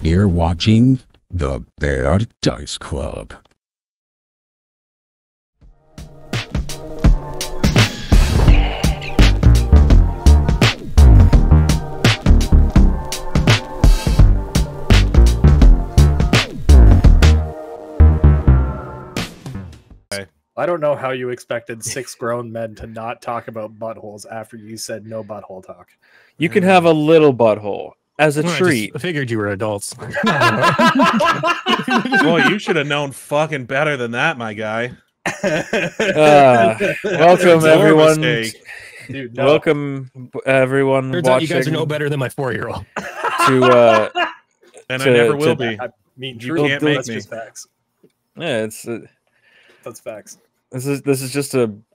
You're watching the Bear Dice Club. I don't know how you expected 6 grown men to not talk about buttholes after you said no butthole talk. You can have a little butthole as a treat. I figured you were adults. Boy, you should have known fucking better than that, my guy. Welcome, everyone. Dude, no. Welcome, everyone. Turns out you guys are no better than my 4-year-old. And I never will be. I mean, You true, can't make that's me. just facts. Yeah, it's That's facts. this is just never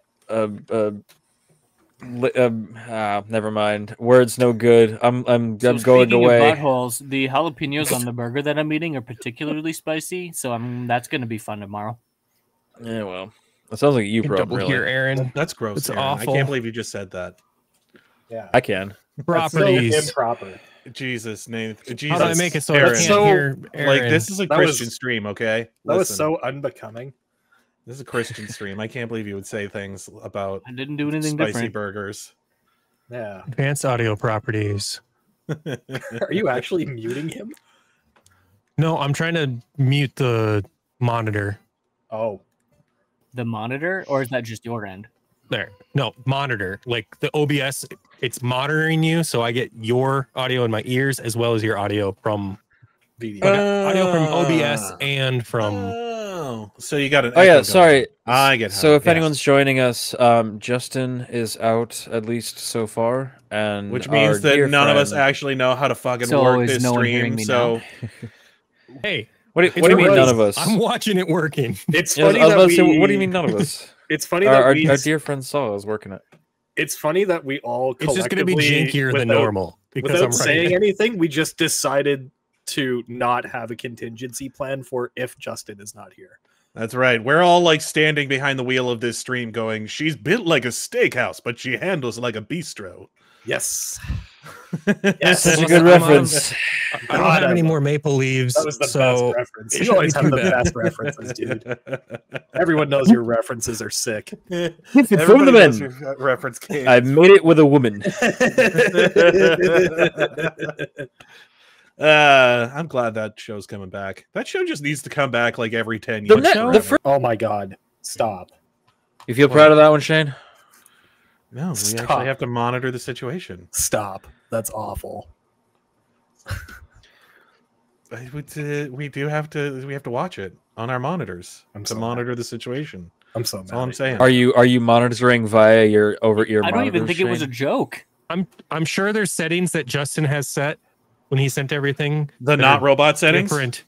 mind. Words no good. I'm going speaking away. Of buttholes, the jalapenos on the burger that I'm eating are particularly spicy, so that's going to be fun tomorrow. Yeah, well, it sounds like you Double probably. here, Aaron. That's gross. It's Aaron. awful. I can't believe you just said that. Yeah, I can. Properties. That's so improper. Jesus, Nathan. Jesus. How do I make it so Aaron. I can't hear Aaron? Like, this is a That Christian was- stream, okay? That was Listen, so unbecoming. This is a Christian stream. I can't believe you would say things about I didn't do anything spicy different. burgers. Yeah. Advanced audio properties. Are you actually muting him? No, I'm trying to mute the monitor. Oh. The monitor, or is that just your end? There. No, monitor. Like the OBS, it's monitoring you, so I get your audio in my ears as well as your audio from audio from OBS and from. Oh, so you got an. Oh echo yeah, going. sorry. I get. So how- if yes. anyone's joining us, Justin is out at least so far, and Which means our that dear none of us friend- actually know how to fucking So work is this no one hearing stream. me So Hey, What do it's you mean working. none of us? I'm watching it working. It's Yeah, funny I was that about to say, we... what do you mean none of us? It's funny that our we... dear friend Saul is working it. It's funny that we all It's just going to be collectively, jankier than without- normal because Without I'm saying writing. anything, we just decided to not have a contingency plan for if Justin is not here. that's right. We're all like standing behind the wheel of this stream, going, "She's built like a steakhouse, but she handles like a bistro." Yes. That's such a Well, good I'm on- reference. I don't have any more maple leaves. That was the so best reference. it You shouldn't always be have too the bad. best references, dude. Everyone knows your references are sick. From Everybody the knows men. your reference game. I made it with a woman. I'm glad that show's coming back. That show just needs to come back like every 10 years. forever. Oh my god. Stop. You feel proud of that one, Shane? No, we Stop. actually have to monitor the situation. Stop. That's awful. We have to watch it on our monitors to monitor the situation. I'm so That's mad. all I'm saying. Are you monitoring via your over-ear I monitor? don't even think it was a joke. I'm sure there's settings that Justin has set when he sent everything. The that not are robot settings? different.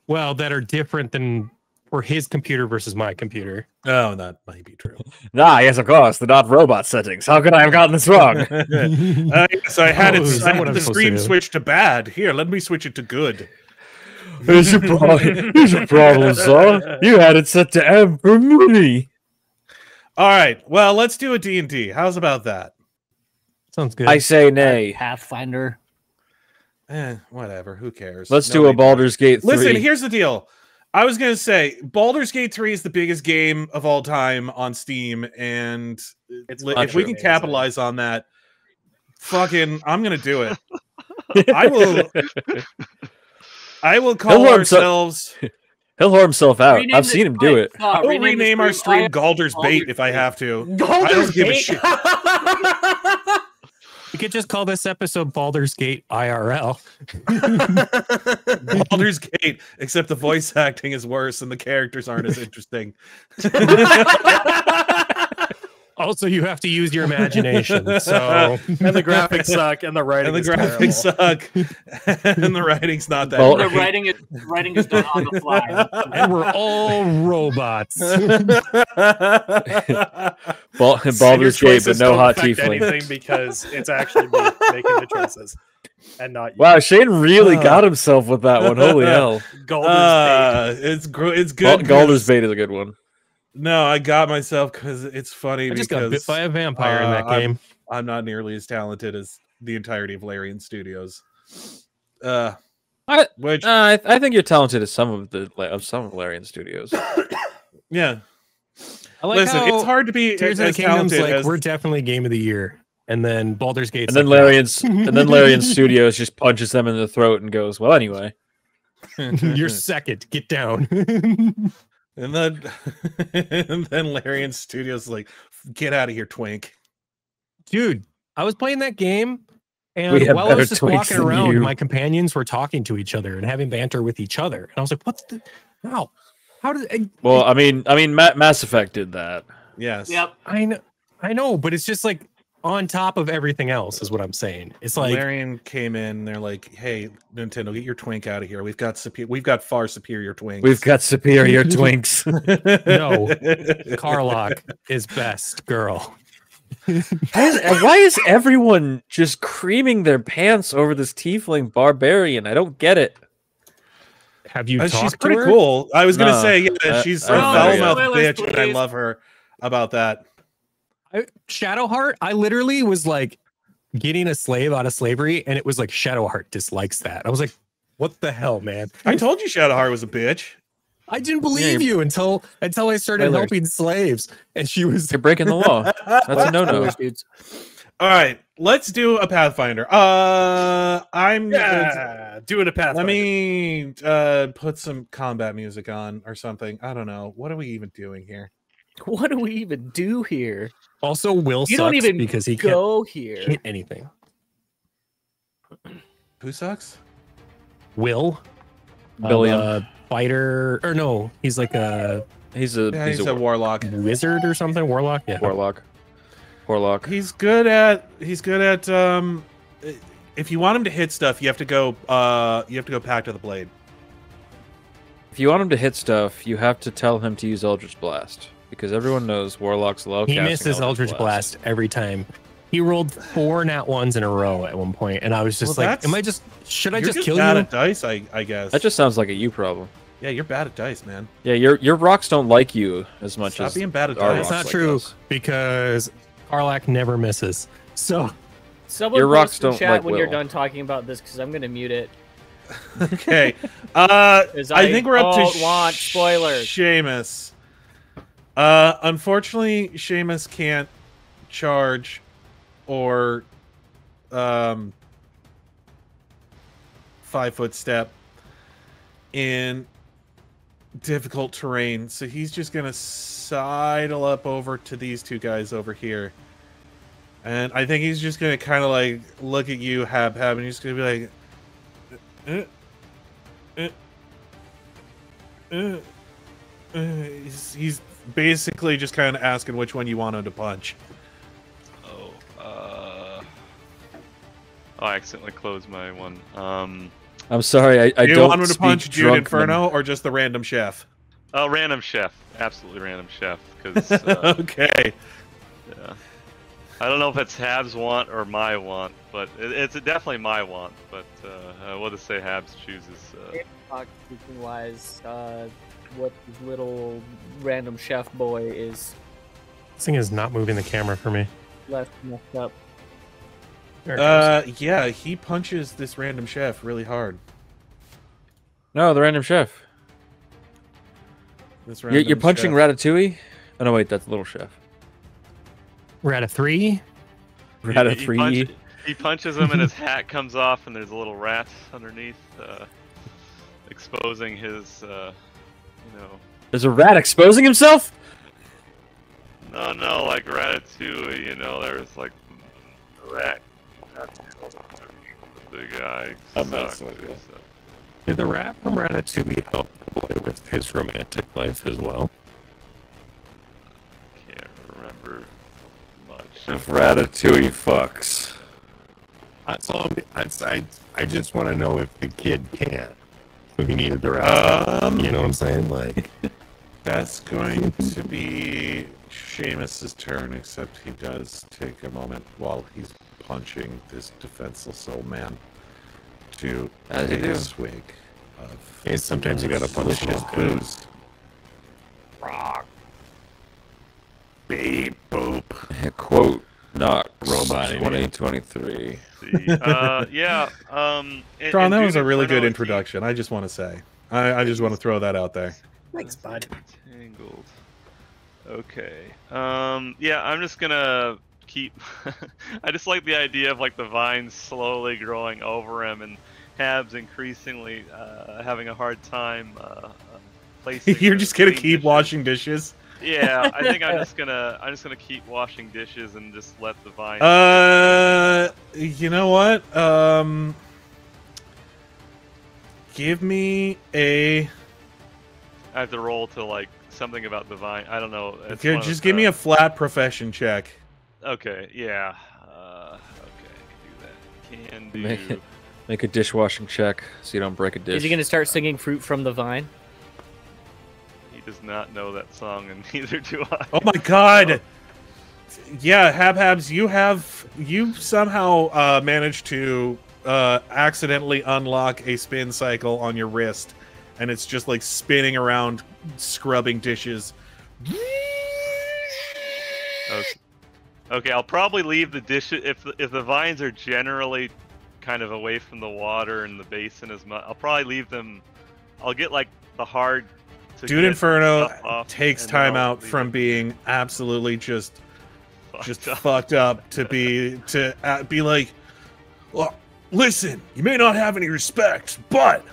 Well, that are different than for his computer versus my computer. Oh, that might be true. Yes, of course. The not robot settings. How could I have gotten this wrong? So I had Oh, is that what I'm the supposed to stream do? switched to bad. Here, let me switch it to good. Here's your problem, sir. You had it set to M for Mrohy. All right. Well, let's do a D&D. How's about that? Sounds good. I say nay. Pathfinder. Whatever. Who cares? Let's do Nobody a Baldur's Gate 3. Listen, here's the deal. I was going to say, Baldur's Gate 3 is the biggest game of all time on Steam, and It's if we can amazing. capitalize on that, fucking, I'm going to do it. I will call He'll ourselves... He'll whore himself out. Rename I've this- seen him do it. I will rename our stream Galder's Bait if I have to. I don't give a shit. We could just call this episode Baldur's Gate IRL. Baldur's Gate, except the voice acting is worse and the characters aren't as interesting. Also, you have to use your imagination. So And the graphics suck, and the writing And the is graphics terrible. suck, and the writing's not that Well, The great. writing is done on the fly. and we're all robots. Baldur's Your Gate, but choices no don't hot affect tiefling. anything because it's actually me making the choices, and not you. Wow, Shane really got himself with that one. Holy hell. Galder's It's good. Baldur's Bait is a good one. No, I got myself because it's funny I just because got bit by a vampire in that game. I'm not nearly as talented as the entirety of Larian Studios. Which I think you're talented at some of Larian Studios. yeah. I like Listen, how it's hard to be Tears of as the Kingdom's talented like as we're definitely game of the year, and then Baldur's Gate, And then Larian Studios just punches them in the throat and goes, "Well, anyway." You're second. Get down. and then Larian Studios like, get out of here, twink. Dude, I was playing that game, and We have while I better was just twinks walking than around, you. my companions were talking to each other and having banter with each other, and I was like, "What the? How? How did?" Well, I mean, Mass Effect did that. Yes. Yep. I know, but it's just like on top of everything else, is what I'm saying. It's like Larian came in. They're like, "Hey, Nintendo, get your twink out of here. We've got far superior twinks. We've got superior twinks. no, Karlach is best girl. Why is everyone just creaming their pants over this tiefling barbarian? I don't get it. Have you talked she's to pretty her? cool. I was gonna No. say, yeah, she's a Oh, foul-mouthed spoilers, bitch, and I please. love her about that. Shadowheart, I literally was like getting a slave out of slavery, and it was like Shadowheart dislikes that. I was like, what the hell, man? I told you Shadowheart was a bitch. I didn't believe you until I started Spoilers. helping slaves, and she was You're breaking the law. That's a no-no. Spoilers, dudes. All right, let's do a Pathfinder. I'm doing a path. let me put some combat music on or something. I don't know. What are we even doing here? What do we even do here? also Will You sucks don't even because he can't go here. hit anything. Who sucks? Will, Billiam. fighter, or no, he's like a He's Yeah, he's a warlock. wizard or something. Warlock, yeah. warlock. He's good at if you want him to hit stuff, you have to go Pact of the Blade. If you want him to hit stuff, you have to tell him to use Eldritch Blast because everyone knows warlocks love. He casting misses Eldritch Blast every time. He rolled 4 nat 1s in a row at one point, and I was just Well, like, should I You're just kill bad you? at dice, I guess. That just sounds like a you problem. Yeah, you're bad at dice, man. Yeah, your rocks don't like you as much Stop as being bad at our dice. That's rocks not like true us. because Karlach never misses. So Someone Your rocks post in don't chat like when you're Will. done talking about this because I'm gonna mute it. Okay. 'Cause I think we're up to don't want spoilers. Seamus. Unfortunately, Seamus can't charge or 5-foot step in difficult terrain, so he's just gonna sidle up over to these two guys over here. And I think he's just gonna kind of like look at you, Habhab, and he's gonna be like, he's basically just kind of asking which one you want him to punch. I accidentally closed my one. I'm sorry, I Do you don't want him to speak punch Jude drunk Inferno or just the random chef? Oh, random chef, absolutely random chef. Because Okay. yeah, I don't know if it's Hab's want or my want, but it's definitely my want. But we'll just say Habs chooses. Speaking wise, what this little random chef boy is this thing is not moving the camera for me. left messed up. There it goes. Yeah, he punches this random chef really hard. No, the random chef. This You're random punching chef. Ratatouille? Oh no, wait, that's Little Chef. We're at a 3. Ratatouille. He punches him, and his hat comes off, and there's a little rat underneath, exposing his, There's a rat exposing himself? No, like Ratatouille, there's like a rat. The guy sucks. Did the rat from Ratatouille help the boy with his romantic life as well? Can't remember much. If Ratatouille fucks. That's all. I just want to know if the kid can. So he needed the rat. You know what I'm saying? Like, That's going to be Seamus's turn, except he does take a moment while he's punching this defenseless old man to take a swig of hey, sometimes you gotta punch delicious his booze. Rock. Beep boop. Quote, Knox. robot 2023. Yeah. Tron, that was a Dude really Inferno good is introduction. I just want to say. I just want to throw that out there. Thanks, bud. Tangled. Okay. Yeah, I'm just gonna keep. I just like the idea of like the vines slowly growing over him and Habs increasingly having a hard time placing. You're the just gonna clean keep dishes. washing dishes. Yeah, I think I'm just gonna keep washing dishes and just let the vines. You know what? Give me a. I have to roll to like something about the vine. I don't know. It's Okay, one of just the- give me a flat profession check. Okay, yeah. Okay, I can do that. Can do. Make a dishwashing check so you don't break a dish. Is he gonna start singing "Fruit from the Vine"? He does not know that song, and neither do I. Oh my god! Yeah, Habhabs, you somehow managed to accidentally unlock a spin cycle on your wrist, and it's just like spinning around, scrubbing dishes. Okay, I'll probably leave the dishes if the vines are generally kind of away from the water and the basin as much. I'll probably leave them. I'll get like the hard. To Dude get Inferno stuff off, takes and time then I'll out leave from it being absolutely just fucked up. fucked up to be like, well, listen, you may not have any respect, but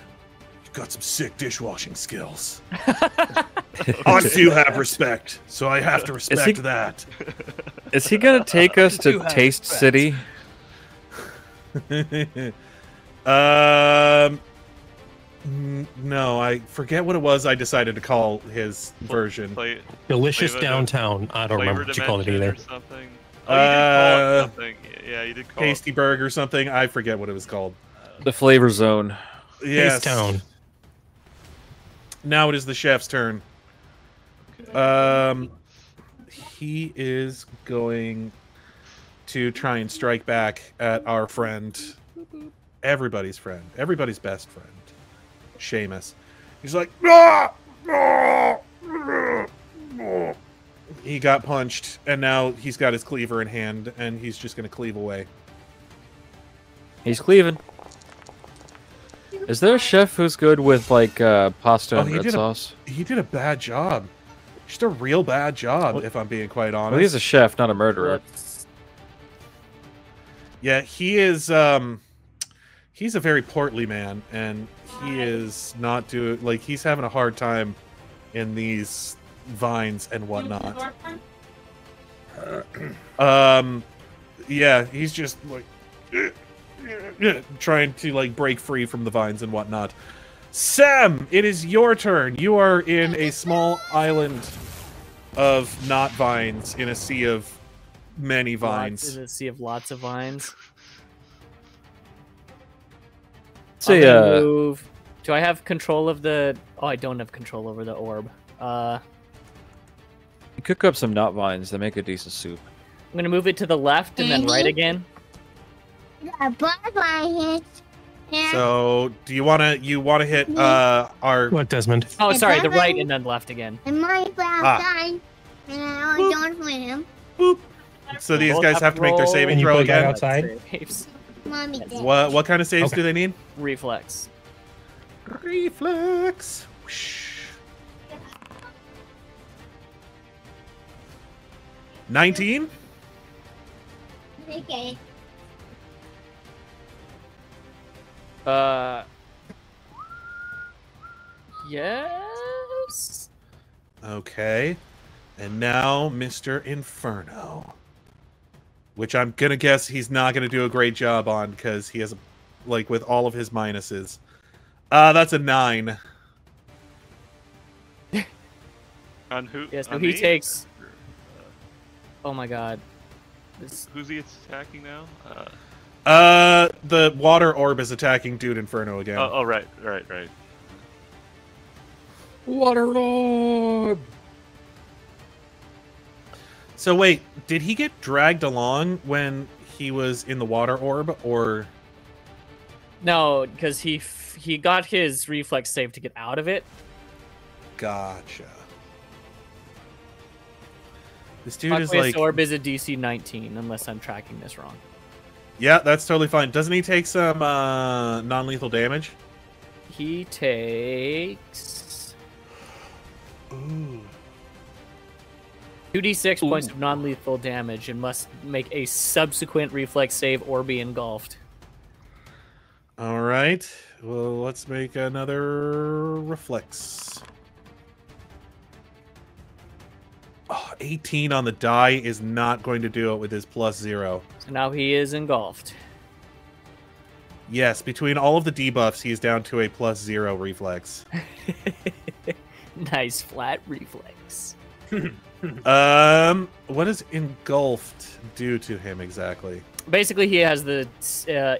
you've got some sick dishwashing skills. I do have respect, so I have to respect that. Is he gonna take us to Taste City? No, I forget what it was. I decided to call his version. Delicious Flavor downtown. I don't remember what you called it Dimension either. or something. Oh, you did call it something. Yeah, you did call Tasty Burg or something. I forget what it was called. The Flavor Zone. Yes. Taste Town. Now it is the chef's turn. He is going to try and strike back at our friend, everybody's best friend, Seamus. He's like, "Ah! Ah! Ah! Ah." He got punched, and now he's got his cleaver in hand, and he's just going to cleave away. He's cleaving. Is there a chef who's good with like pasta and red sauce? He did a bad job. Just a real bad job, if I'm being quite honest. Well, he's a chef, not a murderer. Yeah, he is. He's a very portly man, and he is not doing like he's having a hard time in these vines and whatnot. Yeah, he's just like trying to like break free from the vines and whatnot. Sam, it is your turn. You are in a small island of not vines in a sea of many vines. In a sea of lots of vines. Say, I'm gonna move. Do I have control of the? Oh, I don't have control over the orb. You cook up some knot vines to make a decent soup. I'm gonna move it to the left and then right again. A butterfly hit. Yeah. So, do you want to hit our What, Desmond? Oh, Hey, sorry, the bye-bye. right and then left again. And my outside. And I don't swim. boop? So these Both guys have to make their roll. saving And you throw put that again. outside? Saves. Mommy did. What kind of saves Okay. do they need? Reflex. Reflex. Whoosh. 19? Okay. Yes. Okay. And now Mr. Inferno. Which I'm going to guess he's not going to do a great job on because he has, like, with all of his minuses. That's a 9. On who? Yeah, so on he me? takes. Oh my god. This... Who's he attacking now? The water orb is attacking Dude Inferno again. Oh, right. Water orb. So wait, did he get dragged along when he was in the water orb, or? No, because he got his reflex save to get out of it. Gotcha. This dude is Aqueous like... Orb is a DC 19, unless I'm tracking this wrong. Yeah, that's totally fine. Doesn't he take some non-lethal damage? He takes... Ooh. 2d6 points of non-lethal damage and must make a subsequent reflex save or be engulfed. All right. Well, let's make another reflex. Oh, 18 on the die is not going to do it with his +0. So now he is engulfed. Yes, between all of the debuffs, he is down to a +0 reflex. Nice flat reflex. What does engulfed do to him exactly? Basically, he has the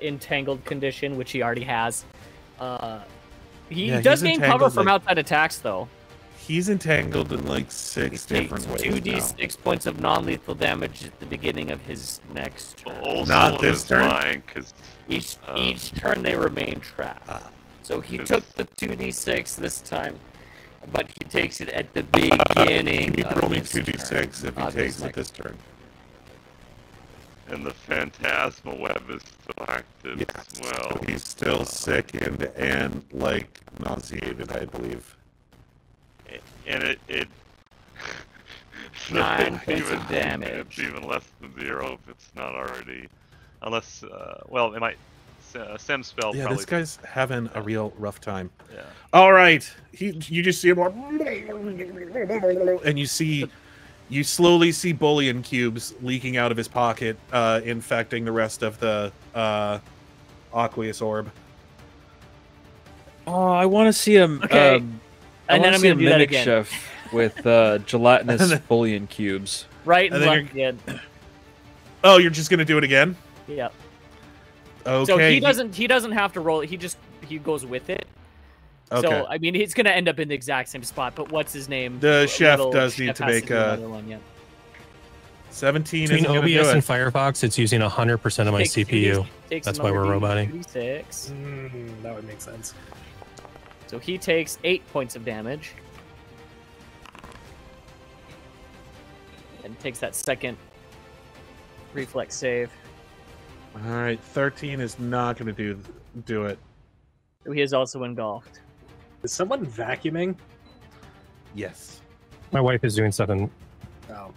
entangled condition, which he already has. He does gain cover from outside attacks, though. He's entangled in like 6 different ways. 2d6 points of non-lethal damage at the beginning of his next turn. Also Not this is turn? fine, 'cause, Each turn they remain trapped. So he took the 2d6 this time, but he takes it at the beginning. He's of rolling his 2d6 turn, if he of takes his it this turn. and the phantasmal web is still active as well. So he's still sickened and like nauseated, I believe. And it 9 it's points of damage. It's even less than 0 if it's not already, unless well, it might Sem spell. Yeah, probably, this guy's having a real rough time. Yeah. All right, you just see him, and you slowly see bullion cubes leaking out of his pocket, infecting the rest of the Aqueous Orb. Oh, I want to see him. Okay. And then I'm going to do that mimic again. chef with gelatinous bullion cubes. Right and And then left again. Oh, you're just gonna do it again? Yep. Okay. So he doesn't have to roll it. He goes with it. Okay. So I mean, he's gonna end up in the exact same spot. But what's his name? The chef Little does need chef to has make do another one, yeah. 17 Between isn't gonna do OBS and it. Firefox, it's using 100% of my Takes CPU. takes That's why we're another roboting. D6. That would make sense. So he takes 8 points of damage. And takes that second reflex save. All right, 13 is not gonna do it. So he is also engulfed. Is someone vacuuming? Yes. My wife is doing something. Oh.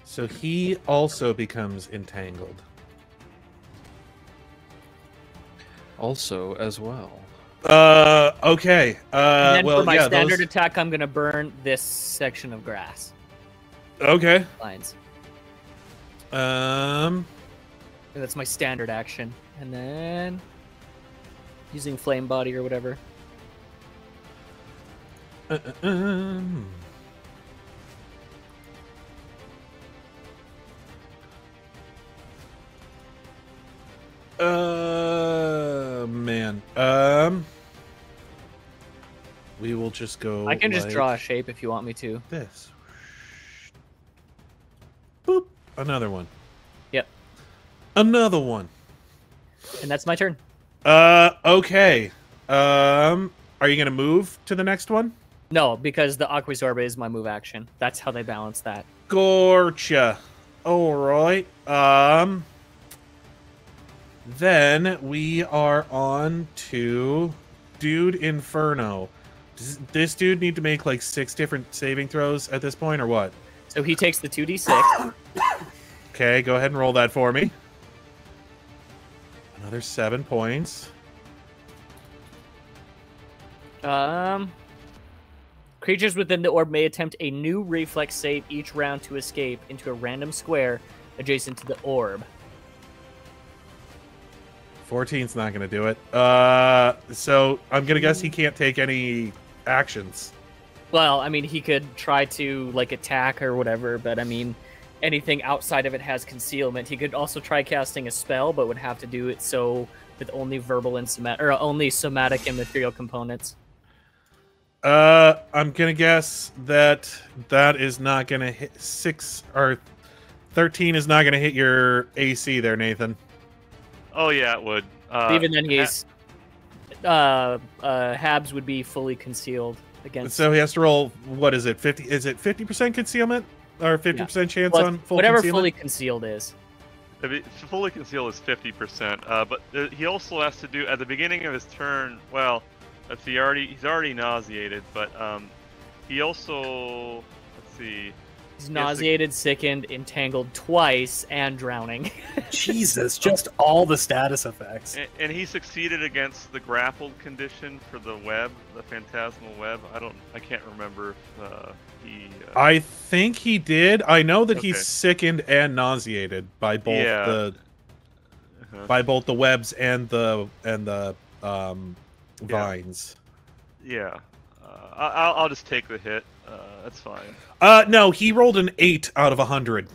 So he also becomes entangled. Also, as well. Okay. And then Well, for my yeah, standard those... attack, I'm gonna burn this section of grass. Okay. Lines. That's That's my standard action. And then using flame body or whatever. Man. We will just go. I can just like draw a shape if you want me to. this. Boop. Another one. Yep. Another one. And that's my turn. Okay. Are you gonna move to the next one? No, because the Aqueous Orb is my move action. That's how they balance that. Gotcha. All right. Then we are on to Dude Inferno. Does this dude need to make like 6 different saving throws at this point, or what? So he takes the 2d6. Okay, go ahead and roll that for me. Another 7 points. Creatures within the orb may attempt a new reflex save each round to escape into a random square adjacent to the orb. 14's not going to do it. So I'm going to guess he can't take any actions. Well, I mean, he could try to, like, attack or whatever, but, I mean, anything outside of it has concealment. He could also try casting a spell, but would have to do it so with only verbal and somatic, or only somatic and material components. I'm going to guess that that is not going to hit 6, or 13 is not going to hit your AC there, Nathan. Oh yeah, it would. Even then, he's Habs would be fully concealed against. So he has to roll. What is it? 50? Is it 50% concealment? or 50% chance Well, on full whatever concealment? fully concealed is. Fully concealed is 50%, but he also has to do at the beginning of his turn. Well, let's see, he's already nauseated, but he also, let's see, He's nauseated, sickened, entangled twice, and drowning. Jesus, just all the status effects. and he succeeded against the grappled condition for the web, the phantasmal web. I can't remember if he. I think he did. I know that Okay. he's sickened and nauseated by both by both the webs and the vines. Yeah, I'll just take the hit. That's fine. No, he rolled an 8 out of 100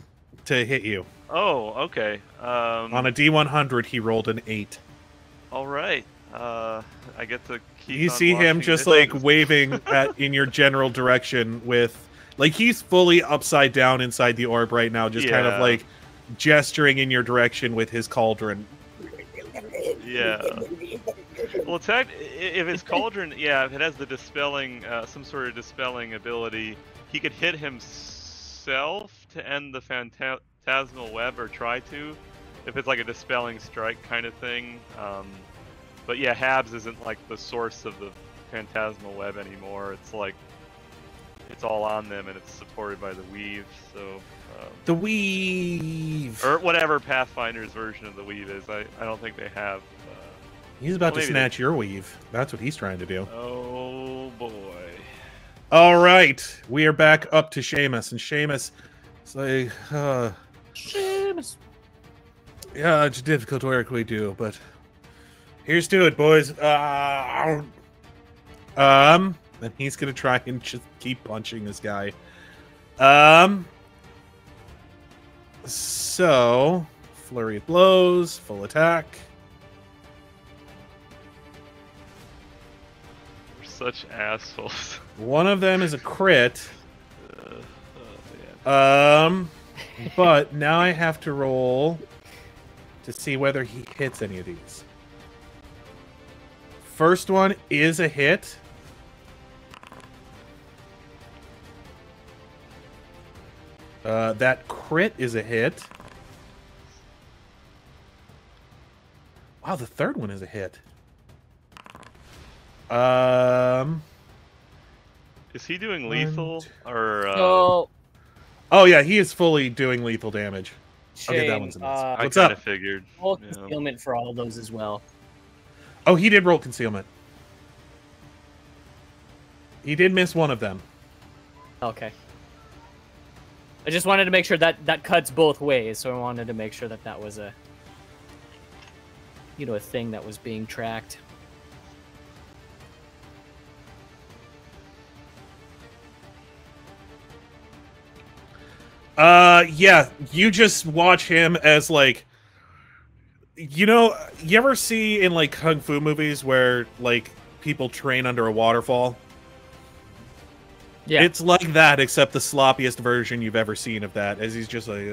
to hit you. Oh, okay. On a D100, he rolled an 8. All right. I get to keep. You on see him watching just this. like waving in your general direction with, like, he's fully upside down inside the orb right now, just kind of Yeah. like gesturing in your direction with his cauldron. Yeah. Well, if it's cauldron, yeah, if it has the dispelling, some sort of dispelling ability, he could hit himself to end the phantasmal web, or try to, if it's like a dispelling strike kind of thing. But yeah, Habs isn't like the source of the phantasmal web anymore. It's like it's all on them, and it's supported by the weave. So. The weave, or whatever Pathfinder's version of the weave is. I don't think they have. He's about well, to snatch your weave. That's what he's trying to do. Oh boy. All right, we are back up to Seamus, and Seamus is like, Seamus. yeah, it's difficult work we do, but here's to it, boys. And he's gonna try and just keep punching this guy. So, flurry of blows, full attack. We're such assholes. One of them is a crit. But now I have to roll to see whether he hits any of these. First one is a hit. That crit is a hit. Wow, the third one is a hit. Is he doing lethal or? Oh yeah, he is fully doing lethal damage. Okay, that one's a miss. I What's kind up? of figured. Roll Yeah. concealment for all of those as well. Oh, he did roll concealment. He did miss one of them. Okay. I just wanted to make sure that that cuts both ways, so I wanted to make sure that that was a, you know, a thing that was being tracked. Yeah, you just watch him as, like, you know, you ever see in, like, kung fu movies where, like, people train under a waterfall? Yeah. It's like that, except the sloppiest version you've ever seen of that, as he's just like,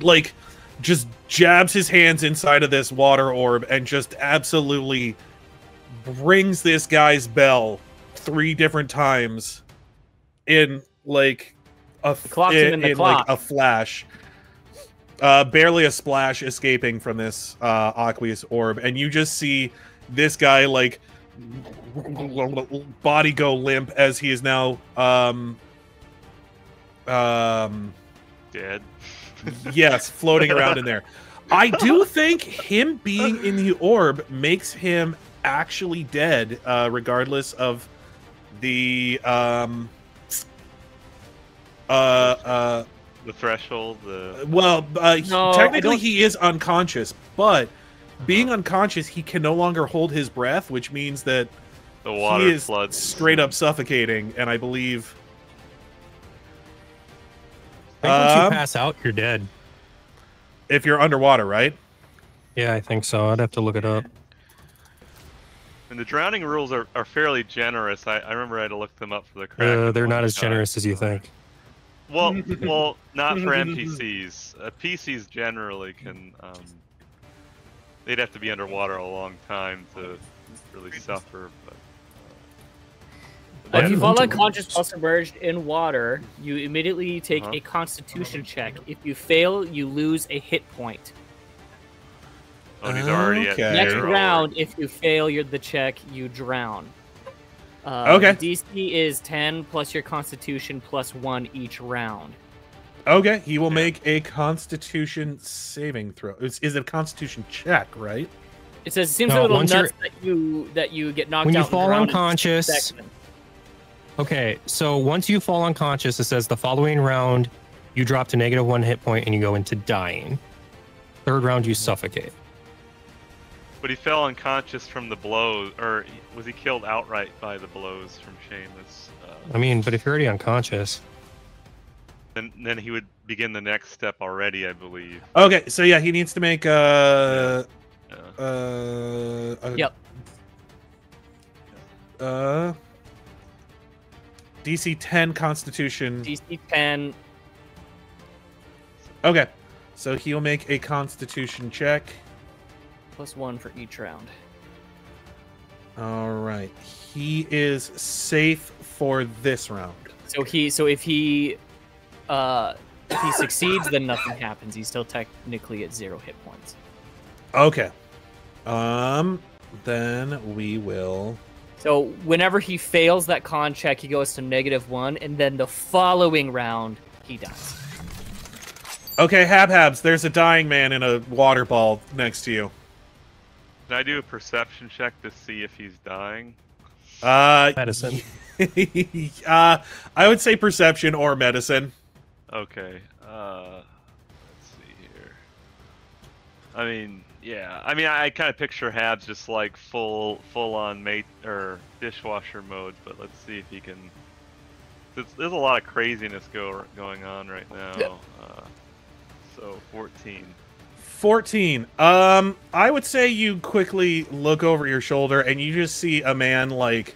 like, just jabs his hands inside of this water orb and just absolutely rings this guy's bell 3 different times in, like, clock's him in the clock. like a flash. Barely a splash escaping from this Aqueous orb, and you just see this guy, like, body go limp as he is now Dead. yes, floating around in there. I do think him being in the orb makes him actually dead, regardless of the The threshold. well, No, technically he is unconscious, but being unconscious, he can no longer hold his breath, which means that The water he is floods. straight up suffocating, and I believe I think once you pass out, you're dead. if you're underwater, right? Yeah, I think so. I'd have to look it up. And the drowning rules are fairly generous. I remember I had to look them up for the crack. They're not as generous as you think. Well, not for NPCs. PCs generally can. They'd have to be underwater a long time to really suffer. If you fall unconscious while submerged in water, you immediately take a Constitution check. If you fail, you lose a hit point. Oh, he's already at Next zero. round, if you fail the check, you drown. Okay. DC is 10 plus your Constitution plus 1 each round. Okay, he will make a Constitution saving throw. Is it a Constitution check, right? It says it seems No, a little once nuts that you get knocked out. When you and fall drown in unconscious. 2 seconds. Okay, so once you fall unconscious, it says the following round you drop to -1 hit point and you go into dying. Third round you suffocate. But he fell unconscious from the blows, or was he killed outright by the blows from Seamus? I mean, but if you're already unconscious, then he would begin the next step already, I believe. Okay, so yeah, he needs to make DC 10 Constitution. DC 10. Okay, so he'll make a Constitution check. Plus 1 for each round. All right, he is safe for this round. So if he succeeds, then nothing happens. He's still technically at 0 hit points. Okay. Then we will. So whenever he fails that con check, he goes to -1, and then the following round he dies. Okay, Habhabs, there's a dying man in a water ball next to you. Can I do a perception check to see if he's dying? medicine. I would say perception or medicine. Okay. Let's see here. I mean, yeah. I mean, I kind of picture Habs just like full on mate or dishwasher mode, but let's see if he can. There's a lot of craziness going on right now. So 14. 14. I would say you quickly look over your shoulder and you just see a man like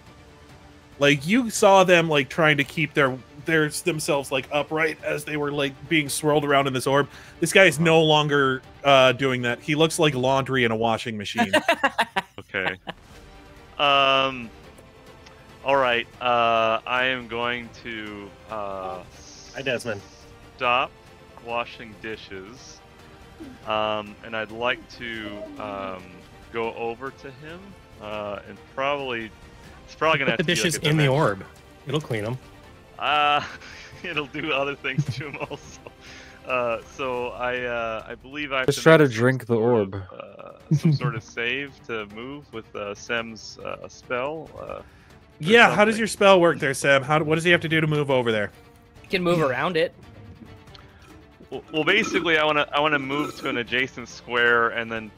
you saw them like trying to keep themselves like upright as they were like being swirled around in this orb. This guy is no longer doing that. He looks like laundry in a washing machine. Okay. All right. I am going to Hi, Desmond. stop washing dishes. And I'd like to go over to him and it's probably gonna have Put the to be dishes like a in the dimension. orb. It'll clean them. It'll do other things to him also. So I believe I have Just to try make to some drink the sort orb. of, some sort of save to move with Sem's spell. Yeah, how does something. your spell work there, Sam? What does he have to do to move over there? You can move around it. Well, basically, I want to move to an adjacent square and then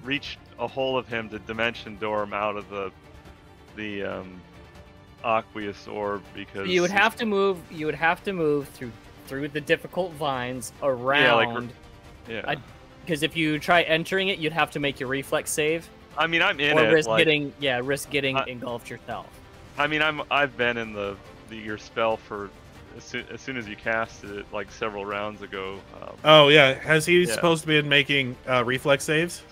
reach a hold of him to dimension door him out of the Aqueous orb because You would have to move. You would have to move through the difficult vines around. Yeah. Because if you try entering it, you'd have to make your reflex save. I mean, I'm in or it. risk like, getting engulfed yourself. I mean, I've been in your spell for as soon as you casted it, like several rounds ago. Oh yeah, has he supposed to be making reflex saves?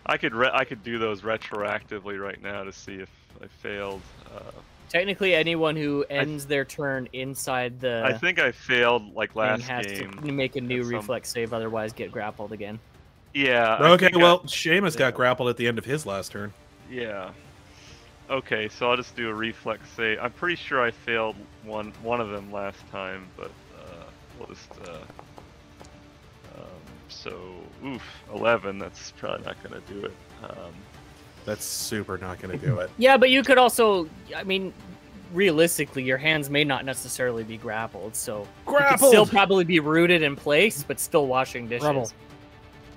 I could do those retroactively right now to see if I failed. Technically, anyone who ends their turn inside the I think I failed like last has game. to make a new reflex save, otherwise get grappled again. Yeah. Okay, well, Seamus got grappled at the end of his last turn. Yeah. Okay, so I'll just do a reflex save. I'm pretty sure I failed one of them last time, but we'll just so 11. That's probably not gonna do it. That's super not gonna do it. Yeah, but you could also, I mean, realistically, your hands may not necessarily be grappled, so you could still probably be rooted in place, but still washing dishes.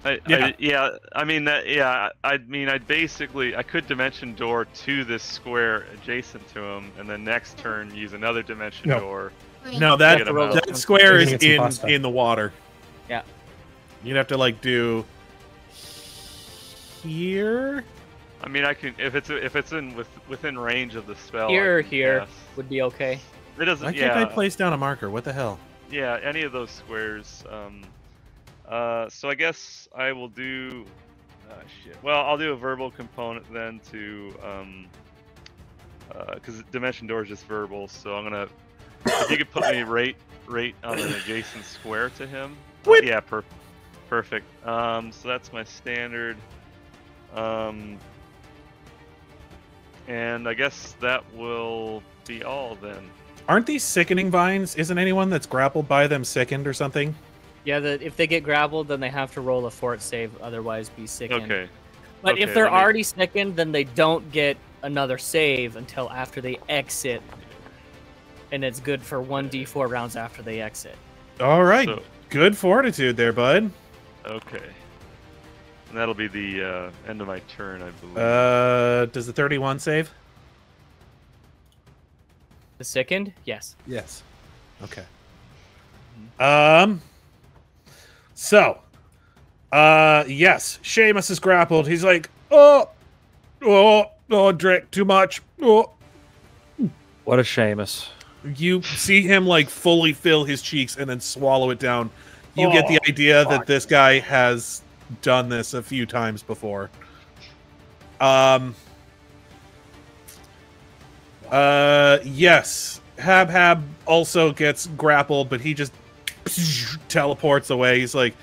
I mean, I could dimension door to this square adjacent to him, and then next turn use another dimension door. No, that square is in the water. Yeah. You'd have to like do here. I mean, I can if it's within range of the spell. Here would be okay. It doesn't. Why can't I place down a marker? What the hell? Yeah, any of those squares. So I guess I will do Shit. Well, I'll do a verbal component then to because Dimension Door is just verbal, so I'm gonna. If you could put me right on an adjacent square to him. Yeah, perfect. So that's my standard. And I guess that will be all then. Aren't these sickening vines? Isn't anyone that's grappled by them sickened or something? Yeah, if they get grappled, then they have to roll a fort save, otherwise be sickened. Okay. But Okay, if they're let me- already sickened, then they don't get another save until after they exit. And it's good for 1d4 rounds after they exit. All right. So- Good fortitude there, bud. Okay. And that'll be the end of my turn, I believe. Does the 31 save? The sickened? Yes. Yes. Okay. Yes, Seamus is grappled. He's like, oh, drink too much. Oh. What a Seamus. You see him like fully fill his cheeks and then swallow it down. You get the idea that this guy has done this a few times before. Yes. Habhab also gets grappled, but he just teleports away. He's like,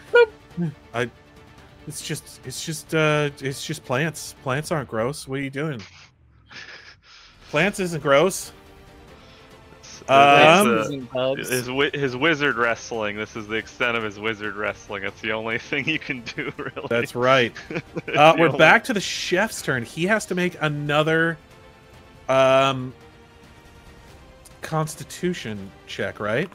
it's just plants. Plants aren't gross. What are you doing? Plants isn't gross. His wizard wrestling. This is the extent of his wizard wrestling. That's the only thing you can do, really. That's right. We're back to the chef's turn. He has to make another Constitution check, right?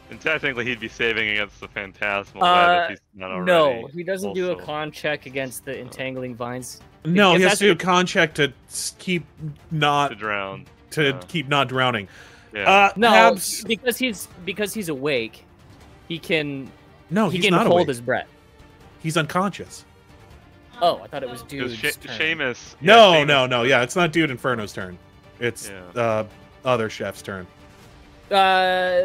And technically, he'd be saving against the phantasmal if he's not already. No, he doesn't do a also. con check against the entangling vines. No, If he has that's to do a what- con check to keep not To drown. keep not drowning. Yeah. No, Habs, because he's awake, he can he's can not hold awake. his breath. He's unconscious. Oh, I thought it was Because dude's turn. Seamus. No. Yeah, it's not Dude Inferno's turn. It's Yeah. other chef's turn. Yeah.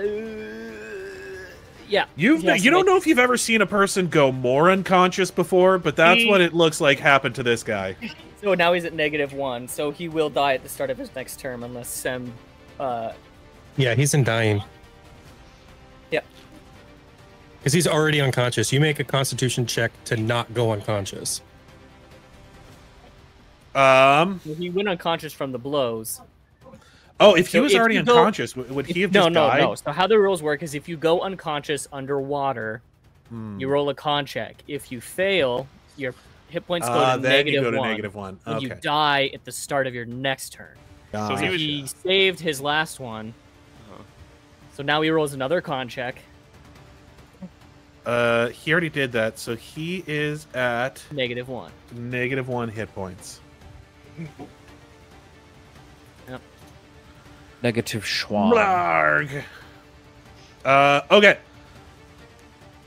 You Yes, don't know if you've ever seen a person go more unconscious before, but that's what it looks like happened to this guy. So now he's at -1, so he will die at the start of his next term unless Sem. Yeah, he's in dying. Yep. Because he's already unconscious. You make a Constitution check to not go unconscious. He went unconscious from the blows. Oh, if he So was if already you go- unconscious, would he have just died? No. So how the rules work is if you go unconscious underwater, you roll a con check. If you fail, your hit points go to then you -1. go to -1. And you Okay. die at the start of your next turn. So So he saved his last one. So now he rolls another con check. He already did that, so he is at -1. -1 hit points. Negative schwan. Blarg. Okay.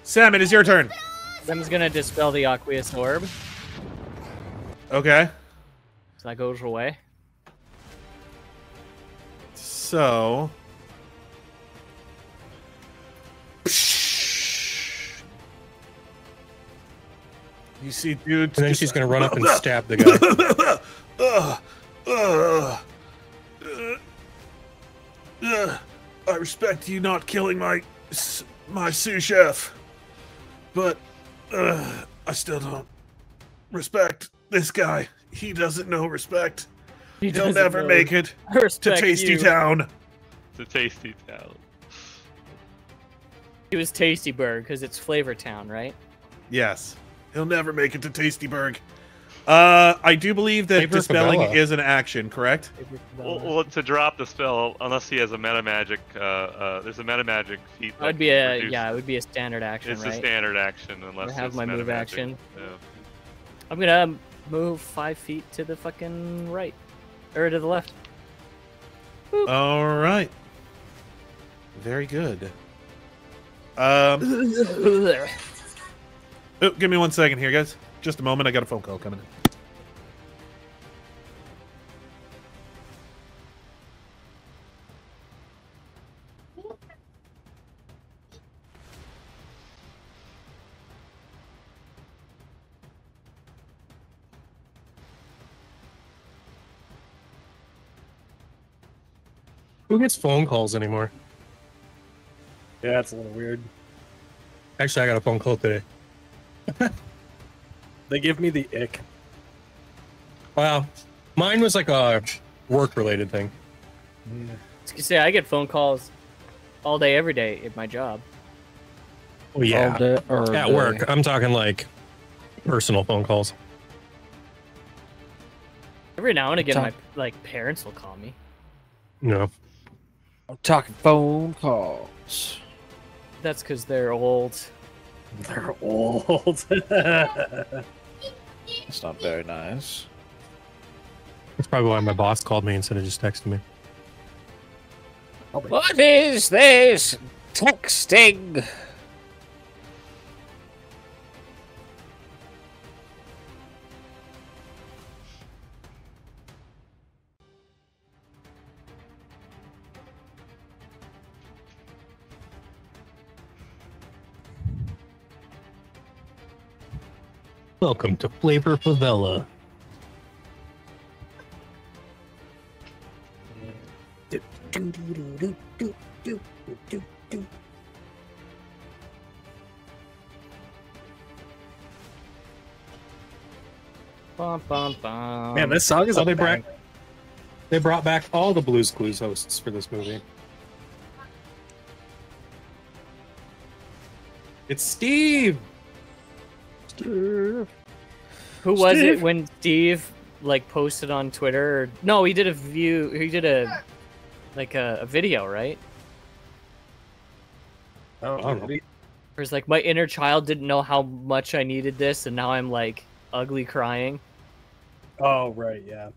Sam, it is your turn. Sem's gonna dispel the Aqueous Orb, Okay. so that goes away. So. You see, dude. And then she's going to run up and stab the guy. I respect you not killing my sous chef, but I still don't respect this guy. He doesn't know respect. He'll doesn't never know make it to respect Tasty you. Town. It's a tasty town. He was Tastyburg because it's Flavor Town, right? Yes, he'll never make it to Tastyburg. I do believe that Flavor dispelling Favela. is an action, correct? Well, to drop the spell, unless he has a meta magic, there's a meta magic feat. That would be it would be a standard action, It's right? a standard action unless I have it's my meta move magic. action. Yeah. I'm gonna move 5 feet to the fucking right, or to the left. All right. Very good. Oh, give me 1 second here, guys. Just a moment. I got a phone call coming in. Who gets phone calls anymore? Yeah, it's a little weird. Actually, I got a phone call today. They give me the ick. Wow. Mine was like a work-related thing. I was gonna say, I get phone calls all day, every day at my job. Oh, yeah. All day or At day. work. I'm talking like personal phone calls. Every now and again, Talk- my parents will call me. No. I'm talking phone calls. That's because they're old. They're old. It's not very nice. That's probably why my boss called me instead of just texting me. What is this texting? Welcome to Flavor Favela. Bum, bum, bum. Man, this song is a they banger. brought back all the Blue's Clues hosts for this movie. It's Steve. Who was it when Steve like posted on Twitter? Or, no, he did a video, right? Oh, I don't know. really? Where it's like my inner child didn't know how much I needed this, and now I'm like ugly crying. Oh, right, yeah.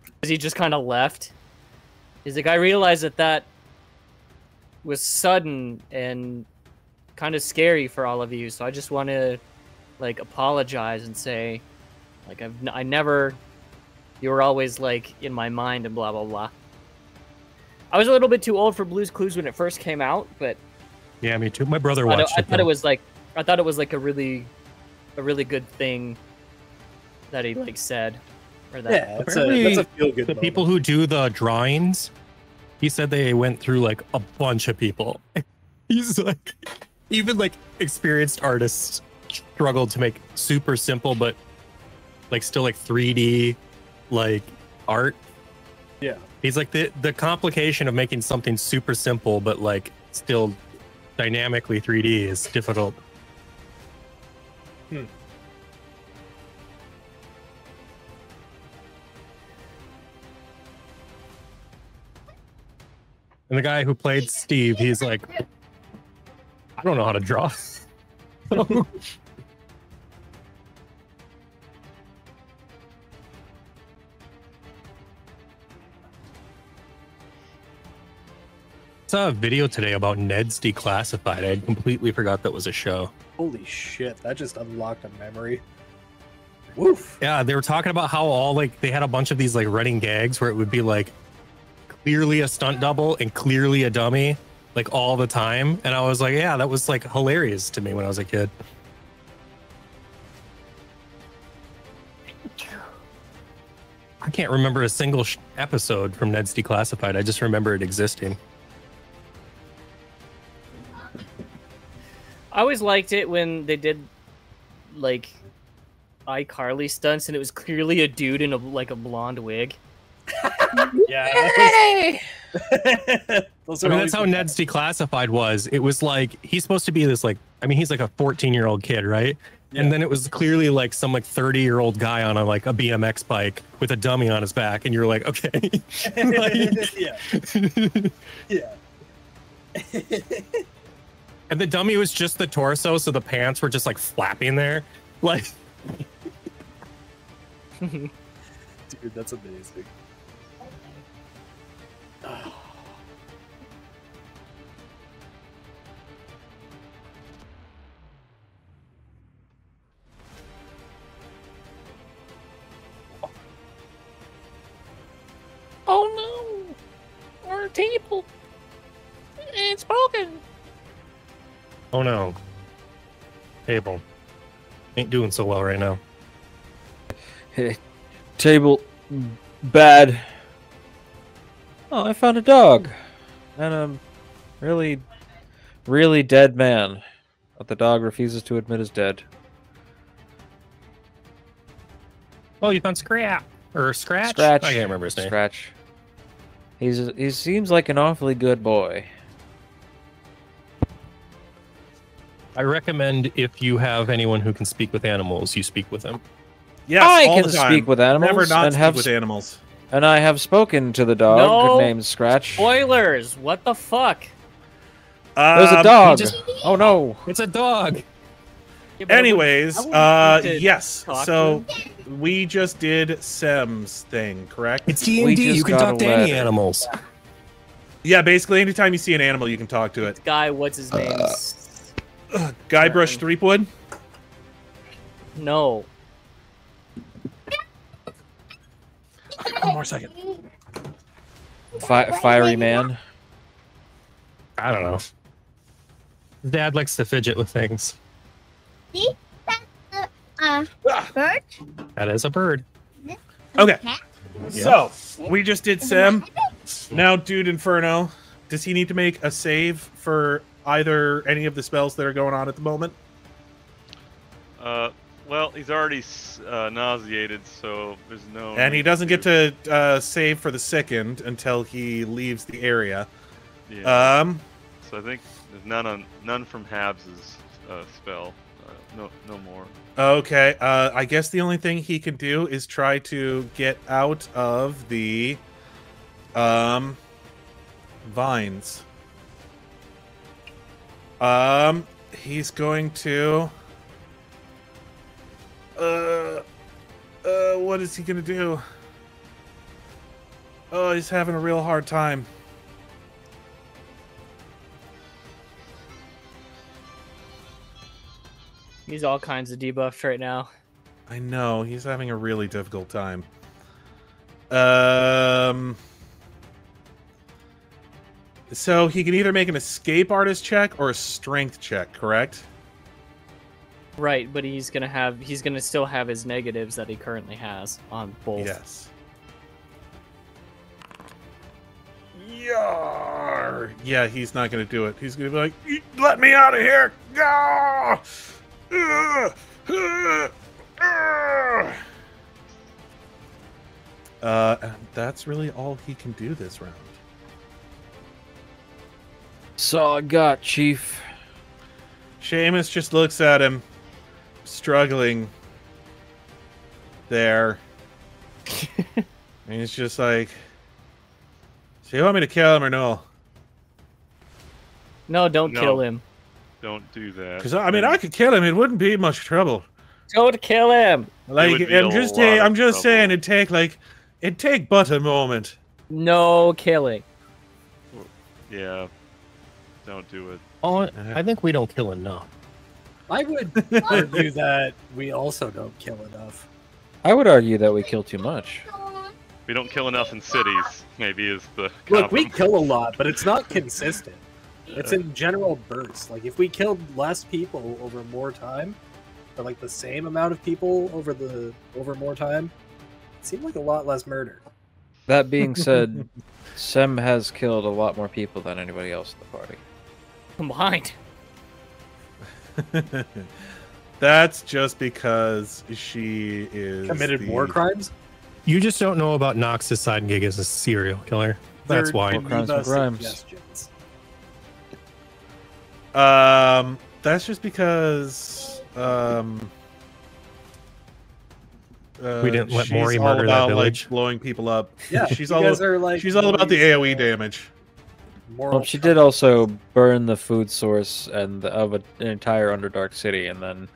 Because he just kind of left. He's like, I realized that was sudden and kind of scary for all of you, so I just want to like apologize and say, like, I never, you were always like in my mind and blah blah blah. I was a little bit too old for Blue's Clues when it first came out, but Yeah, me too. My brother watched I it. thought it was like a really good thing that he like said, or that. Yeah, that's Apparently, a feel-good the moment. people who do the drawings, he said they went through like a bunch of people. He's like, even like experienced artists struggled to make super simple but like still like 3D like art. Yeah. He's like the complication of making something super simple but like still dynamically 3D is difficult. Hmm. And the guy who played Steve, he's like, I don't know how to draw. Saw a video today about Ned's Declassified. I had completely forgot that was a show. Holy shit, that just unlocked a memory. Woof. Yeah, they were talking about how all like they had a bunch of these like running gags where it would be like clearly a stunt double and clearly a dummy like all the time. And I was like, yeah, that was like hilarious to me when I was a kid. I can't remember a single episode from Ned's Declassified. I just remember it existing. I always liked it when they did like iCarly stunts and it was clearly a dude in a blonde wig. Yeah. That's how Ned's Declassified was. It was like he's supposed to be this like, I mean, he's like a 14-year-old kid, right? Yeah. And then it was clearly like some like 30-year-old guy on a like a BMX bike with a dummy on his back, and you're like, okay. Like, yeah. Yeah. And the dummy was just the torso, so the pants were just like flapping there. Like Dude, that's amazing. Oh no! Our table! It's broken! oh no. Table. Ain't doing so well right now. Hey, table, bad. Oh, I found a dog. And a really, really dead man. But the dog refuses to admit is dead. Oh, you found Scrap. Or Scratch? Scratch. I can't remember his name. Scratch. He seems like an awfully good boy. I recommend if you have anyone who can speak with animals, you speak with them. Yes, I all can the time. speak with animals. Never not and speak have with animals. And I have spoken to the dog No. named Scratch. Spoilers! What the fuck? There's a dog. just- Oh no. It's a dog. Yeah, but Anyways, I wouldn't need to yes. talk to So him. we just did Sem's thing, correct? It's We D&D. just You can got talk a to any letter. animals. Yeah, basically anytime you see an animal, you can talk to it. Guy, what's his name? Guybrush Threepwood. No. One more second. Fiery man. I don't know. Dad likes to fidget with things. See? That's bird. That is a bird. Okay. Cat. So we just did Sem. Now, Dude Inferno, does he need to make a save for either any of the spells that are going on at the moment? Well, he's already nauseated, so there's no. And he need doesn't get to save for the second until he leaves the area. Yeah. So I think there's none from Habs' spell. No more. Okay. I guess the only thing he can do is try to get out of the vines. He's going to. What is he gonna do? Oh, he's having a real hard time. He's all kinds of debuffed right now. I know, he's having a really difficult time. So he can either make an escape artist check or a strength check, correct? Right, but he's gonna still have his negatives that he currently has on both. Yes. Yarr! Yeah, he's not gonna do it. He's gonna be like, "Let me out of here!" Ah! And that's really all he can do this round. Saw a gut, Chief. Seamus just looks at him, struggling there. And he's just like, "So you want me to kill him or no?" No, don't No. kill him. Don't do that. Because I mean, I could kill him. It wouldn't be much trouble. Don't kill him. Like, would be a I'm just lot of saying, trouble. it'd take but a moment. No killing. Yeah. Don't do it. Oh, I think we don't kill enough. I would argue that we also don't kill enough. I would argue that we kill too much. We don't kill enough in cities. Maybe is the. Look, we compromise. kill a lot, but it's not consistent. It's in general bursts. Like if we killed less people over more time, or like the same amount of people over more time, it seemed like a lot less murder. That being said, Sem has killed a lot more people than anybody else in the party. Combined. That's just because she is Committed war crimes. You just don't know about Knox's side gig as a serial killer. That's They're why. War crimes amoeba for crimes. suggestions. That's just because We didn't let she's Mrohy all murder that about, village. like, blowing people up. Yeah, she's you all guys are like she's all about the Mrohy's, AoE damage. moral Well, she did also burn the food source of an entire Underdark city, and then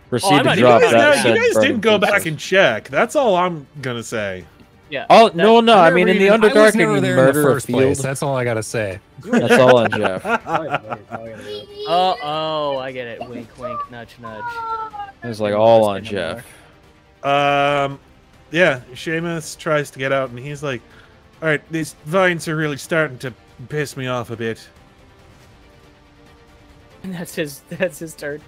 proceed I'm to not drop even- that. You said guys burning didn't go food back source. and check. That's all I'm gonna say. Yeah. Oh no, no! I mean, in the I was Underdark, never you there in the murder a first place. field. That's all I gotta say. That's all on Jeff. Oh, I get it. Wink, wink, nudge, nudge. It was like all on Jeff. Yeah, Seamus tries to get out, and he's like, "All right, these vines are really starting to piss me off a bit." And that's his turn.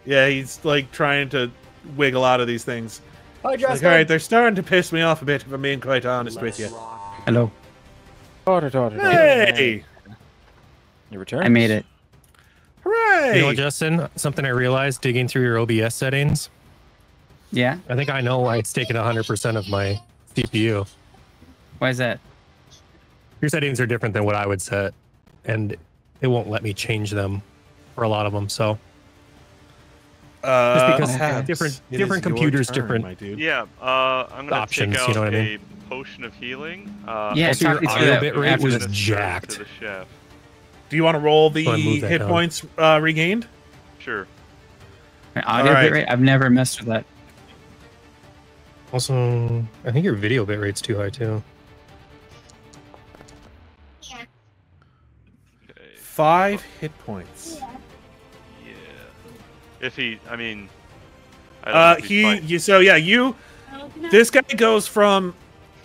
Yeah, he's like trying to wiggle out of these things. Hi, Like, Justin. all right, they're starting to piss me off a bit, if I'm being quite honest with you. Hello. Hey! You return. I made it. Hooray! You know what, Justin? Something I realized digging through your OBS settings. Yeah. I think I know why it's taken 100% of my CPU. Why is that? Your settings are different than what I would set, and it won't let me change them for a lot of them. So just because different computers, different. My dude. Yeah, I'm gonna Options, take out you know what I a mean? potion of healing. Yeah, Also, your talk me through audio that bit rate after was this. jacked. To the chef. Do you want to roll the So I moved that hit down. points regained? Sure. My audio Alright. bit rate? I've never messed with that. Also, I think your video bit rate's too high too. Okay. 5 hit points. Yeah. If he, I mean, I don't know if he's fine. You. This guy goes from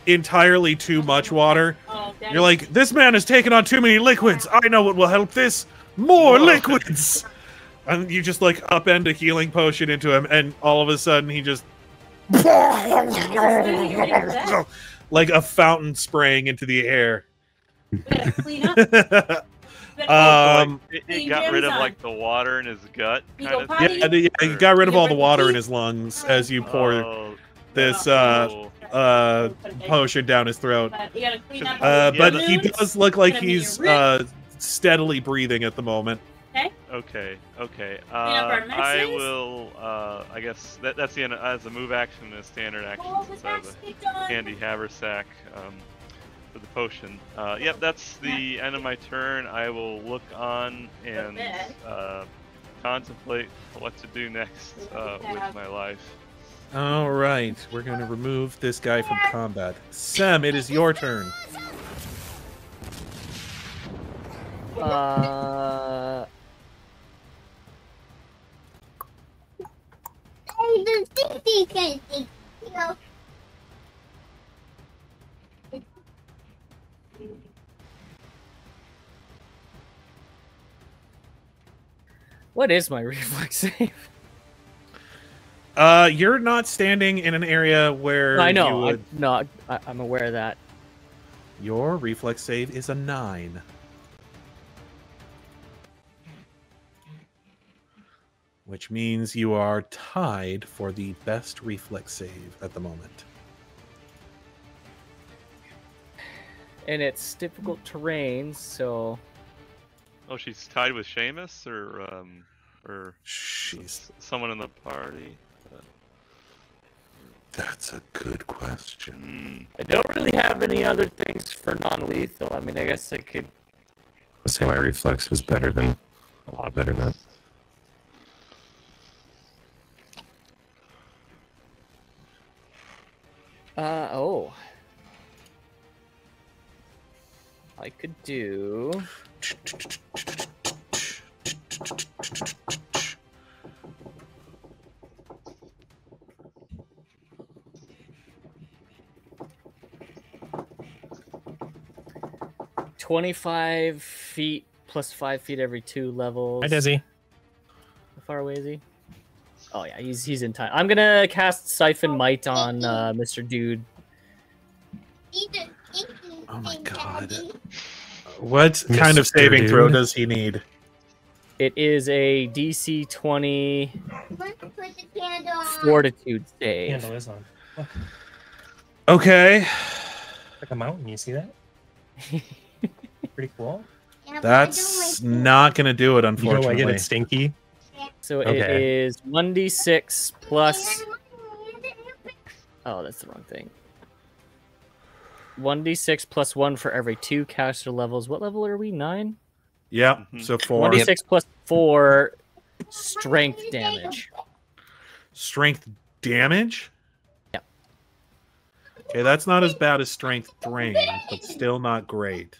entirely too much water. You're like, this man has taken on too many liquids. I know what will help this. More liquids. And you just like upend a healing potion into him, and all of a sudden he just like a fountain spraying into the air. It got rid of like the water in his gut, kind of. Yeah, he got rid of all the water in his lungs as you pour this potion down his throat. But he does look like he's steadily breathing at the moment. Okay. I will. I guess that's the end as a move action and a standard action since I have a handy haversack for the potion. Yep, that's the end of my turn. I will look on and contemplate what to do next with my life. All right, we're going to remove this guy from combat. Sam, it is your turn. What is my reflex save? You're not standing in an area where I know. you would... I'm aware of that. Your reflex save is a 9. Which means you are tied for the best reflex save at the moment. And it's difficult terrain, so... Oh, she's tied with Seamus, or she's someone in the party. That's a good question. I don't really have any other things for non-lethal. I mean, I guess I could... I'd say my reflex is better than... a lot better than that. I could do... 25 feet plus 5 feet every 2 levels. Hi, Desi. How far away is he? Oh yeah, he's in time. I'm gonna cast Siphon Might on Mr. Dude. Oh my god. What kind of saving throw does he need? It is a DC 20 Fortitude save. Candle is on. Okay. Like a mountain, you see that? Pretty cool. That's not going to do it, You unfortunately. know, I get it stinky. So it is 1d6 plus... Oh, that's the wrong thing. 1d6 plus 1 for every 2 caster levels. What level are we? 9? Yep, so 4. 1d6 plus 4 strength damage. Strength damage? Yep. Okay, that's not as bad as strength drain, but still not great.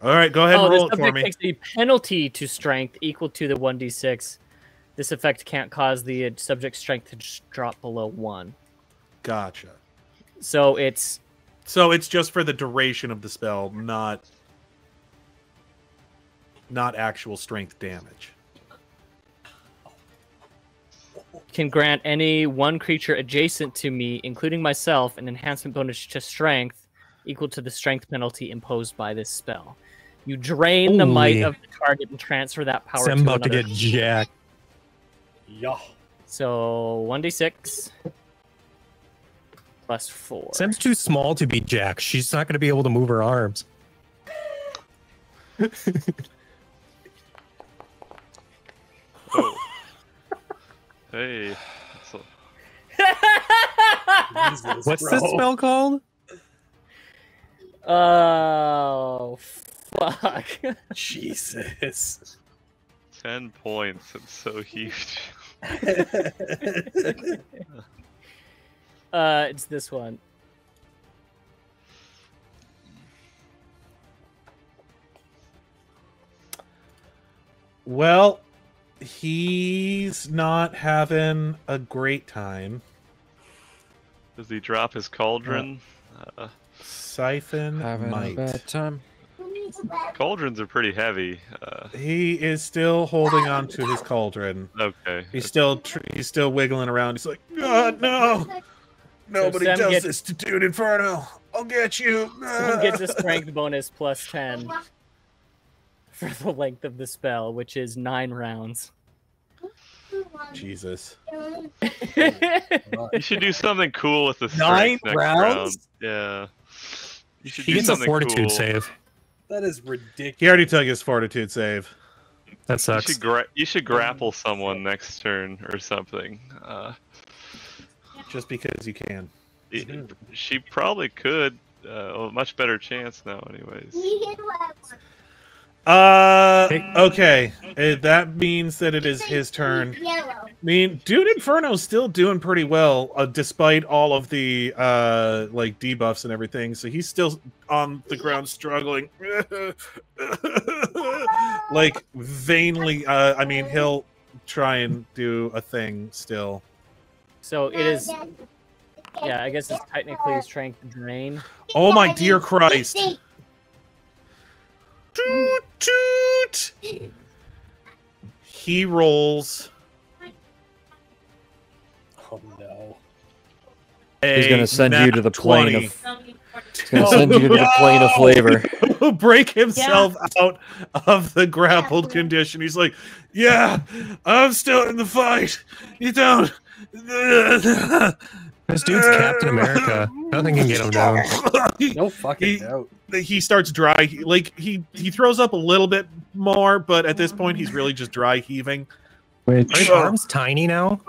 All right, go ahead and roll it for me. The subject takes a penalty to strength equal to the 1d6. This effect can't cause the subject's strength to drop below 1. Gotcha. So it's just for the duration of the spell, not actual strength damage. Can grant any one creature adjacent to me, including myself, an enhancement bonus to strength equal to the strength penalty imposed by this spell. You drain the might of the target and transfer that power to I'm about to another. get jacked. Yeah. So 1d6 plus 4. Sam's too small to be jacked. She's not going to be able to move her arms. Oh. Hey. Jesus, What's bro. this spell called? Oh, fuck. Jesus. 10 points. It's so huge. It's this one. Well, he's not having a great time. Does he drop his cauldron? Siphon Having might. a bad time. Cauldrons are pretty heavy. He is still holding on to his cauldron. Okay. He's still wiggling around. He's like, God, no! Nobody Sam does gets- this to Dude Inferno. I'll get you. Sam gets a strength bonus plus 10 for the length of the spell, which is 9 rounds. Jesus. You should do something cool with the 9 strength next round. rounds? Yeah. You should He do gets a something fortitude cool. save. That is ridiculous. He already took his fortitude save. That You sucks. should, you should grapple someone next turn or something. Just because you can. She probably could. A much better chance now, anyways. Okay. That means that it is his turn. I mean, Dude Inferno's still doing pretty well, despite all of the like debuffs and everything. So he's still on the ground struggling, like vainly. I mean, he'll try and do a thing still. So it is. Yeah, I guess it's technically strength drain. Oh my dear Christ! Toot toot! He rolls. Oh no. He's gonna send you to the plane 20. of. He's gonna send you to the plane of flavor. Break himself out of the grappled condition. He's like, "Yeah, I'm still in the fight. You don't." This dude's Captain America. Nothing can get him down. No fucking doubt. He starts dry. He throws up a little bit more, but at this point, he's really just dry heaving. Are his arms tiny now?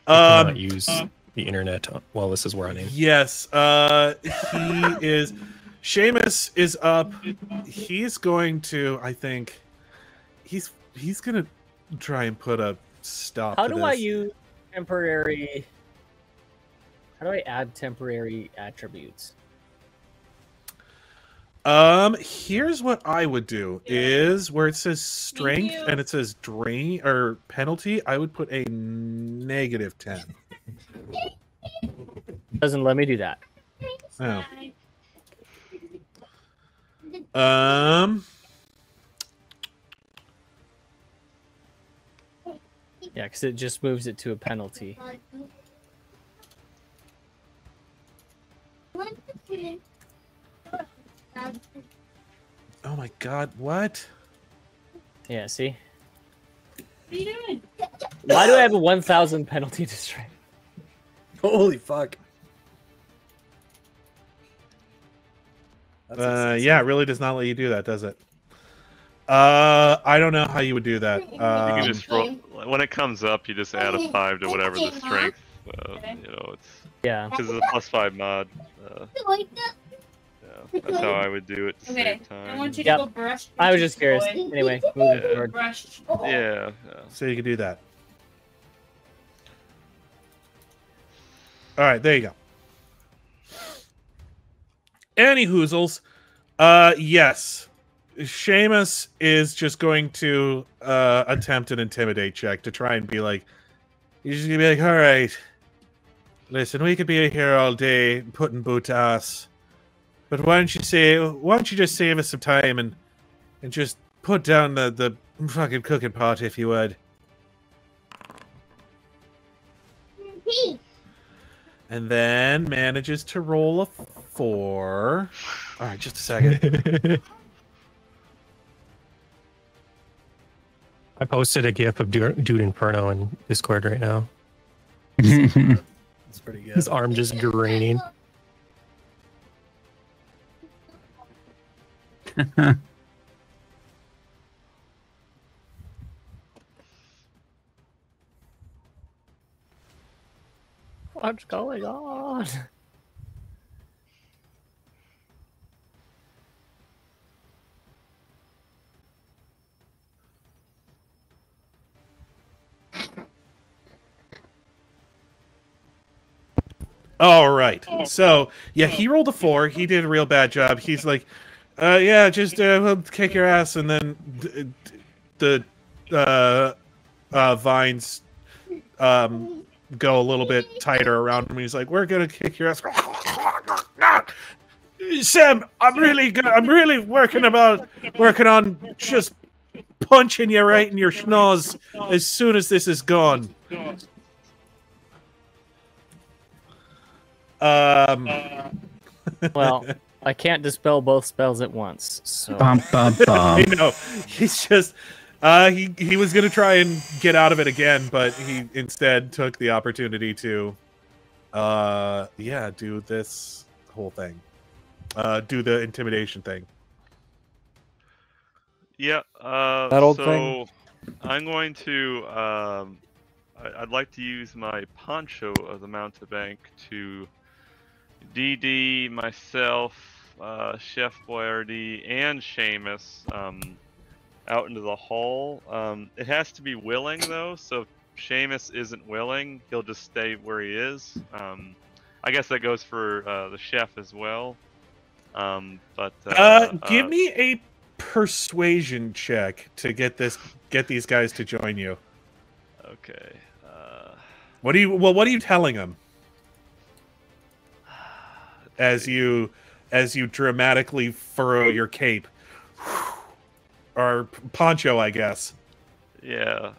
Not use the internet while this is running. Yes, he is. Seamus is up. He's going to. I think he's gonna try and put a stop. How to do this. I use temporary? How do I add temporary attributes? Here's what I would do: is where it says strength and it says drain or penalty, I would put a -10. Doesn't let me do that. Oh. Yeah, because it just moves it to a penalty. Oh my God! What? Yeah, see? What are you doing? Why do I have a 1,000 penalty to strength? Holy fuck. Yeah, it really does not let you do that, does it? I don't know how you would do that. You can just roll when it comes up. You just add a 5 to whatever the strength. You know, it's because it's a +5 mod. Yeah, that's how I would do it to save time. I want you to go brush. I was just curious. Anyway, moving forward. Brush. Yeah. So you can do that. All right, there you go. Any hoozles. Yes. Seamus is just going to attempt an intimidate check to try and be like, he's just gonna be like, all right, listen, we could be here all day putting boot ass, but why don't you just save us some time and just put down the fucking cooking pot if you would. And then manages to roll a 4. All right, just a second. I posted a gif of Dude Inferno in Discord right now. It's pretty good. His arm just graining. What's going on? All right. So, yeah, he rolled a 4. He did a real bad job. He's like, yeah, just we'll kick your ass. And then the vines go a little bit tighter around him. He's like, we're going to kick your ass. Sam, I'm really good. I'm really working on just punching you right in your schnoz as soon as this is gone. Well, I can't dispel both spells at once, so... I know. He's just... he was going to try and get out of it again, but he instead took the opportunity to... yeah, do this whole thing. Do the intimidation thing. Yeah, that old thing? I'm going to... I'd like to use my poncho of the mountebank to DD myself, Chef Boyardee, and Seamus out into the hall. It has to be willing though, so if Seamus isn't willing, he'll just stay where he is. I guess that goes for the chef as well. Give me a persuasion check to get these guys to join you. Okay. What are you telling them? As you dramatically furrow your cape. Or poncho, I guess. Yeah.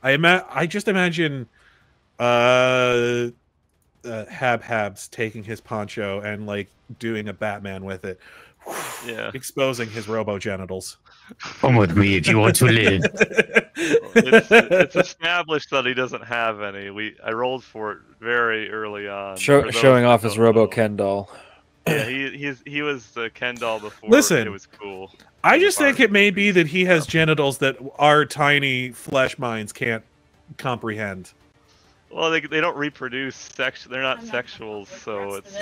I just imagine Habhab's taking his poncho and like doing a Batman with it. Yeah. Exposing his robo-genitals. Come with me if you want to live. It's established that he doesn't have any. I rolled for it very early on. Showing off his Robo Ken doll. Yeah, he was the Ken doll before. Listen, it was cool. I just think it may be that he has genitals that our tiny flesh minds can't comprehend. Well, they don't reproduce. They're not sexuals, so it's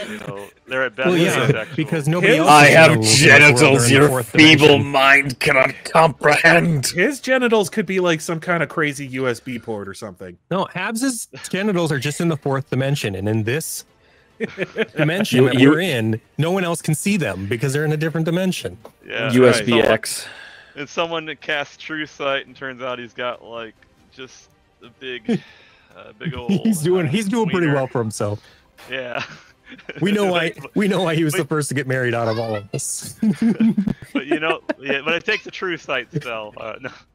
they're at best asexual. Because nobody else. I have genitals your feeble mind cannot comprehend. His genitals could be like some kind of crazy USB port or something. No, Habs's genitals are just in the 4th dimension, and in this dimension that we're in, no one else can see them because they're in a different dimension. Yeah, USB X. And someone that casts True Sight, and turns out he's got like just a big old. He's doing pretty well for himself. Yeah. We know why he was the first to get married out of all of us. But but it takes a True Sight spell.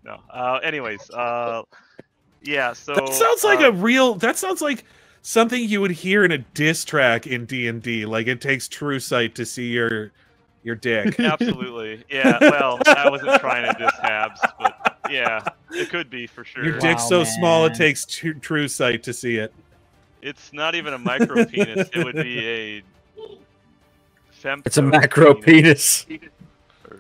No. Anyways, yeah. So that sounds like something you would hear in a diss track in D&D. Like it takes True Sight to see your dick. Absolutely. Yeah. Well, I wasn't trying to diss Habs, but yeah, it could be for sure. Your dick's so small it takes True Sight to see it. It's not even a micro penis. It would be a femto. It's a macro penis. Or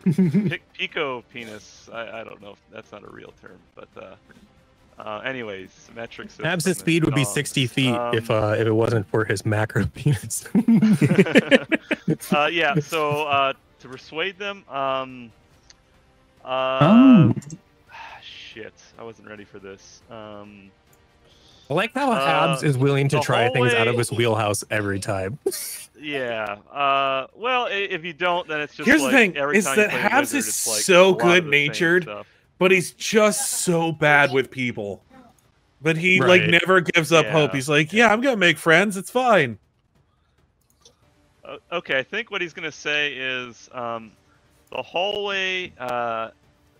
pico penis. I don't know if that's not a real term, but anyways, metric system. Habs' speed would be 60 feet if it wasn't for his macro penis. Yeah. So to persuade them, shit, I wasn't ready for this. I like how Habs is willing to try things out of his wheelhouse every time. Yeah. Well, if you don't, then it's just Here's like the thing: every is time that you play Habs Wizard, is it's like so a lot of the same good-natured, stuff. but he's just so bad with people. But he like never gives up hope. He's like, yeah, I'm gonna make friends. It's fine. Okay, I think what he's gonna say is the hallway.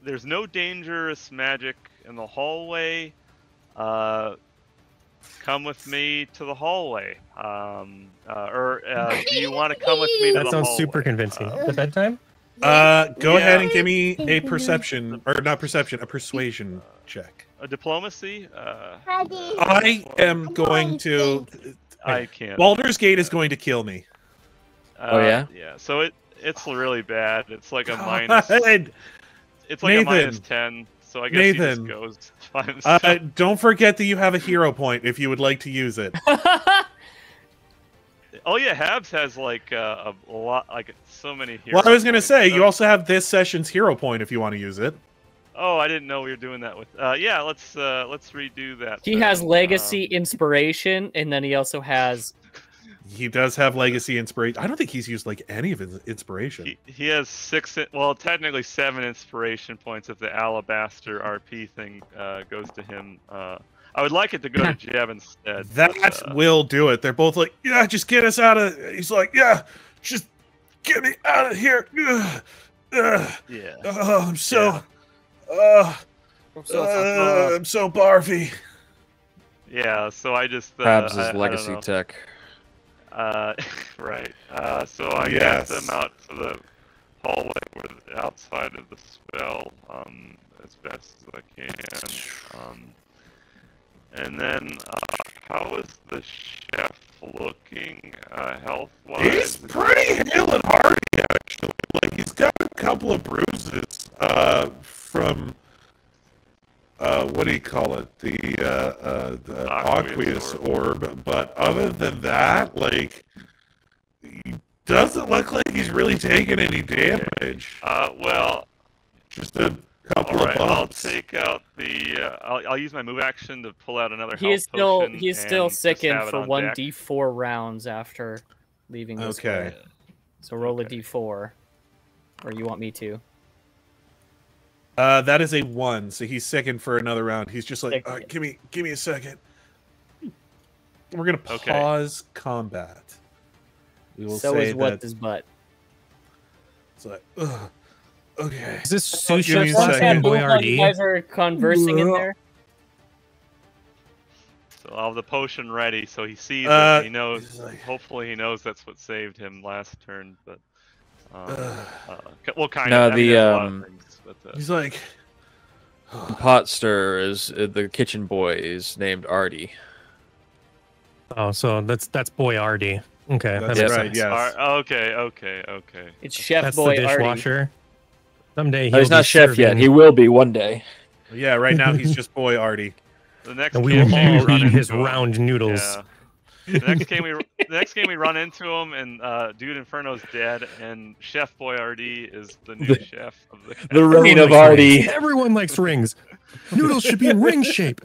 There's no dangerous magic in the hallway. come with me to the hallway? Or do you want to come with me to the hallway? That sounds super convincing. The bedtime? Go ahead and give me a perception, or not perception, a persuasion check. A diplomacy? I am going to... I can't. Baldur's Gate is going to kill me. Oh, yeah? Yeah, so it's really bad. It's like a minus... It's like Nathan, a minus 10, so I guess Nathan, he just goes by himself. don't forget that you have a hero point if you would like to use it. Oh yeah, Habs has like a lot, like so many heroes. Well, I was gonna say you also have this session's hero point if you want to use it. Oh, I didn't know we were doing that with. Yeah, let's redo that. He has legacy inspiration, and then he also has. He does have legacy inspiration. I don't think he's used like any of his inspiration. He has 6, well, technically 7 inspiration points if the alabaster RP thing goes to him. I would like it to go to Jeb instead. That will do it. They're both like, yeah, just get us out of... He's like, yeah, just get me out of here. Yeah. Oh, I'm so... I'm so barfy. Yeah, so I just... Habs' legacy tech. Right. So I get them out to the hallway outside of the spell as best as I can. And then, how is the chef looking health-wise? He's pretty hale and hardy, actually. Like, he's got a couple of bruises from, what do you call it? The Aqueous orb. But other than that, like, he doesn't look like he's really taking any damage. Well... Just a couple of bumps. I'll take out the... I'll use my move action to pull out another He is health still potion still sickened for on deck. 1d4 rounds after leaving this way. So roll a d4, or you want me to? That is a 1, so he's sickened for another round. He's just like, give me a second. We're gonna pause combat. We will so say is what his butt. It's like, ugh. Okay. Is this sous Give me chef a second. You guys are conversing in there. So I'll have the potion ready, so he sees it. He knows. Hopefully, he knows that's what saved him last turn. But well, kind of. The there's a lot of things, but, he's like, pot stir is the kitchen boy is named Artie. Oh, so that's boy Artie. Okay, that's that makes right. sense. Yes. Okay. It's Chef That's Boy the Artie. dishwasher. Someday He's not chef yet. He will be one day. Yeah, right now he's just boy Artie. The next And we game will all run eat his into him. round noodles. Yeah. The next game we run into him, and Dude Inferno's dead, and Chef Boyardee is the new chef of the reign of Artie. Everyone likes rings. Noodles should be in ring shape.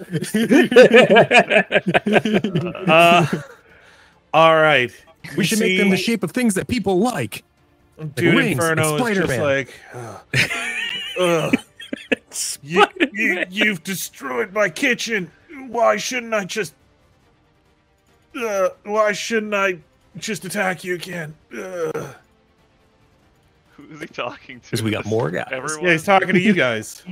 All right. We should make them the shape of things that people like. Dude rings, Inferno like is just Spider-Man. like, you've destroyed my kitchen. Why shouldn't I just attack you again? Who's he talking to? Because we got more guys. Everyone? Yeah, he's talking to you guys.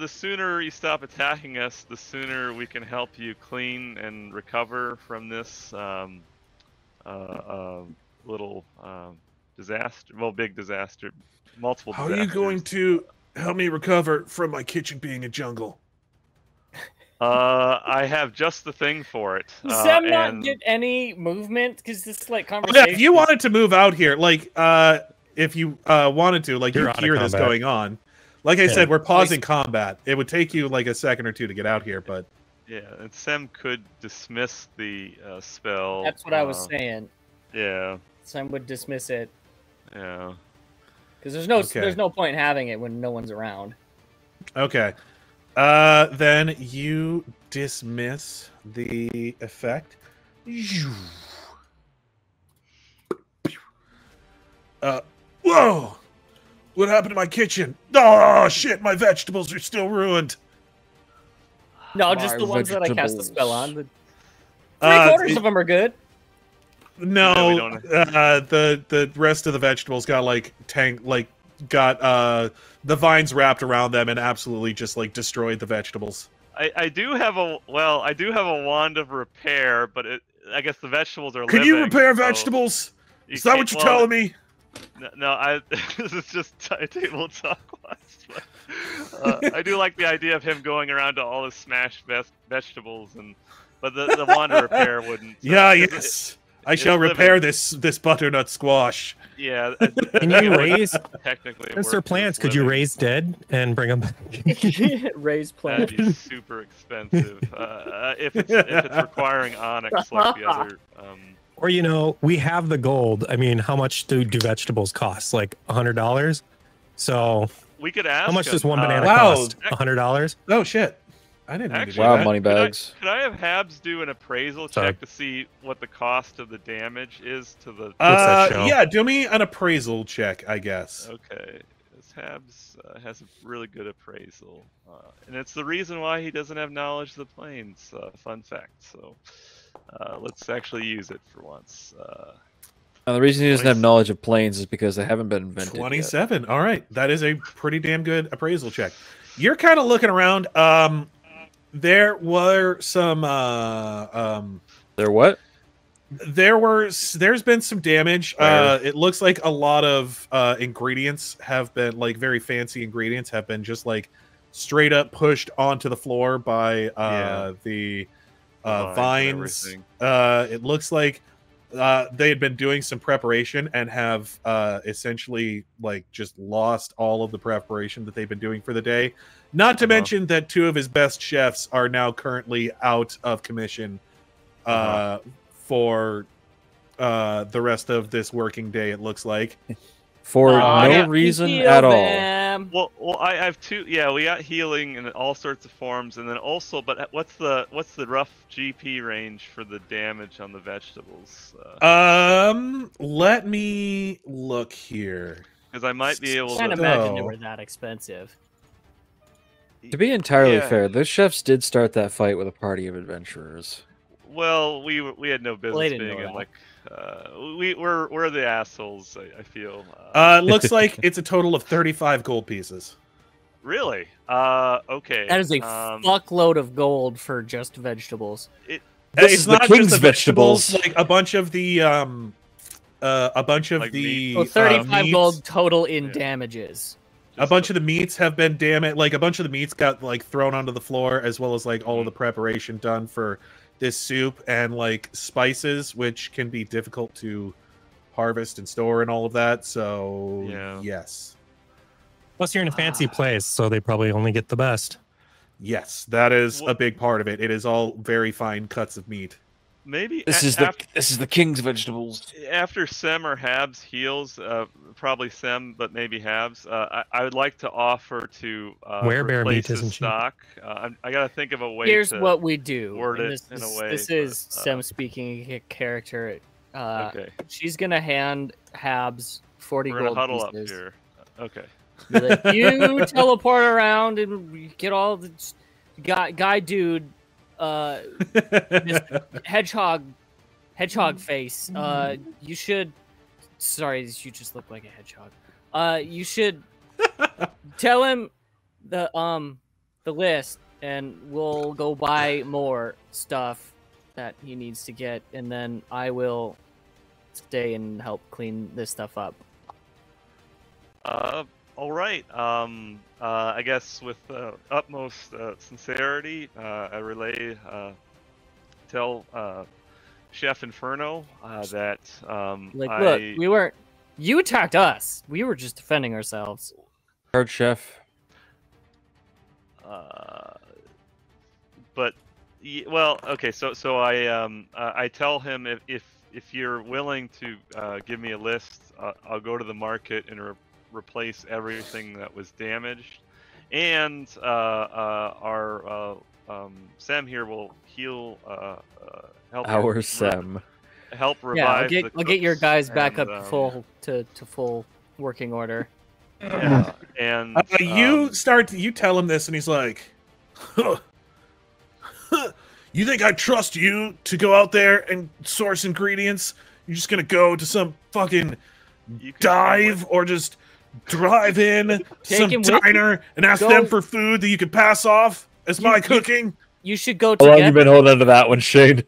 The sooner you stop attacking us, the sooner we can help you clean and recover from this little disaster. Well, big disaster. Multiple disasters. How are you going to help me recover from my kitchen being a jungle? I have just the thing for it. Does Sam not get any movement? Because this is like Yeah, conversation. if you wanted to move out here, like, if you wanted to, like, you You're out of hear this combat. going on. Like I said, we're pausing combat. It would take you like a second or two to get out here, but Yeah, and Sem could dismiss the spell. That's what I was saying. Yeah. Sam would dismiss it. Yeah. Because there's no point in having it when no one's around. okay. Then you dismiss the effect. Whoa! What happened to my kitchen? Oh shit! My vegetables are still ruined. No, just the ones that I cast the spell on. The Three-quarters of them are good. No, we don't. the rest of the vegetables got like got the vines wrapped around them and absolutely just like destroyed the vegetables. I do have a wand of repair, but I guess the vegetables are. Can living, you repair so vegetables? Is that what you're telling me? No, this is just table talk. But, I do like the idea of him going around to all his smashed vegetables, but the wand of repair wouldn't. Yeah, yes. I shall repair this butternut squash. Yeah. Can you raise? Technically, Since they're plants, could you raise dead and bring them back? Raise plants. That'd be super expensive. If it's requiring onyx like the other. Or we have the gold. I mean, how much do vegetables cost? Like $100. So we could ask. How much does one him. banana cost? $100. Oh shit! I didn't need to do Wow, that. money bags. Could I have Habs do an appraisal check to see what the cost of the damage is to the? Yeah, do me an appraisal check, I guess. Okay, this Habs has a really good appraisal, and it's the reason why he doesn't have knowledge of the plains. Fun fact. So let's actually use it for once. The reason he doesn't have knowledge of planes is because they haven't been invented 27. All right, that is a pretty damn good appraisal check. You're kind of looking around. There were some. There what? There's been some damage. It looks like a lot of ingredients have been like very fancy ingredients have been just like straight up pushed onto the floor by the vines. It looks like they had been doing some preparation and have essentially like just lost all of the preparation that they've been doing for the day. Not to mention that 2 of his best chefs are now currently out of commission for the rest of this working day, it looks like. For no reason at all. Well, I have 2. Yeah, we got healing in all sorts of forms, and then also, but what's the rough GP range for the damage on the vegetables? Let me look here. Because I might be able to. I can't imagine they were that expensive. To be entirely fair, those chefs did start that fight with a party of adventurers. Well, we had no business being in like. We're the assholes. I feel. It looks like it's a total of 35 gold pieces. Really? Okay. That is a fuckload of gold for just vegetables. It's not just the vegetables. Like a bunch of the 35 gold total in damages. A bunch of the meats have been damaged. Like a bunch of the meats got like thrown onto the floor, as well as like all of the preparation done for this soup and like spices, which can be difficult to harvest and store and all of that. So yes. Plus, you're in a fancy place, so they probably only get the best. Yes, that is a big part of it. It is all very fine cuts of meat. Maybe this is the king's vegetables. After Sem or Habs heals, probably Sem, but maybe Habs. I would like to offer to werebear meat isn't stock. I gotta think of a way. Here's to what we do. Word it in a way. This is Sem speaking character. Okay. She's gonna hand Habs 40 We're gold gonna huddle pieces. up here. Okay. Be like, you teleport around and get all the guy dude. This hedgehog face. You should. Sorry, you just look like a hedgehog. You should tell him the list, and we'll go buy more stuff that he needs to get, and then I will stay and help clean this stuff up. All right. I guess with utmost sincerity, I relay, tell Chef Inferno that look, we weren't. You attacked us. We were just defending ourselves. Hard chef. But well, okay. So I tell him if you're willing to give me a list, I'll go to the market and replace everything that was damaged, and our Sem here will heal. Help our Sem. Help revive. Yeah, I'll get your guys back up to full working order. Yeah, and you tell him this, and he's like, "You think I trust you to go out there and source ingredients? You're just gonna go to some fucking dive or just drive in some him with you. diner and ask them for food that you can pass off as my cooking? You should go How together. long you been holding to that one, Shane?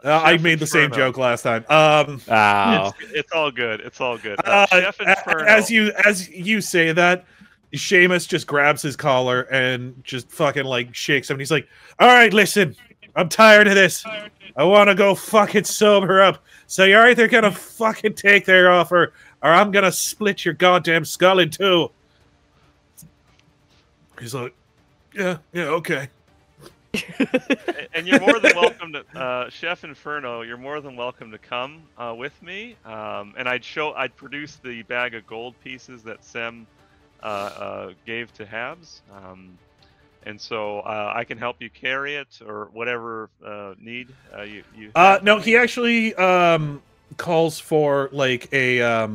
I made the same joke last time. It's all good. It's all good. Chef Inferno. As you say that, Seamus just grabs his collar and just fucking like shakes him. And he's like, "All right, listen, I'm tired of this. I want to go fucking sober up. So you're either gonna fucking take their offer, or I'm gonna split your goddamn skull in two." He's like, "Yeah, okay." And you're more than welcome to Chef Inferno. You're more than welcome to come with me. And I'd produce the bag of gold pieces that Sem gave to Habs. And so I can help you carry it or whatever need you have. No, he actually calls for like a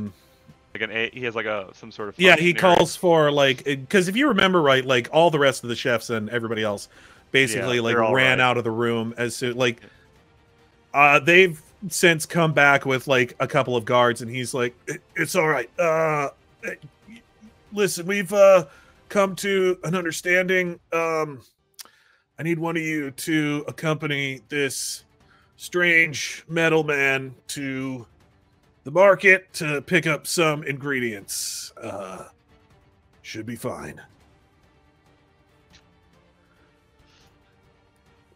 he has like some sort of he calls for like, because if you remember right, like all the rest of the chefs and everybody else basically like ran out of the room as soon like they've since come back with like a couple of guards, and he's like, "It's all right. Listen, we've come to an understanding. I need one of you to accompany this strange metal man to the market to pick up some ingredients. Should be fine."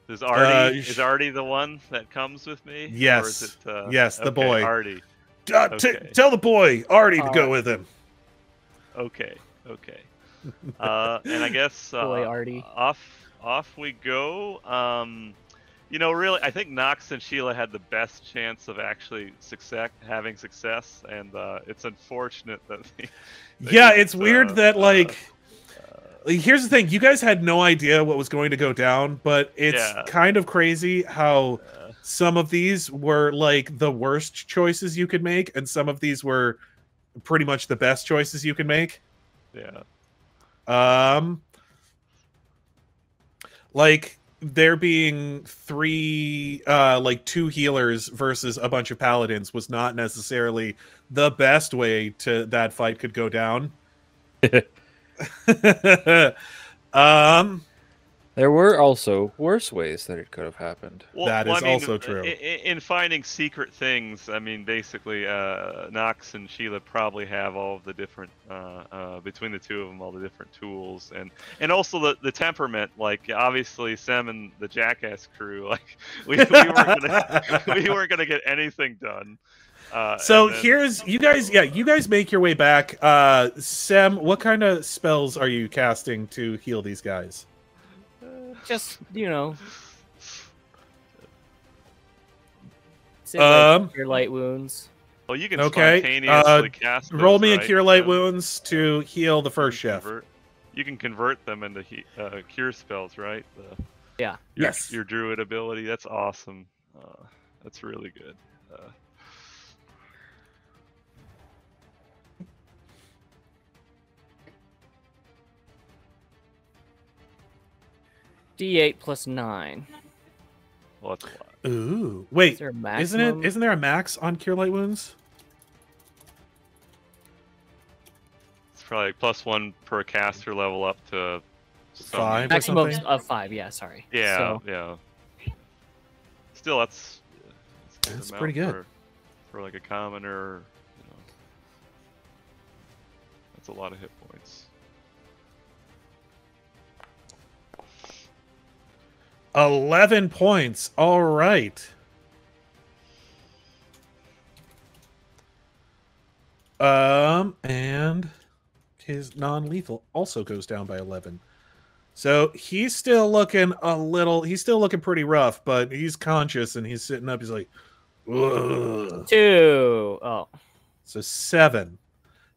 Is Artie the one that comes with me? Yes. Or is it, yes, the boy. Artie. Tell the boy, Artie, to go with him. Okay. And I guess Boy, Artie. off we go. Really, I think Knox and Sheila had the best chance of actually having success, and it's unfortunate that it's weird that like. Here's the thing: you guys had no idea what was going to go down, but it's kind of crazy how some of these were like the worst choices you could make, and some of these were pretty much the best choices you can make. Yeah. Like there being two healers versus a bunch of paladins was not necessarily the best way to that fight could go down. There were also worse ways that it could have happened. Well, that is also true. In finding secret things, I mean, basically, Knox and Sheila probably have all of the different, between the two of them, all the different tools, and also the temperament. Like, obviously, Sem and the Jackass crew, like, we weren't gonna get anything done. So here's you guys make your way back. Sem, what kind of spells are you casting to heal these guys? Just cure light wounds. Well, you can spontaneously cast those, roll me a right? cure light wounds to heal the first chef. You can convert them into cure spells, right? Your druid ability. That's awesome. That's really good. D8 plus 9. Well, that's a lot. Ooh, wait, isn't there a max on cure light wounds? It's probably +1 per caster level up to 5. Maximum of 5. Yeah, sorry. Yeah, Still, that's pretty good for like a commoner. That's a lot of hit points. 11 points. All right. And his non-lethal also goes down by 11. So he's still looking pretty rough, but he's conscious and he's sitting up. He's like, ugh. 2. Oh. So 7.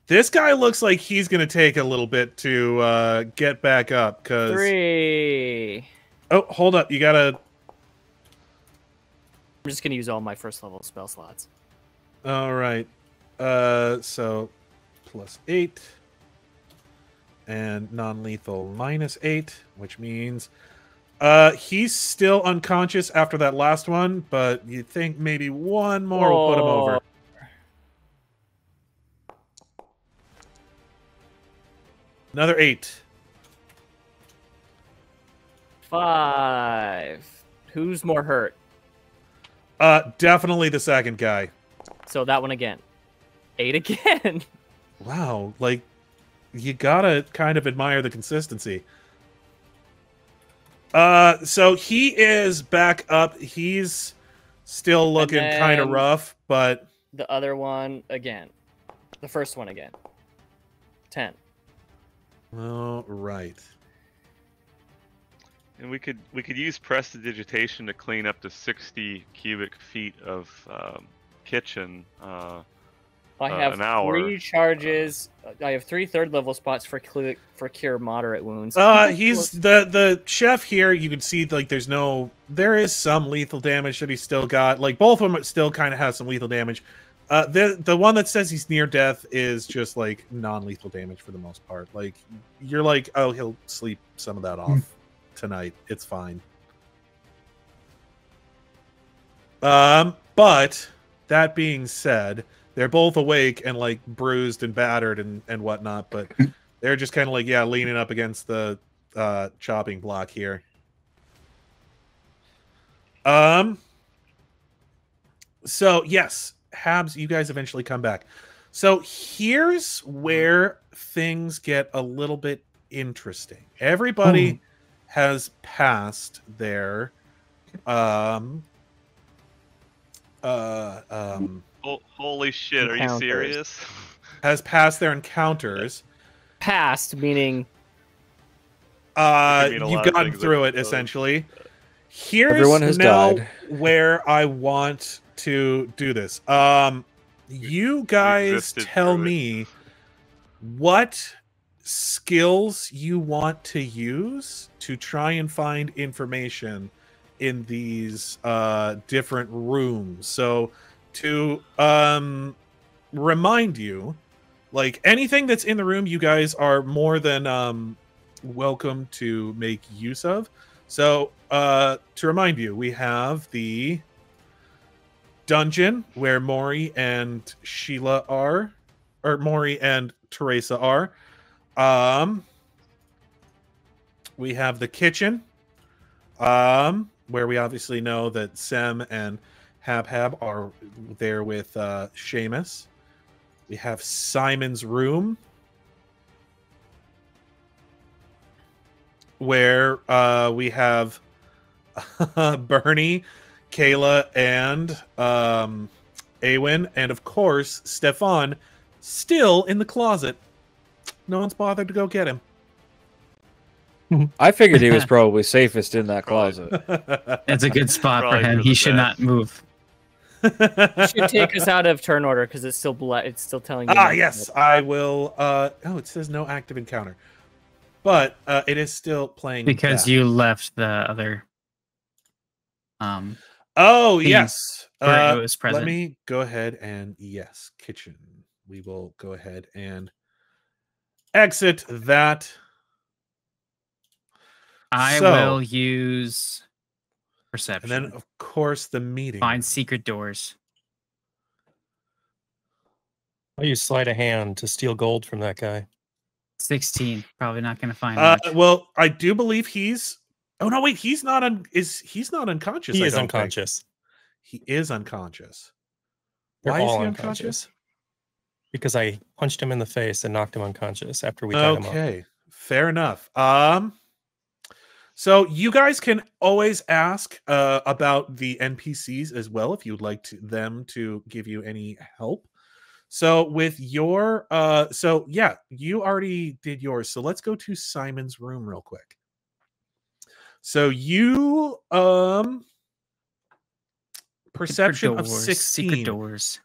This guy looks like he's going to take a little bit to get back up. 3. Oh, hold up. You gotta... I'm just gonna use all my first level spell slots. All right. So +8 and non-lethal -8, which means he's still unconscious after that last one, but you think maybe one more will put him over. Another 8. 5. Who's more hurt? Definitely the second guy. So that one again. 8 again. Wow, like, you gotta kind of admire the consistency. So he is back up. He's still looking kind of rough, but... The other one again. The first one again. 10. All right. And we could use prestidigitation to clean up to 60 cubic feet of kitchen. I have an hour. 3 charges. I have 3 third-level spots for cure moderate wounds. He's the chef here. You can see like there is some lethal damage that he's still got. Like both of them still kind of have some lethal damage. The one that says he's near death is just like non-lethal damage for the most part. Like you're like, oh, he'll sleep some of that off tonight. It's fine. But that being said, they're both awake and like bruised and battered and whatnot, but they're just kind of like, yeah, leaning up against the chopping block here. So yes, Habs, you guys eventually come back. So here's where things get a little bit interesting. Everybody has passed their holy shit, are you serious? Has passed their encounters. Passed, meaning... you've gotten through it, essentially. Here's everyone has died. Where I want to do this. You guys tell me what skills you want to use to try and find information in these different rooms. So to remind you, like anything that's in the room, you guys are more than welcome to make use of. So to remind you, we have the dungeon where Mrohy and Sheila are, or Mrohy and Teresa are. We have the kitchen, where we obviously know that Sem and Habhab are there with Seamus. We have Simon's room, where we have Bernie, Kayla, and Aewen, and of course Stefan, still in the closet. No one's bothered to go get him. I figured he was probably safest in that closet. It's a good spot for him. He should not move. You should take us out of turn order because it's still telling you. Yes, I will. Oh, it says no active encounter, but it is still playing because you left the other. Oh yes. Where it was present. Let me go ahead and yes, kitchen. We will go ahead and exit that. I will use perception. And then, of course, the meeting. Find secret doors. I'll use sleight of hand to steal gold from that guy. 16. Probably not going to find much. Well, I do believe he's... Oh, no, wait. He's not he's not unconscious. He is unconscious. He is unconscious. Why is he unconscious? Because I punched him in the face and knocked him unconscious after we tied him up. Okay. Fair enough. So you guys can always ask about the NPCs as well if you'd like them to give you any help. So with your so yeah, you already did yours. So let's go to Simon's room real quick. So you perception of 16. Secret doors.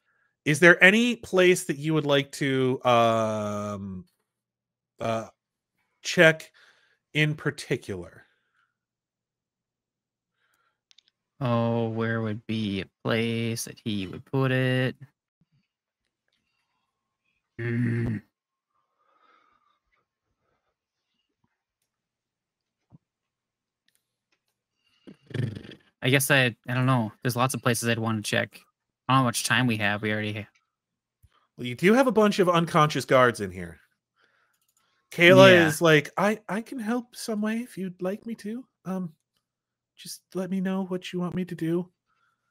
Is there any place that you would like to check in particular? Oh, where would be a place that he would put it? I guess I don't know. There's lots of places I'd want to check. I don't know how much time we have. We already have. Well, you do have a bunch of unconscious guards in here. Kayla Yeah. is like, I can help some way if you'd like me to. Just let me know what you want me to do.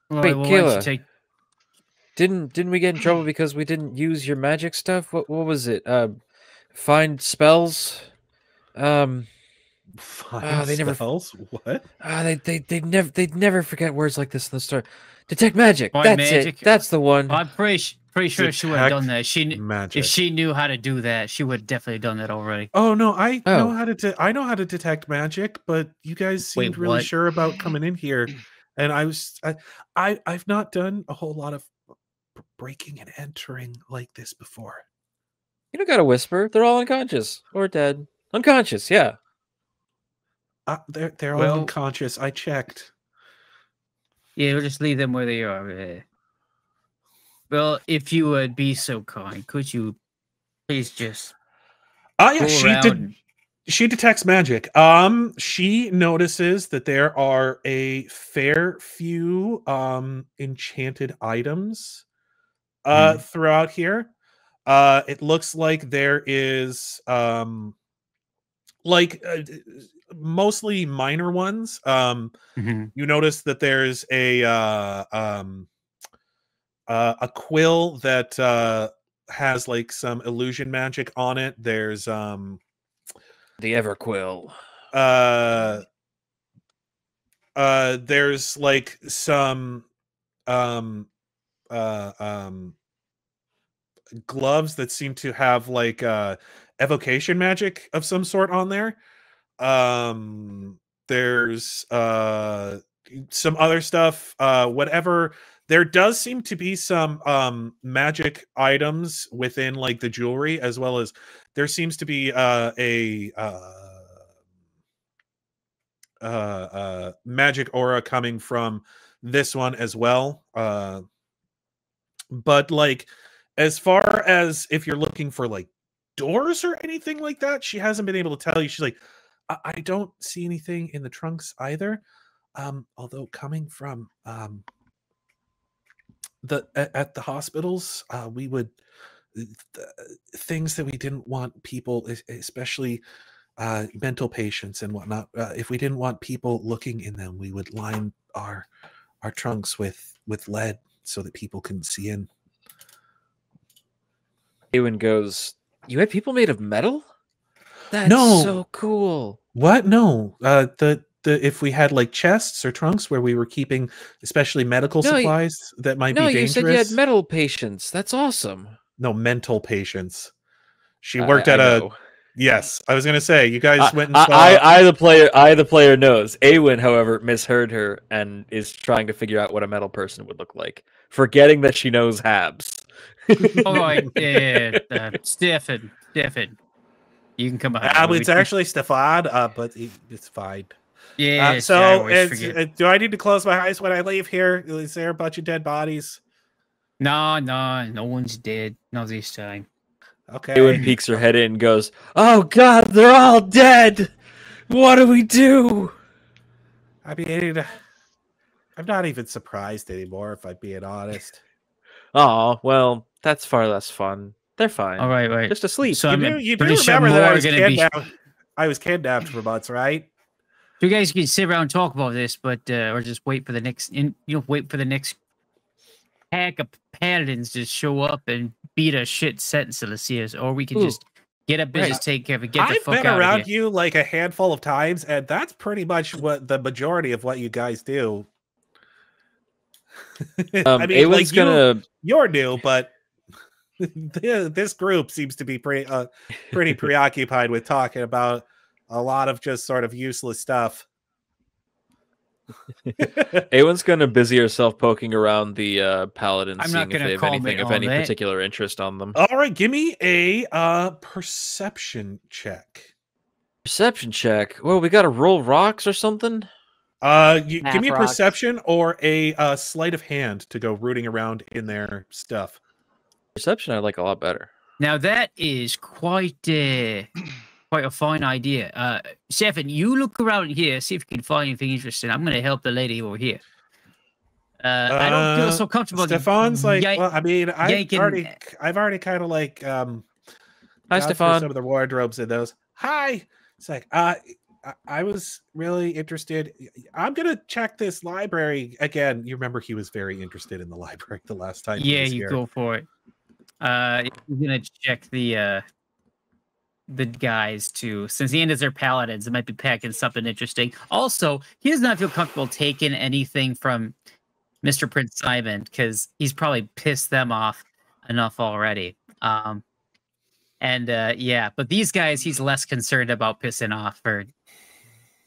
Well, Wait, why don't you Kayla. take? Didn't we get in trouble because we didn't use your magic stuff? What was it? Find spells. Find they never. spells? What? They'd never forget words like this in the start. Detect magic. Find That's magic. it. That's the one. I'm pretty sure she would have done that. Magic. If she knew how to do that, she would have definitely done that already. Oh no, I know how to. I know how to detect magic, but you guys seemed really what? sure about coming in here, and I've not done a whole lot of breaking and entering like this before. You don't gotta whisper. They're all unconscious or dead. Unconscious, yeah. They're all unconscious. I checked. Yeah, we'll just leave them where they are. Well, if you would be so kind, could you please just? Oh yeah, she detects magic. She notices that there are a fair few enchanted items throughout here. It looks like there is mostly minor ones. You notice that there's a quill that has like some illusion magic on it. There's the Everquill. There's like some gloves that seem to have like evocation magic of some sort on there. There's some other stuff, whatever. There does seem to be some magic items within like the jewelry, as well as there seems to be a magic aura coming from this one as well. But like, as far as if you're looking for like doors or anything like that, she hasn't been able to tell you. She's like, I don't see anything in the trunks either. Although coming from at the hospitals, we would things that we didn't want people, especially mental patients and whatnot. If we didn't want people looking in them, we would line our trunks with lead so that people couldn't see in. Aewen goes, "You had people made of metal? That's so cool." What? No. The if we had like chests or trunks where we were keeping especially medical supplies that might be dangerous. No, you said you had metal patients. That's awesome. No, mental patients. She worked at a. Yes, I was gonna say you guys went and saw. I the player knows. Aewen, however, misheard her and is trying to figure out what a metal person would look like, forgetting that she knows Habs. All right, Stefan, you can come behind. It's actually Stefan, but it's fine. Yeah. So do I need to close my eyes when I leave here? Is there a bunch of dead bodies? No one's dead. Not this time. Okay. Aewen peeks her head in and goes, "Oh God, they're all dead. What do we do?" I mean, I'm not even surprised anymore, if I'm being honest. Oh, well, that's far less fun. They're fine. All right. Just asleep. So you do remember that I was kidnapped for months, right? You guys can sit around and talk about this, but or just wait for the next. Wait for the next pack of paladins to show up and beat a shit sentence of the or we can just get a business taken care of and get the fuck out of here. I've been around you like a handful of times, and that's pretty much what the majority of what you guys do. I mean, Aewen's you're new, but this group seems to be pretty preoccupied with talking about a lot of just sort of useless stuff. Aewen's gonna busy herself poking around the paladins, I'm seeing not if they have anything of any particular interest on them. All right, give me a perception check. Perception check. Well, we gotta roll rocks or something. Give me a perception or a sleight of hand to go rooting around in their stuff. Perception, I like a lot better. Now that is quite a fine idea. Stefan, you look around here, see if you can find anything interesting. I'm going to help the lady over here. I don't feel so comfortable. Stefan's like, well, I mean, I've already kind of like Hi, gone through Stefan. some of the wardrobes in those. Hi. It's like, I was really interested. I'm gonna check this library again. You remember he was very interested in the library the last time. Yeah, he was you here. go for it. You're gonna check the guys too. Since the end is their paladins, it might be packing something interesting. Also, he does not feel comfortable taking anything from Mr. Prince Simon because he's probably pissed them off enough already. Yeah, but these guys, he's less concerned about pissing off or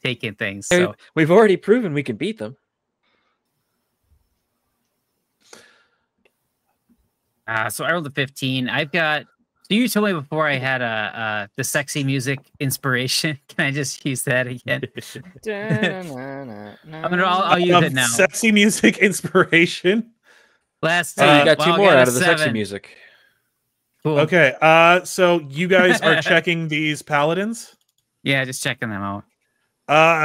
taking things. So We've already proven we can beat them. So I rolled a 15. I've got. So you told me before I had the sexy music inspiration. Can I just use that again? I'll use it now. Sexy music inspiration. Last you got two more out of the 7. sexy music. Cool. Okay, so you guys are checking these paladins? Yeah, just checking them out.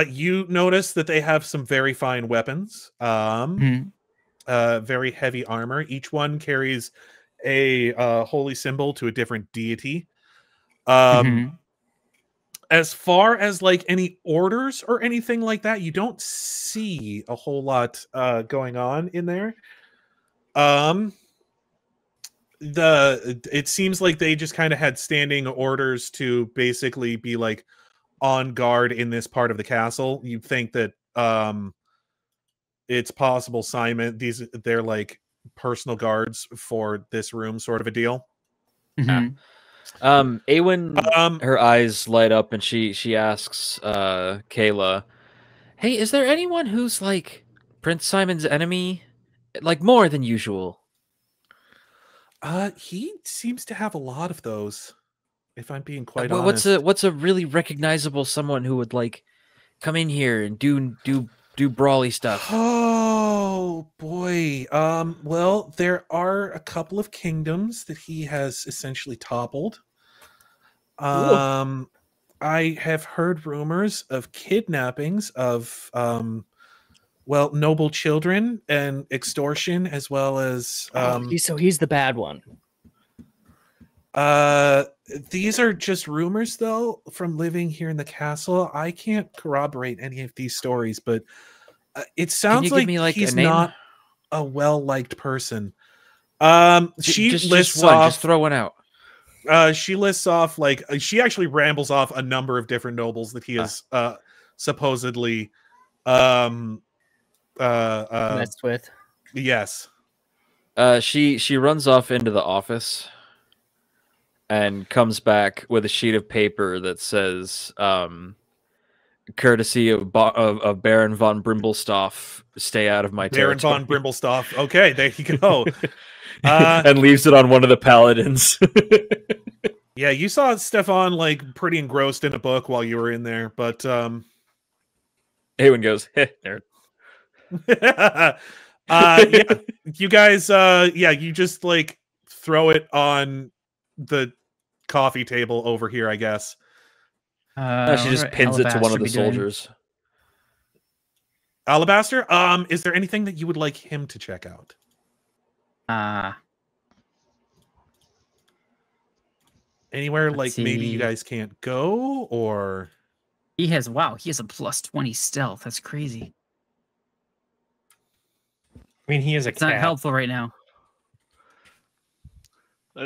You notice that they have some very fine weapons. Very heavy armor. Each one carries a holy symbol to a different deity. As far as like any orders or anything like that, you don't see a whole lot going on in there. It seems like they just kind of had standing orders to basically be like on guard in this part of the castle. You'd think that it's possible Simon, they're like personal guards for this room, sort of a deal. Aewen, her eyes light up and she asks Kayla, "Hey, is there anyone who's like Prince Simon's enemy, like more than usual?" He seems to have a lot of those, if I'm being quite honest. What's a really recognizable someone who would like come in here and do brawly stuff? Oh boy. Well, there are a couple of kingdoms that he has essentially toppled. I have heard rumors of kidnappings of noble children and extortion, as well as so he's the bad one. These are just rumors, though, from living here in the castle. I can't corroborate any of these stories, but it sounds like he's not a well-liked person. She lists off. Just throw one out. She lists off she actually rambles off a number of different nobles that he has supposedly messed with. Yes. She runs off into the office and comes back with a sheet of paper that says, courtesy of Baron von Brimblestoff, stay out of my territory. Baron von Brimblestoff. Okay, there you go. And leaves it on one of the paladins. Yeah, you saw Stefan like pretty engrossed in a book while you were in there, but Aewen goes, nerd. Yeah, you guys you just like throw it on the coffee table over here, I guess. She just pins it to one of the soldiers. Alabaster, is there anything that you would like him to check out? Anywhere maybe you guys can't go, or he has a +20 stealth. That's crazy. I mean, he is It's not helpful right now.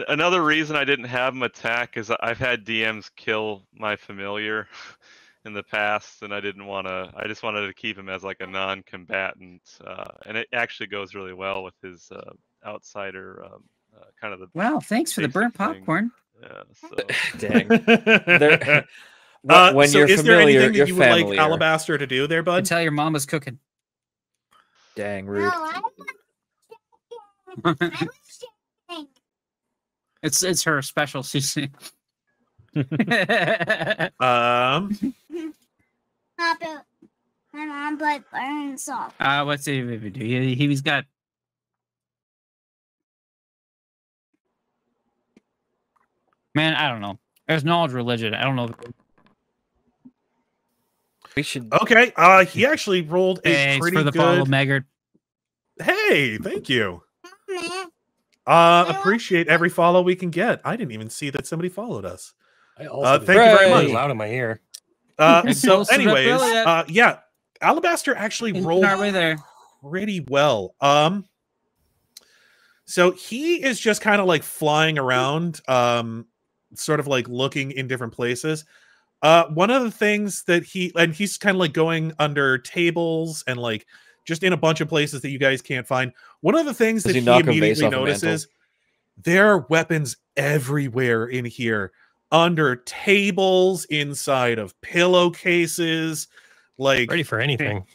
Another reason I didn't have him attack is I've had DMs kill my familiar in the past, and I didn't want to. I just wanted to keep him as like a non-combatant, and it actually goes really well with his outsider kind of the. Wow! Thanks for the burnt popcorn. Yeah. So. Dang. When you're is familiar, there anything that you're you would like familiar. Alabaster to do there, bud? Tell your mama's cooking. Dang, rude. It's her special seasoning. My mom put burn salt. What's he do? He's got. Man, I don't know. There's knowledge religion. I don't know. We should. Okay. He actually rolled a Thanks pretty for the good. follow, Meggard. Hey, thank you. Appreciate every follow we can get. I didn't even see that somebody followed us. I also thank you very much. Loud in my ear. So, anyways, yeah, Alabaster actually rolled there. pretty well. So he is just kind of like flying around, sort of like looking in different places. One of the things that he's kind of like going under tables and like just in a bunch of places that you guys can't find. One of the things that he immediately notices, there are weapons everywhere in here, under tables, inside of pillowcases, like ready for anything.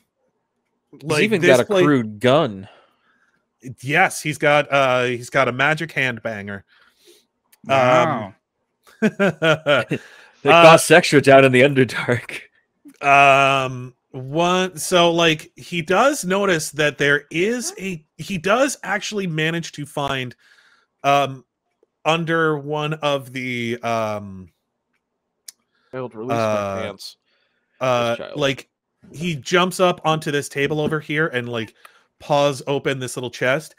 He's even got a crude gun. Yes, he's got a magic handbanger. Wow. It costs extra down in the Underdark. So like he does notice that he does actually manage to find under one of the Child release my pants. Like he jumps up onto this table over here and like paws open this little chest.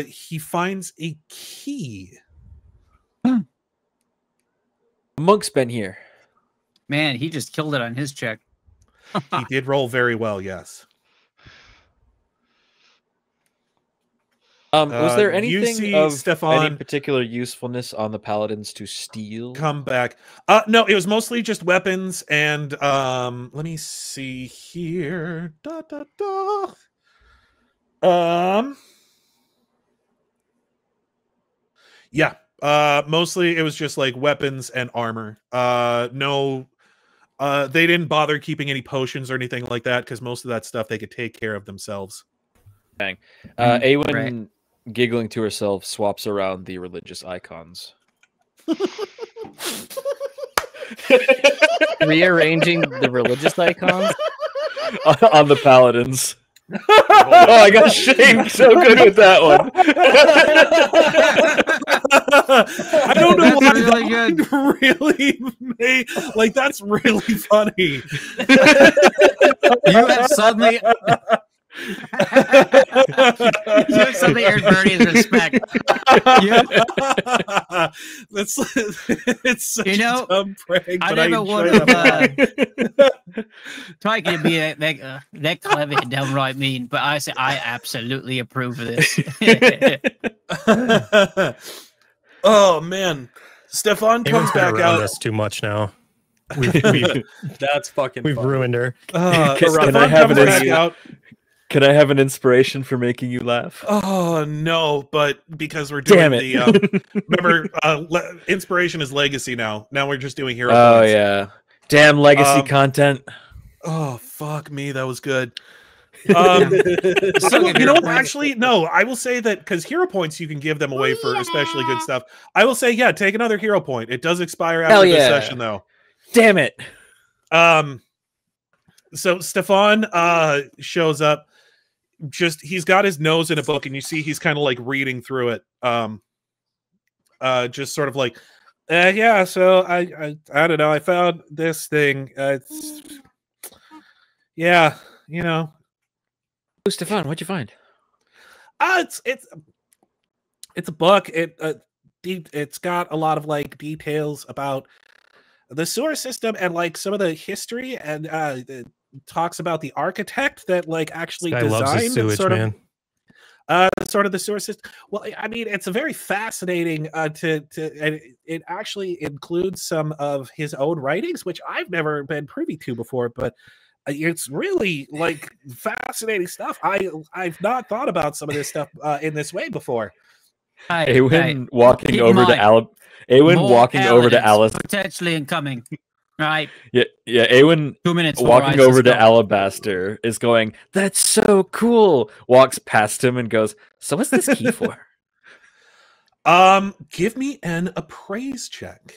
He finds a key. A monk's been here. Man, he just killed it on his check. He did roll very well, yes. Was there anything of Stefan, any particular usefulness on the paladins to steal? Come back. No, it was mostly just weapons and let me see here. Yeah. Mostly it was just like weapons and armor. No, they didn't bother keeping any potions or anything like that because most of that stuff they could take care of themselves. Bang. Aewen, giggling to herself, swaps around the religious icons. Rearranging the religious icons on the paladins. Oh, I got shamed so good with that one. I don't know why really good. Really made, like that's really funny. You have suddenly earned Bernie's respect. It's such a dumb prank. I never would have tried to be that clever and downright mean, but I say I absolutely approve of this. Oh man, Stefan comes back out. Us too much now. That's fucking. We've ruined her. Can I have an inspiration for making you laugh? Oh no, but because we're doing the remember inspiration is legacy now. Now we're just doing hero points. Yeah. Damn legacy content. Oh fuck me, that was good. You know, actually, no, I will say that because hero points you can give them away for especially good stuff. I will say, yeah, take another hero point. It does expire after this session though. Damn it. So Stefan shows up. He's got his nose in a book, and you see he's kind of like reading through it. Just sort of like, yeah. So I don't know. I found this thing. Yeah, you know. Oh, Stefan, what'd you find? It's a book. It's got a lot of like details about the sewer system and like some of the history, and it talks about the architect that like actually designed sewage, sort man. of the sewer system. Well, I mean, it's a very fascinating and it actually includes some of his own writings, which I've never been privy to before, but it's really like fascinating stuff. I've not thought about some of this stuff in this way before. Aewen walking over to Alice, potentially incoming. Right. Yeah. Aewen 2 minutes walking over to Alabaster is going, "That's so cool." Walks past him and goes, "So what's this key for?" Give me an appraise check.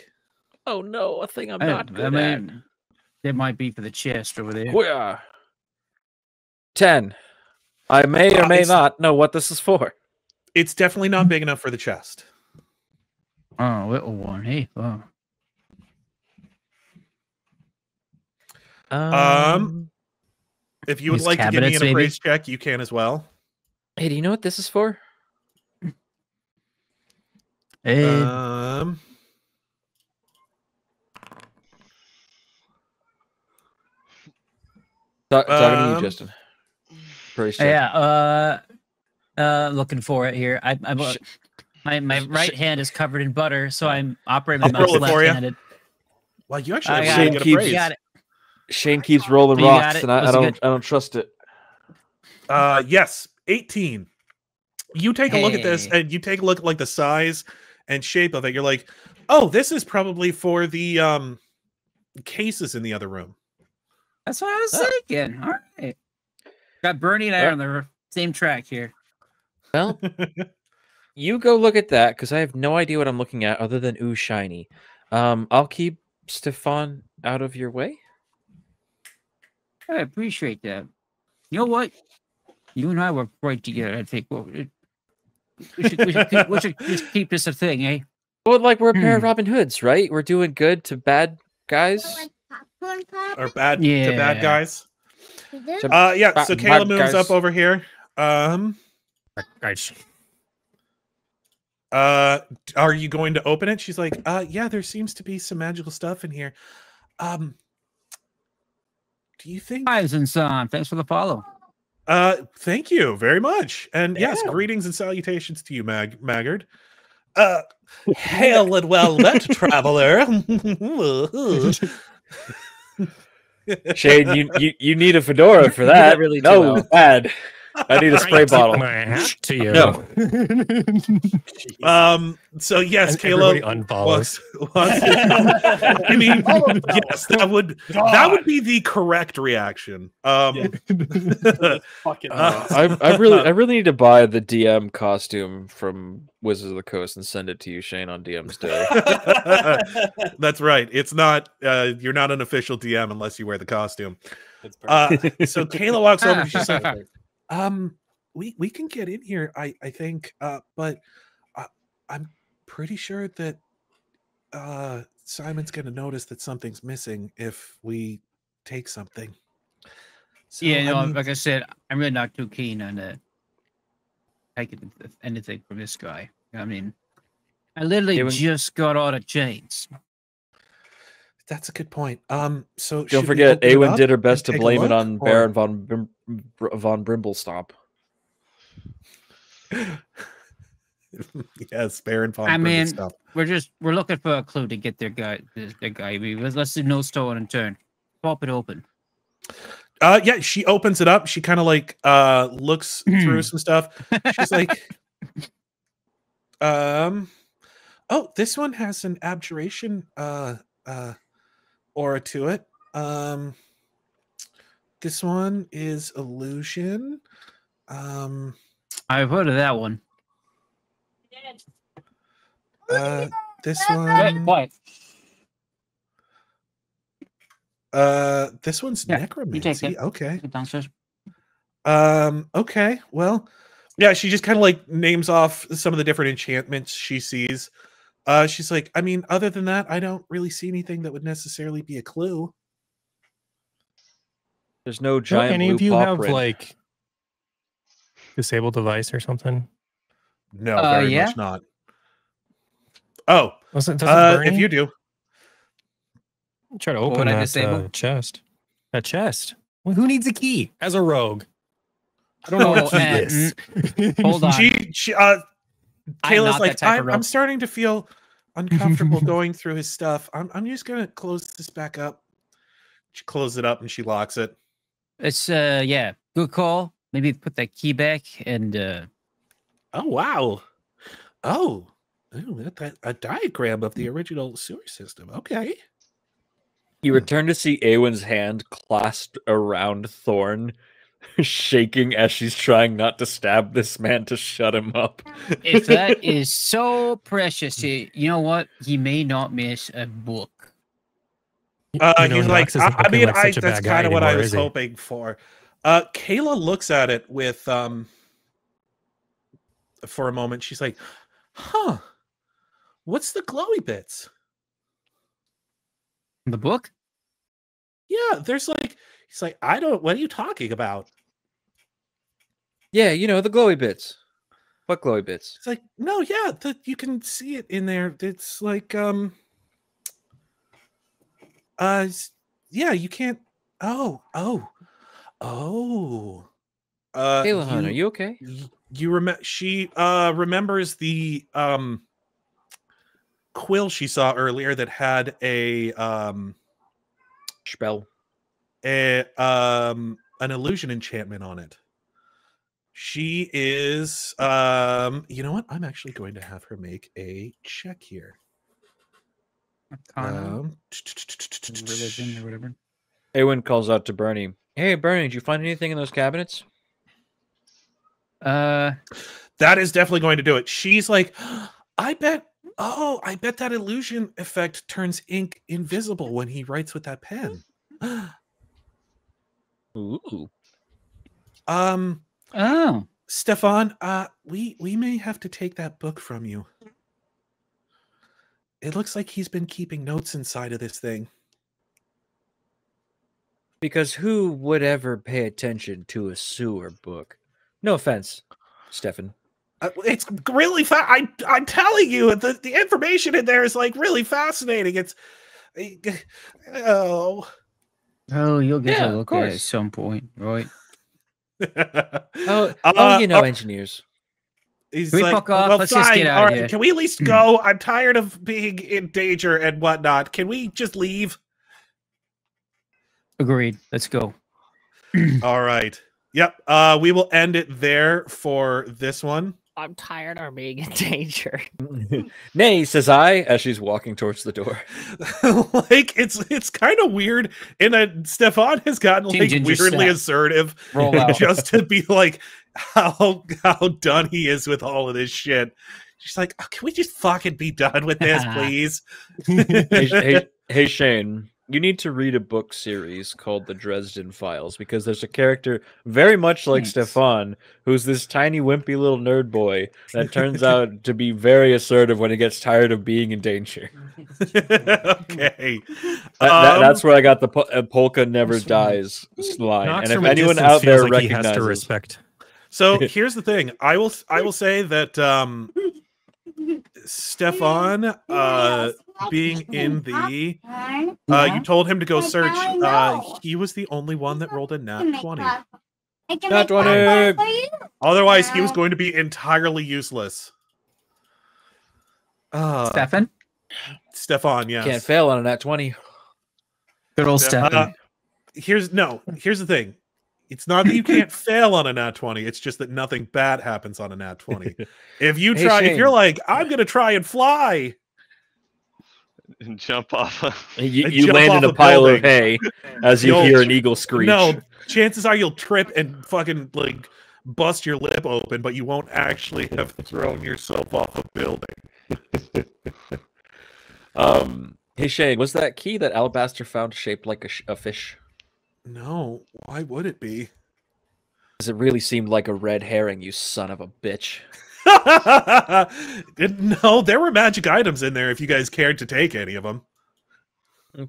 Oh no, a thing I'm not good at. It might be for the chest over there. Yeah. 10. I may or may not know what this is for. It's definitely not big enough for the chest. Oh, little one. Hey. Oh. If you would like to give me an appraise check, you can as well. Hey, do you know what this is for? Talking to you, Justin. Yeah. Looking for it here. My right hand is covered in butter, so I'm operating my mouse left-handed. Well, you actually have to get a praise. Got it. Shane keeps rolling rocks, and I don't trust it. Yes, 18. You take a look at this, and you take a look at like the size and shape of it. You're like, oh, this is probably for the cases in the other room. That's what I was thinking. All right. Got Bernie and I on the same track here. Well, you go look at that because I have no idea what I'm looking at other than ooh shiny. I'll keep Stefan out of your way. I appreciate that. You know what? You and I were right together. I think we should just keep this a thing, eh? Well, like we're a pair of Robin Hoods, right? We're doing good to bad guys. Or bad to bad guys. Yeah. So Kayla moves up over here. Guys. Are you going to open it? She's like, yeah, there seems to be some magical stuff in here. Do you think? Hi, Zinsan. Thanks for the follow. Thank you very much. And yes, greetings and salutations to you, Maggard. Hail and well met, traveler. Shane, you need a fedora for that. Really bad. I need a spray bottle. My hat to you. No. So yes, and Kayla unfollows. I mean, yes, that would be the correct reaction. Fucking I really need to buy the DM costume from Wizards of the Coast and send it to you, Shane, on DM's day. That's right. It's not you're not an official DM unless you wear the costume. So Kayla walks over and she's like, we can get in here, I think, but I'm pretty sure that Simon's gonna notice that something's missing if we take something. So, yeah, no, like I said, I'm really not too keen on taking anything from this guy. I mean, I literally just got out of chains. That's a good point. So don't forget, Aewen did her best to blame it on Baron von Brimblestop. Yes, Baron von Brimblestop. We're looking for a clue to get their guy. Let's do no stone and turn. Pop it open. Yeah, she opens it up. She kind of like looks through some stuff. She's like, oh, this one has an abjuration aura to it. This one is illusion. I've heard of that one. This one. What? This one's necromancy. Okay. Downstairs. Okay. Well, yeah. She just kind of like names off some of the different enchantments she sees. She's like, I mean, other than that, I don't really see anything that would necessarily be a clue. There's no giant. Any blue of you paw have print. like disable device or something? No, very much not. Oh, if you do, try to open that chest. That chest. Well, who needs a key as a rogue? I don't know what key is. Hold on. Kayla's like, I'm starting to feel uncomfortable going through his stuff. I'm just gonna close this back up. She closes it up and she locks it. It's yeah, good call. Maybe put that key back and oh wow. Oh, a diagram of the original sewer system. Okay. You return to see Aewen's hand clasped around Thorn, shaking as she's trying not to stab this man to shut him up. If that is so precious, you know what? He may not miss a book. He's like, I mean, that's kind of what I was hoping for. Kayla looks at it with for a moment. She's like, huh, what's the glowy bits? The book? Yeah, there's like, he's like, what are you talking about? Yeah, you know, the glowy bits. What glowy bits? It's like, no, yeah, you can see it in there. It's like, yeah, you can't. Oh. Kayla, hon, are you okay? You remember? She remembers the quill she saw earlier that had a spell, an illusion enchantment on it. She is, you know what? I'm actually going to have her make a check here. Religion or whatever. Aewen calls out to Bernie. Hey, Bernie, did you find anything in those cabinets? That is definitely going to do it. She's like, I bet that illusion effect turns ink invisible when he writes with that pen. Ooh. Oh. Stefan, we may have to take that book from you. It looks like he's been keeping notes inside of this thing. Because who would ever pay attention to a sewer book? No offense, Stefan. It's really I'm telling you, the information in there is like really fascinating. It's you'll get a look at it at some point, right? Engineers. He's can we fuck off? Well, let's just get out of here. Can we at least go? I'm tired of being in danger and whatnot. Can we just leave? Agreed. Let's go. All right. Yep. We will end it there for this one. I'm tired of being in danger. Nay, says I, as she's walking towards the door. Like it's kind of weird. And Stefan has gotten like weirdly assertive just to be like how done he is with all of this shit. She's like, oh, can we just fucking be done with this, please? Hey, Shane. You need to read a book series called The Dresden Files, because there's a character very much like Stefan, who's this tiny, wimpy little nerd boy that turns out to be very assertive when he gets tired of being in danger. Okay. That's where I got the polka never dies line. Knox and if anyone out there like recognizes... he has to respect. So here's the thing. I will say that Stefan being in the you told him to go search, he was the only one that rolled a nat 20. Nat 20! Otherwise he was going to be entirely useless. Stefan, yes. Can't fail on a nat 20. Good old Stefan. Here's the thing. It's not that you can't fail on a nat 20. It's just that nothing bad happens on a nat 20. If you try, if you're like, I'm going to try and fly. And jump off. You land in a pile of hay as you hear an eagle screech. No, chances are you'll trip and fucking like bust your lip open, but you won't actually have thrown yourself off a building. Hey Shane, was that key that Alabaster found shaped like a fish? No, why would it be? Because it really seemed like a red herring, you son of a bitch. No, there were magic items in there if you guys cared to take any of them.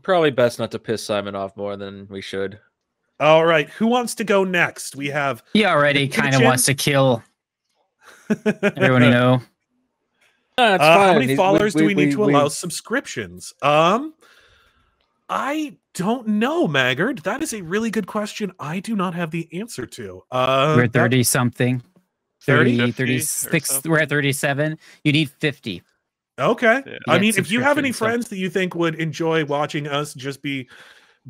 Probably best not to piss Simon off more than we should. All right, who wants to go next? We have... He already kind of wants to kill everyone you know. Fine. How many followers do we need to allow subscriptions? I don't know, Maggard. That is a really good question. I do not have the answer to. We're 30-something. 30? 36. We're at 37. You need 50. Okay. Yeah. I mean, if you have any friends that you think would enjoy watching us just be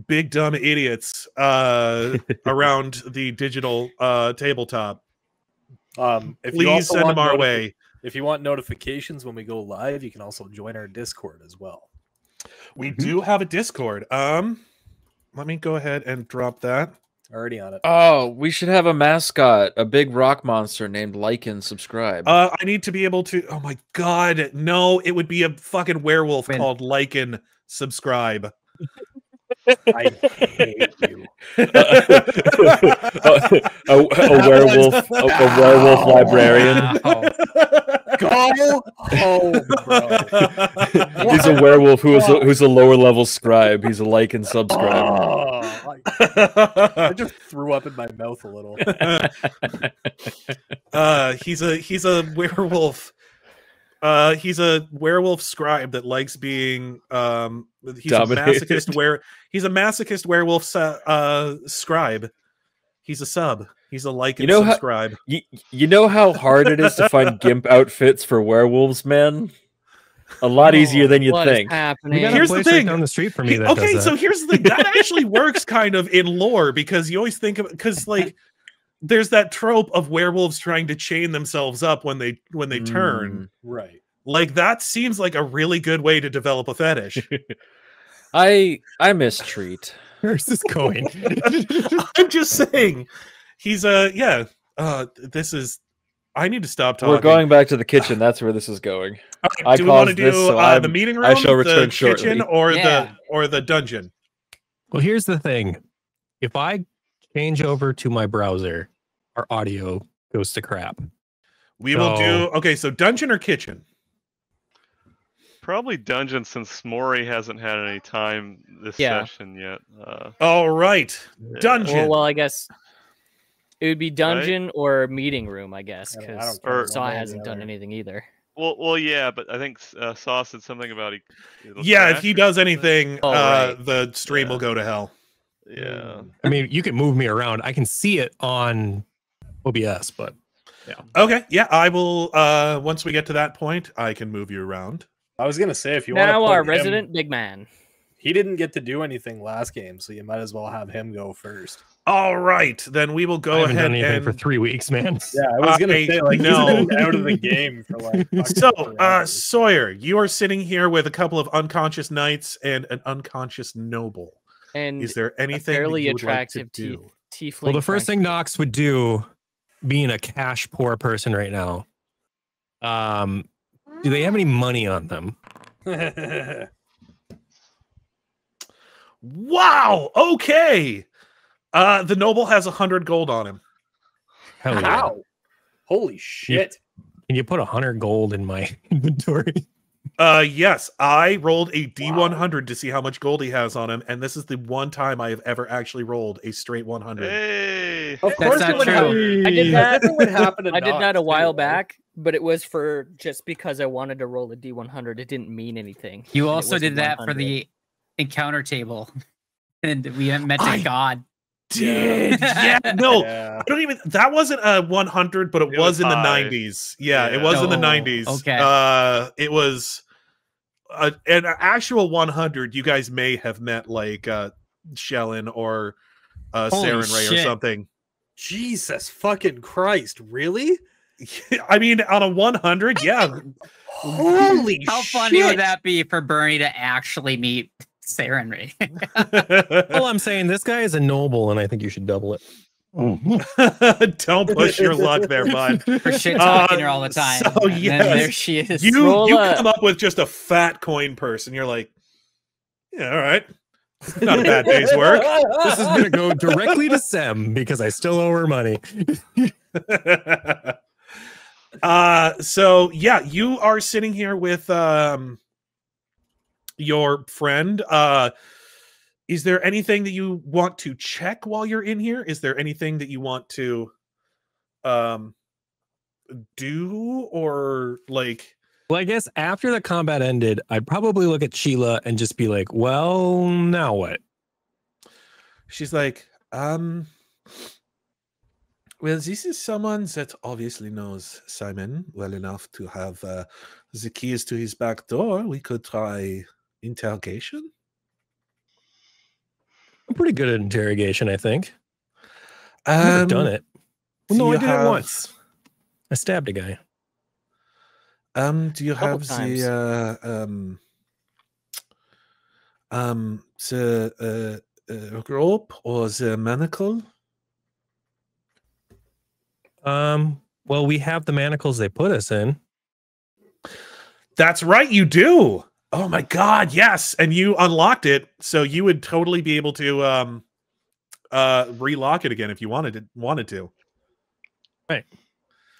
big dumb idiots around the digital tabletop, please send them our way. If you want notifications when we go live, you can also join our Discord as well. We do have a Discord. Let me go ahead and drop that. Already on it. Oh, we should have a mascot, a big rock monster named Lycan Subscribe. I need to be able to... Oh my god, no, it would be a fucking werewolf called Lycan Subscribe. I hate you. a werewolf librarian. Go home, bro. He's a werewolf who's a lower level scribe. He's a Lycan Subscribe. I just threw up in my mouth a little. He's a werewolf. He's a werewolf scribe that likes being he's Dominated. he's a masochist werewolf scribe. He's a sub. He's a licensed scribe. You know how hard it is to find gimp outfits for werewolves, man? A lot easier than you think. Here's the thing. Down the street from me. So here's the thing. That actually works kind of in lore because you always think of because like there's that trope of werewolves trying to chain themselves up when they turn. Right. Like that seems like a really good way to develop a fetish. I mistreat. Where's this going? I'm just saying. He's this is I need to stop talking. We're going back to the kitchen. That's where this is going. Okay, do we want to do the meeting room, I shall return the shortly. kitchen, or the dungeon? Well, here's the thing. If I change over to my browser, our audio goes to crap. We will do so dungeon or kitchen? Probably dungeon since Mrohy hasn't had any time this session yet. All right. Dungeon. Well, I guess it would be dungeon or meeting room, I guess, because Saw hasn't done anything either. Well, yeah, but I think Saw said something about if he does anything, the stream will go to hell. Yeah. I mean, you can move me around. I can see it on OBS, but yeah. Okay. Yeah, I will. Once we get to that point, I can move you around. I was gonna say if you now want our resident big man. He didn't get to do anything last game, so you might as well have him go first. All right, then we will go ahead and for 3 weeks, man. Yeah, I was gonna say like he's been out of the game for like. So, Sawyer, you are sitting here with a couple of unconscious knights and an unconscious noble. And is there anything fairly that you would attractive like to do? Tiefling. Well, the first thing Knox would do, being a cash poor person right now, do they have any money on them? Wow. Okay. The noble has 100 gold on him. Hell yeah. How? Holy shit! Can you put 100 gold in my inventory? Yes, I rolled a D100 to see how much gold he has on him, and this is the one time I have ever actually rolled a straight 100. Hey. Of course it would happen. I did that. It would happen. I did that a while back, but it was for just because I wanted to roll a D100. It didn't mean anything. You also did that for the encounter table, and we met to God. Did no, I don't even. That wasn't a 100, but it was in the 90s. Yeah, it was in the 90s. Okay, it was an actual 100. You guys may have met like Shellin or Saren Ray or something. Jesus fucking Christ! Really? I mean, on a 100, yeah. Holy how funny would that be for Bernie to actually meet Saren Ray? Well, I'm saying this guy is a noble, and I think you should double it. Don't push your luck there, bud. For shit talking her all the time. So yes, there she is. You come up with just a fat coin purse, and you're like, yeah, all right. Not a bad day's work. This is gonna go directly to Sem because I still owe her money. So yeah, you are sitting here with your friend. Is there anything that you want to check while you're in here? Is there anything that you want to do or like? Well, I guess after the combat ended, I'd probably look at Sheila and just be like, well, now what? She's like, well, this is someone that obviously knows Simon well enough to have the keys to his back door. We could try interrogation. I'm pretty good at interrogation, I think. I've never done it. Well, no, I did it once. I stabbed a guy. Do you have the rope or the manacle? Well, we have the manacles they put us in. That's right, you do. Oh my god, yes. And you unlocked it, so you would totally be able to relock it again if you wanted to. Right.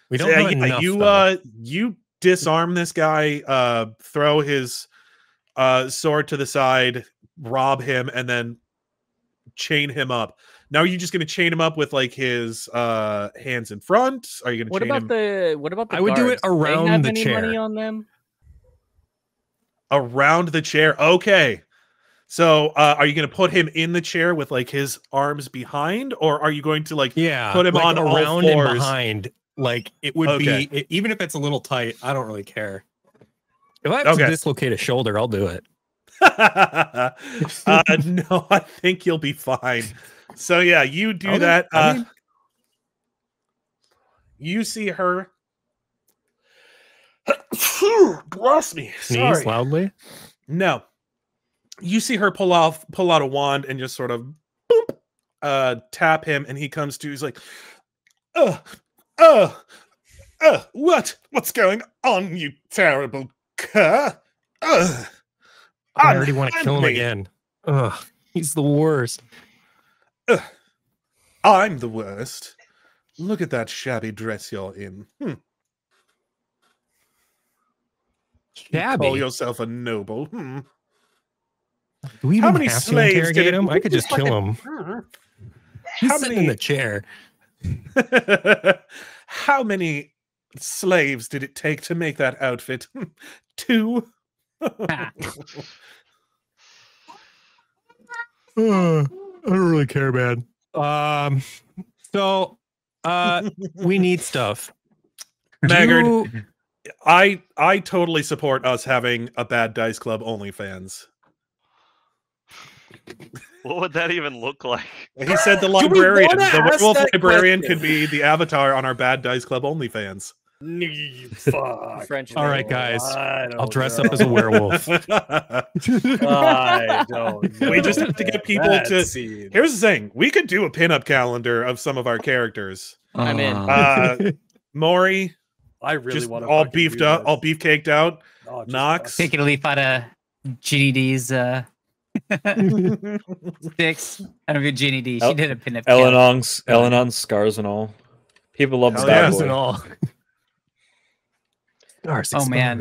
We don't have enough, you disarm this guy, throw his sword to the side, rob him, and then chain him up. Now, are you just going to chain him up with like his hands in front? Are you going to What chain about him what about the I would do it guards? Do they around have the any chair. money on them? around the chair? Okay. So, are you going to put him in the chair with like his arms behind, or are you going to like put him like on all around fours? and behind? Like it would be, even if it's a little tight, I don't really care. If I have to dislocate a shoulder, I'll do it. No, I think you'll be fine. So yeah, you do that. You see her. Bless me. Sneeze loudly. No, you see her pull out a wand and just sort of tap him, and he comes to. He's like, what's going on, you terrible cur? I already want to kill him again. Ugh, he's the worst. I'm the worst. Look at that shabby dress you're in. Shabby? You call yourself a noble. Do we even have to interrogate him? I could just kill him. He's sitting in the chair. How many slaves did it take to make that outfit? 2. I don't really care, man. So we need stuff. Maggard, I totally support us having a Bad Dice Club OnlyFans. What would that even look like? He said the librarian, the werewolf librarian, could be the avatar on our Bad Dice Club OnlyFans. Fuck. French. All right, guys. I'll dress up as a werewolf. I don't know. We just have to get people to. Here's the thing: we could do a pinup calendar of some of our characters. I'm in. Mrohy, I really just want to all beefed up, all beef caked out. Knox, taking a leaf out of GDD's sticks. I don't know if Ginny D. She did a pinup. El-Anon's scars and all. People love scars and all. Oh man,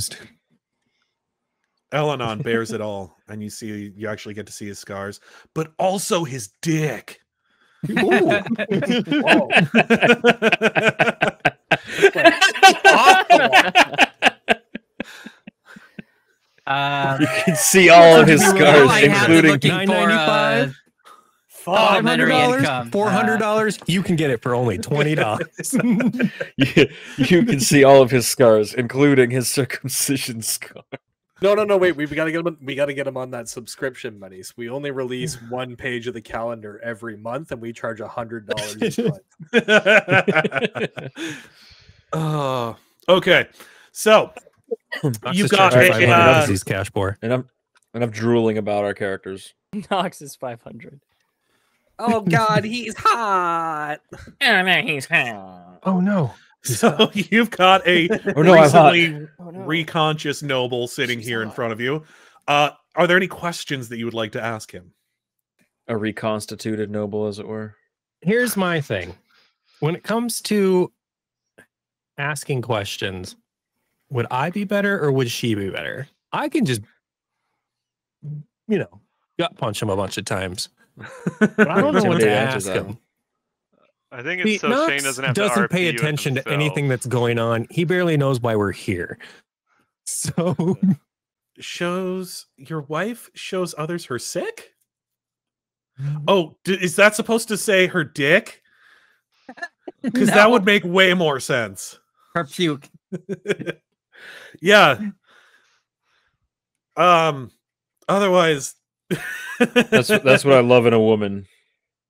El-Anon bears it all, and you actually get to see his scars, but also his dick. You can see all of his scars, including $9.95. $500, $400. You can get it for only $20. You can see all of his scars, including his circumcision scar. No, wait. We gotta get him. We gotta get him on that subscription money. So we only release one page of the calendar every month, and we charge $100 each month. Okay. So you've got these cash for, and I'm drooling about our characters. Knox is 500. Oh God, he's hot. He's hot. Oh no. So you've got a recently reconscious noble sitting here in front of you. Are there any questions that you would like to ask him? A reconstituted noble, as it were. Here's my thing. When it comes to asking questions, would I be better or would she be better? I can just, gut punch him a bunch of times. But I don't know what to ask him. I think it's so Shane doesn't pay attention to anything that's going on. He barely knows why we're here. So your wife shows others her sick? Oh, is that supposed to say her dick? Because that would make way more sense. Her puke. Yeah. Otherwise, that's what I love in a woman.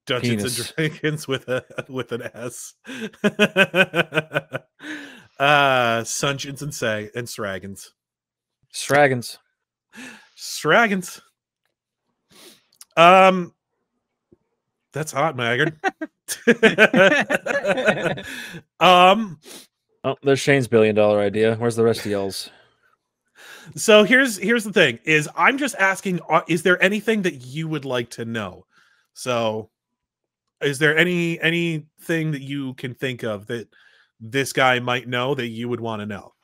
Dungeons Penis. and Dragons with an S. Sungeons and Sragons. Sragons. That's hot, Maggard. Oh, there's Shane's $1 billion idea. Where's the rest of y'all's? So here's the thing: is I'm just asking, is there anything that you would like to know? So, is there anything that you can think of that this guy might know that you would want to know?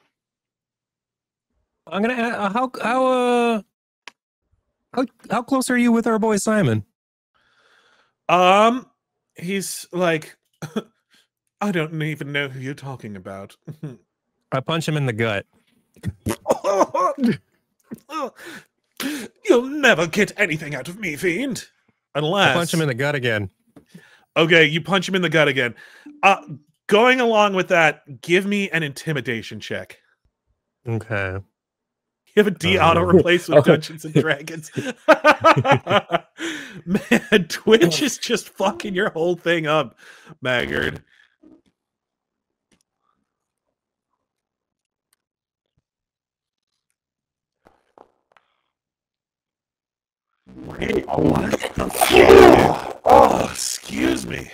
I'm gonna how close are you with our boy Simon? He's like, I don't even know who you're talking about. I punch him in the gut. You'll never get anything out of me, fiend. Unless I punch him in the gut again. Okay, you punch him in the gut again. Going along with that, give me an intimidation check. Okay. You have a D auto replace with Dungeons and Dragons. Man, Twitch is just fucking your whole thing up, Maggard. Oh, excuse me.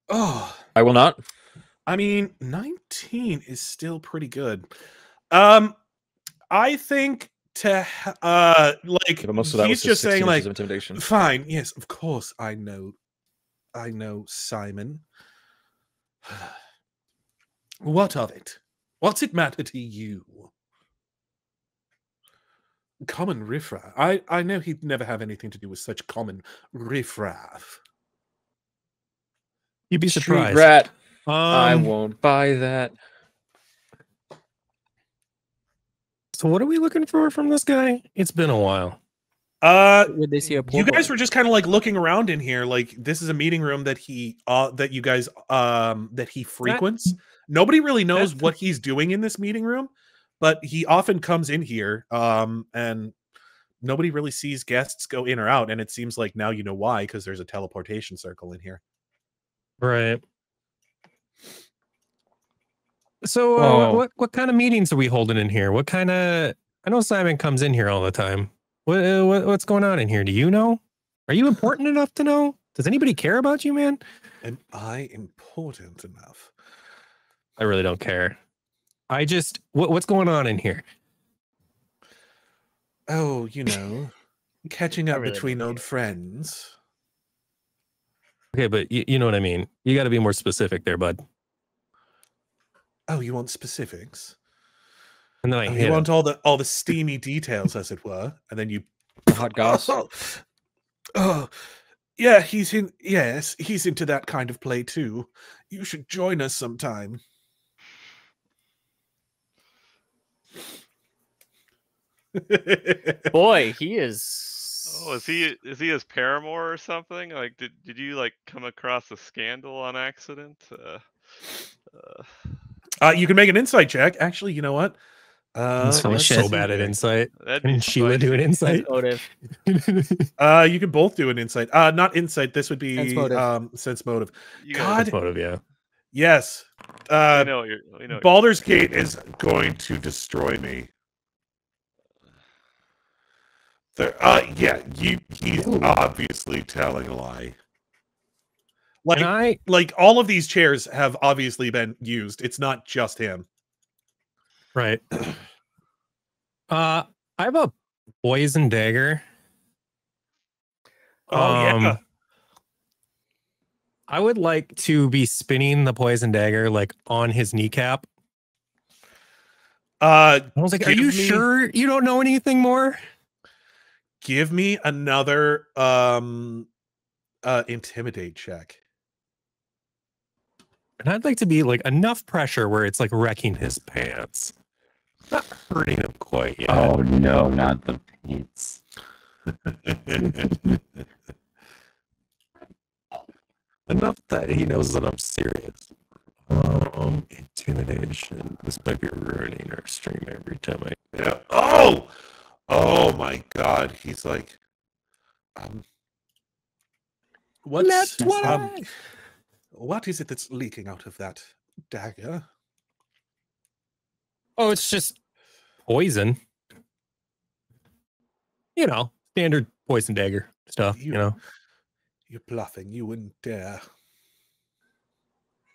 Oh, I will not. I mean, 19 is still pretty good. I think to like But most of that he's was just saying like intimidation. fine, yes, of course, I know, Simon. What of it? What's it matter to you? Common riffraff. I know he'd never have anything to do with such common riffraff. You'd be Street surprised. rat. I won't buy that. So what are we looking for from this guy? It's been a while. Would they see a You guys were just kind of like looking around in here. Like this is a meeting room that he that you guys that he frequents. Nobody really knows what he's doing in this meeting room, but he often comes in here and nobody really sees guests go in or out, and it seems like now you know why, because there's a teleportation circle in here. Right. So what kind of meetings are we holding in here? What kind of... I know Simon comes in here all the time. What's going on in here? Do you know? Are you important enough to know? Does anybody care about you, man? Am I important enough? I really don't care. I just... What's going on in here? Oh, you know, catching up really between don't old care. friends. Okay, but you know what I mean. You got to be more specific there, bud. Oh, you want specifics? And then I Oh, hit you him. want all the steamy details, as it were, and then you Hot goss. Oh, yeah, he's in. Yes, he's into that kind of play too. You should join us sometime. Boy, he is. Oh, is he his paramour or something? Like, did you like come across a scandal on accident? You can make an insight check. Actually, you know what? I'm so let's bad see at here. insight. That'd be And Sheila do an spicy. insight? Motive. You can both do an insight. Not insight. This would be Sense motive. sense motive. You guys, God, Motive, yeah. yes. we know you're. We know. Baldur's Gate is going to destroy me. Yeah, he's obviously telling a lie. Like all of these chairs have obviously been used. It's not just him. Right. I have a poison dagger. Oh yeah. I would like to be spinning the poison dagger like on his kneecap. I was like, "Are you sure you don't know anything more?" Give me another intimidate check. And I'd like to be like enough pressure where it's like wrecking his pants. Not hurting him quite yet. Oh no, not the pants. Enough that he knows that I'm serious. Intimidation. This might be ruining our stream every time I... Yeah. Oh my God. He's like, what is it that's leaking out of that dagger? Oh, it's just poison. You know, standard poison dagger stuff, you know. You're bluffing. You wouldn't dare.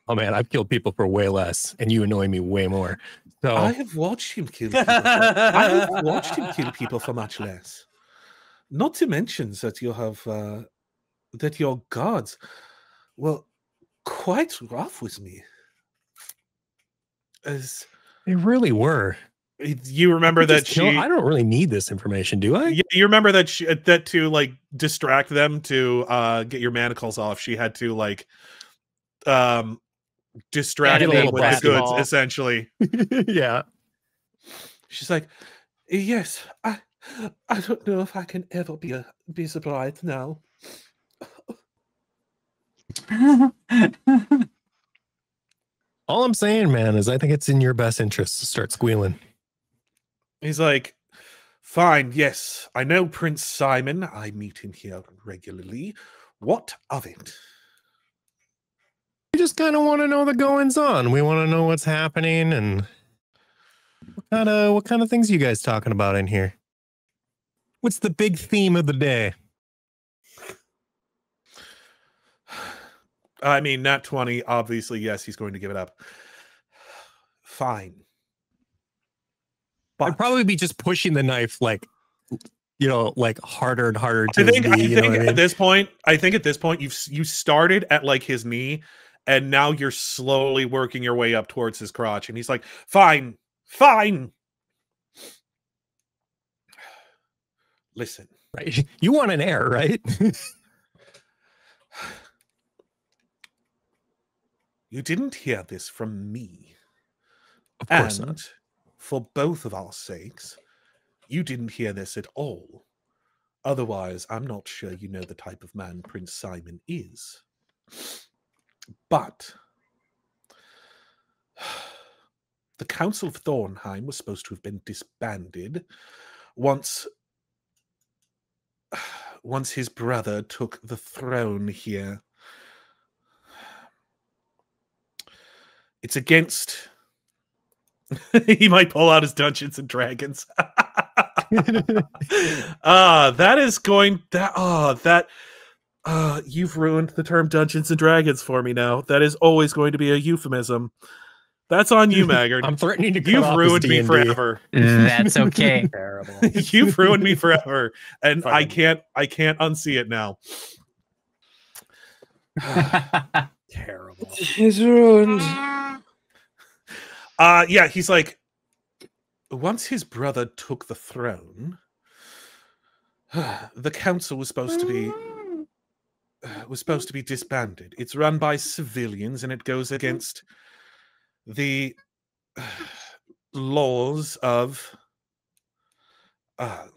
Oh man, I've killed people for way less, and you annoy me way more. So I have watched him kill people. I have watched him kill people for much less. Not to mention that you have that your guards were quite rough with me. As they really were. You remember that I don't really need this information, do I? You remember that that to like distract them to get your manacles off, she had to like distract them with the goods, essentially. Yeah. She's like, yes, I don't know if I can ever be surprised now. All I'm saying, man, is I think it's in your best interest to start squealing. He's like, fine, yes, I know Prince Simon. I meet him here regularly. What of it? We just kind of want to know the goings on. We want to know what's happening and what kind of things you guys talking about in here? What's the big theme of the day? I mean, nat 20, obviously, yes, he's going to give it up. Fine. But I'd probably be just pushing the knife like, like harder and harder to I think at this point, you started at like his knee, and now you're slowly working your way up towards his crotch, and he's like, fine. Listen. Right. You want an heir, right? You didn't hear this from me. Of course not. For both of our sakes, you didn't hear this at all. Otherwise, I'm not sure you know the type of man Prince Simon is. But the Council of Thornheim was supposed to have been disbanded once his brother took the throne here. It's against... He might pull out his Dungeons and Dragons. That is going... you've ruined the term Dungeons and Dragons for me now. That is always going to be a euphemism. That's on you, Maggard. I'm threatening to cut You've off ruined his me D&D. forever. That's okay. Terrible. You've ruined me forever, and I can't unsee it now. Terrible. He's ruined. Yeah, he's like, once his brother took the throne, the council was supposed to be disbanded. It's run by civilians, and it goes against the laws of oh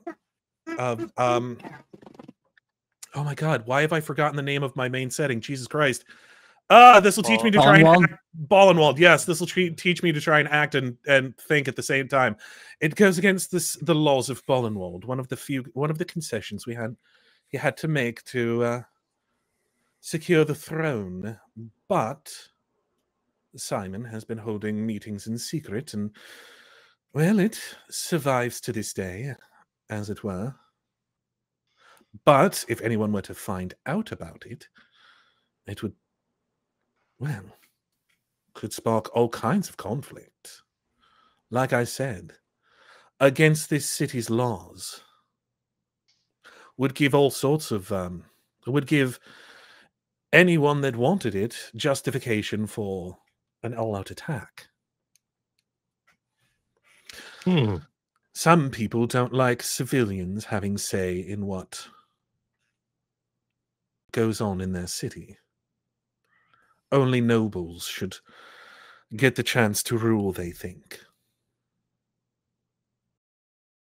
my god, why have I forgotten the name of my main setting? Jesus Christ. This will teach me to try and act. Ballenwald. Yes, this will teach me to try and act and think at the same time. It goes against the laws of Ballenwald. One of the concessions he had to make to secure the throne. But Simon has been holding meetings in secret, and well, it survives to this day, as it were. But if anyone were to find out about it, it would, well, could spark all kinds of conflict. Like I said, against this city's laws. Would give all sorts of, would give anyone that wanted it justification for an all-out attack. Some people don't like civilians having say in what goes on in their city. Only nobles should get the chance to rule, they think.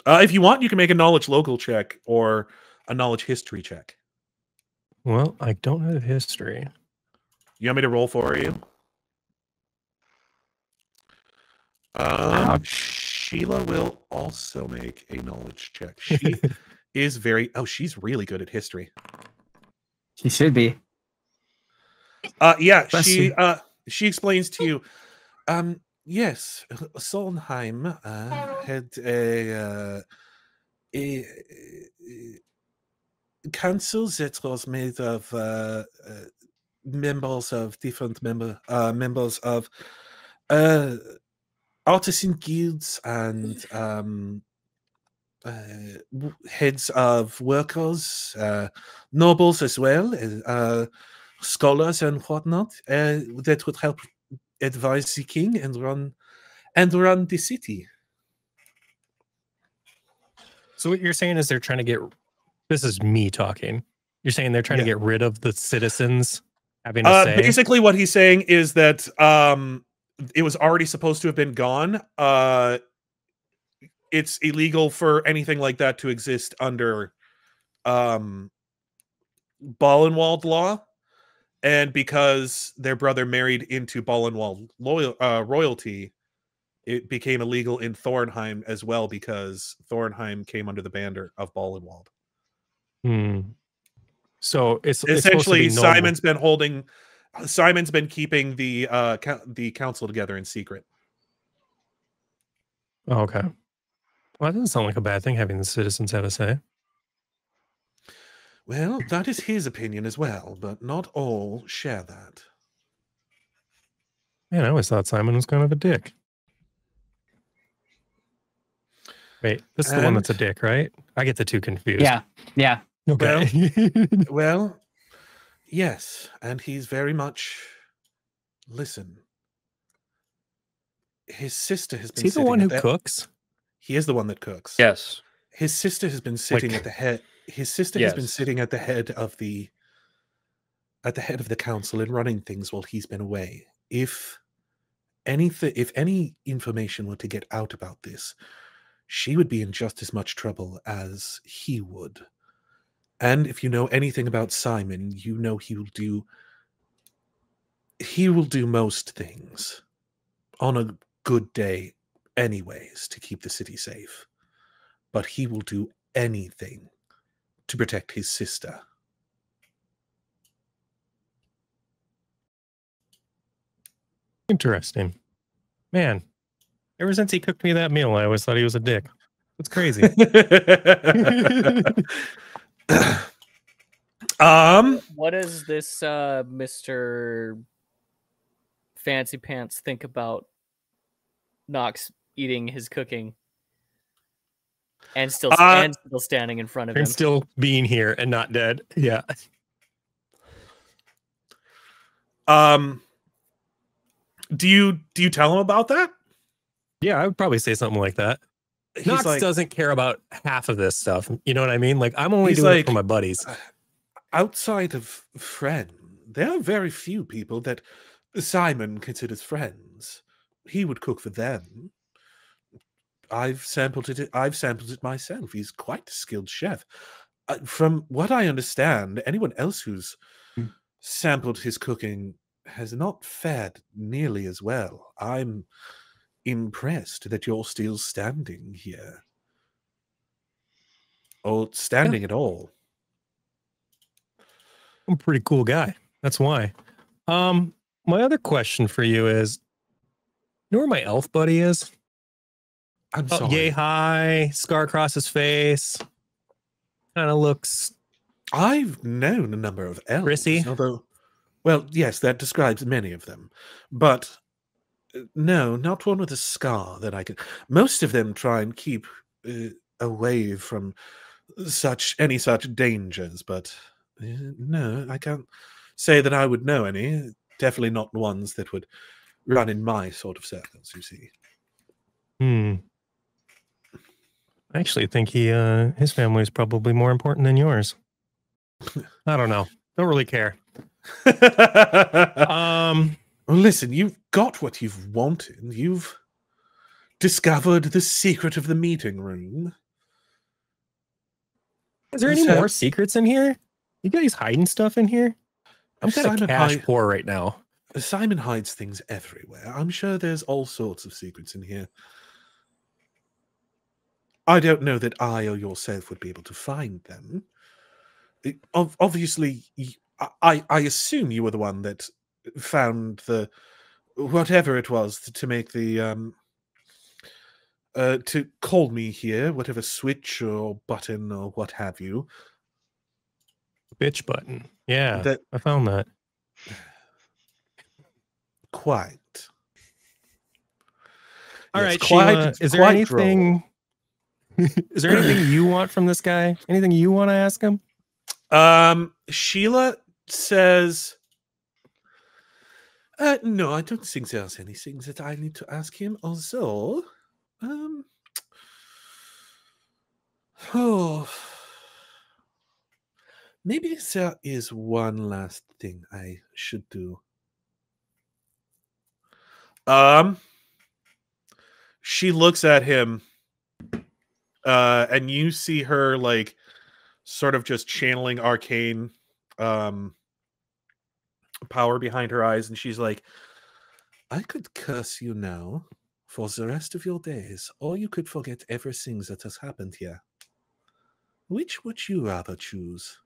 If you want, you can make a knowledge local check or a knowledge history check. Well, I don't have history. You want me to roll for you? Sheila will also make a knowledge check. She is very... Oh, she's really good at history. She should be. Yeah, she explains to you. Yes, Solnheim had a council that was made of members of different members of artisan guilds and heads of workers, nobles as well, scholars and whatnot, that would help advise the king and run the city. So what you're saying is they're trying to get. This is me talking. You're saying they're trying to get rid of the citizens having a say. Basically, what he's saying is that it was already supposed to have been gone. It's illegal for anything like that to exist under Ballenwald law, and because their brother married into Ballenwald royalty, it became illegal in Thornheim as well because Thornheim came under the banner of Ballenwald. So it's essentially it's Simon's been keeping the council together in secret. Oh, okay. Well, that doesn't sound like a bad thing having the citizens have a say. Well, that is his opinion as well, but not all share that. Man, I always thought Simon was kind of a dick. Wait, this is the one that's a dick, right? I get the two confused. Yeah. Okay. Well, yes, and he's very much... Listen. His sister has been... Is he the one who cooks? He is the one that cooks. Yes. His sister has been sitting at the head... His sister has been sitting at the head of the council and running things while he's been away. If any information were to get out about this, she would be in just as much trouble as he would. And if you know anything about Simon, you know he will do most things on a good day anyways to keep the city safe. But he will do anything to protect his sister. Interesting. Man, ever since he cooked me that meal, I always thought he was a dick. That's crazy. What does this Mr. Fancy Pants think about Knox eating his cooking and still standing in front of him and still being here and not dead? Yeah. Do you tell him about that? Yeah, I would probably say something like that. Knox doesn't care about half of this stuff. You know what I mean? Like, I'm only doing it for my buddies. Outside of friend, there are very few people that Simon considers friends. He would cook for them. I've sampled it myself. He's quite a skilled chef. From what I understand, anyone else who's sampled his cooking has not fared nearly as well. I'm impressed that you're still standing here. Or standing at all. I'm a pretty cool guy. That's why. My other question for you is, you know where my elf buddy is? I'm sorry. Yay high, scar across his face. Kind of looks... I've known a number of elves. Prissy? Although, well, yes, that describes many of them. But no, not one with a scar that I could... Most of them try and keep away from any such dangers, but no, I can't say that I would know any. Definitely not ones that would run in my sort of circles, you see. I actually think his family is probably more important than yours. I don't know. Don't really care. Well, listen, you've got what you've wanted. You've discovered the secret of the meeting room. Is there any more secrets in here? You guys hiding stuff in here? I'm kind of cash poor right now. Simon hides things everywhere. I'm sure there's all sorts of secrets in here. I don't know that I or yourself would be able to find them. Obviously, I assume you were the one that found the whatever it was to make the to call me here, whatever switch or button or what have you. Bitch button. Yeah, I found that. Quite. All right, Sheila, is there anything... Is there anything you want from this guy? Anything you want to ask him? Sheila says, no, I don't think there's anything that I need to ask him. Although, Oh, maybe there is one last thing I should do. She looks at him, and you see her like sort of just channeling arcane power behind her eyes, and she's like, I could curse you now for the rest of your days, or you could forget everything that has happened here. Which would you rather choose?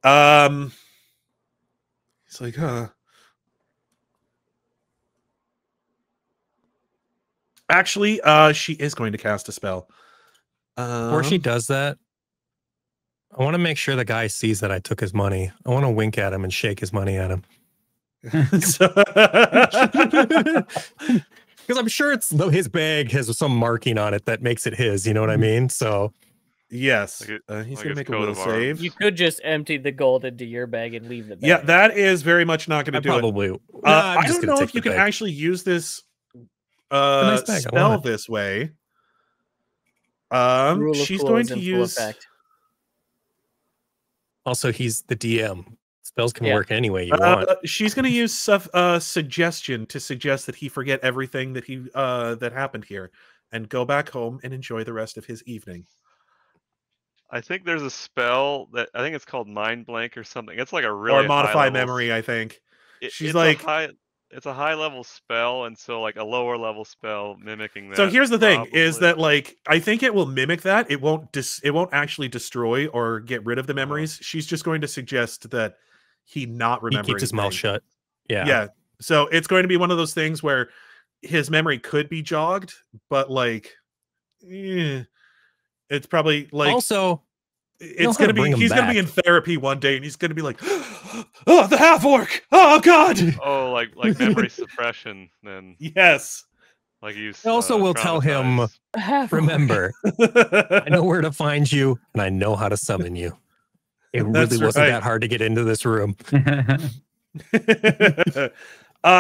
He's like, Actually, she is going to cast a spell. Before she does that, I want to make sure the guy sees that I took his money. I want to wink at him and shake his money at him. Because I'm sure it's his bag has some marking on it that makes it his. You know what I mean? So yes, he's gonna make a will save. You could just empty the gold into your bag and leave the bag. Yeah, that is very much not going to do probably, it. I don't know if you can actually use this spell this way. She's going to use. Also, he's the DM. Spells can work any way you want. She's going to use suggestion to suggest that he forget everything that he that happened here and go back home and enjoy the rest of his evening. I think there's a spell that I think it's called Mind Blank or something. It's like a really or modify memory. I think she's like it's a high level spell, and so like a lower level spell mimicking that. So here's the thing: is that like I think it will mimic that. It won't actually destroy or get rid of the memories. She's just going to suggest that he not remember. He keeps his mouth shut. Yeah. Yeah. So it's going to be one of those things where his memory could be jogged, but like, it's probably like also. It's gonna be he's gonna be in therapy one day and he's gonna be like, oh, the half-orc, oh god. Oh, like memory suppression then. Yes. Like you I also will tell him, remember, I know where to find you and I know how to summon you. It really wasn't that hard to get into this room.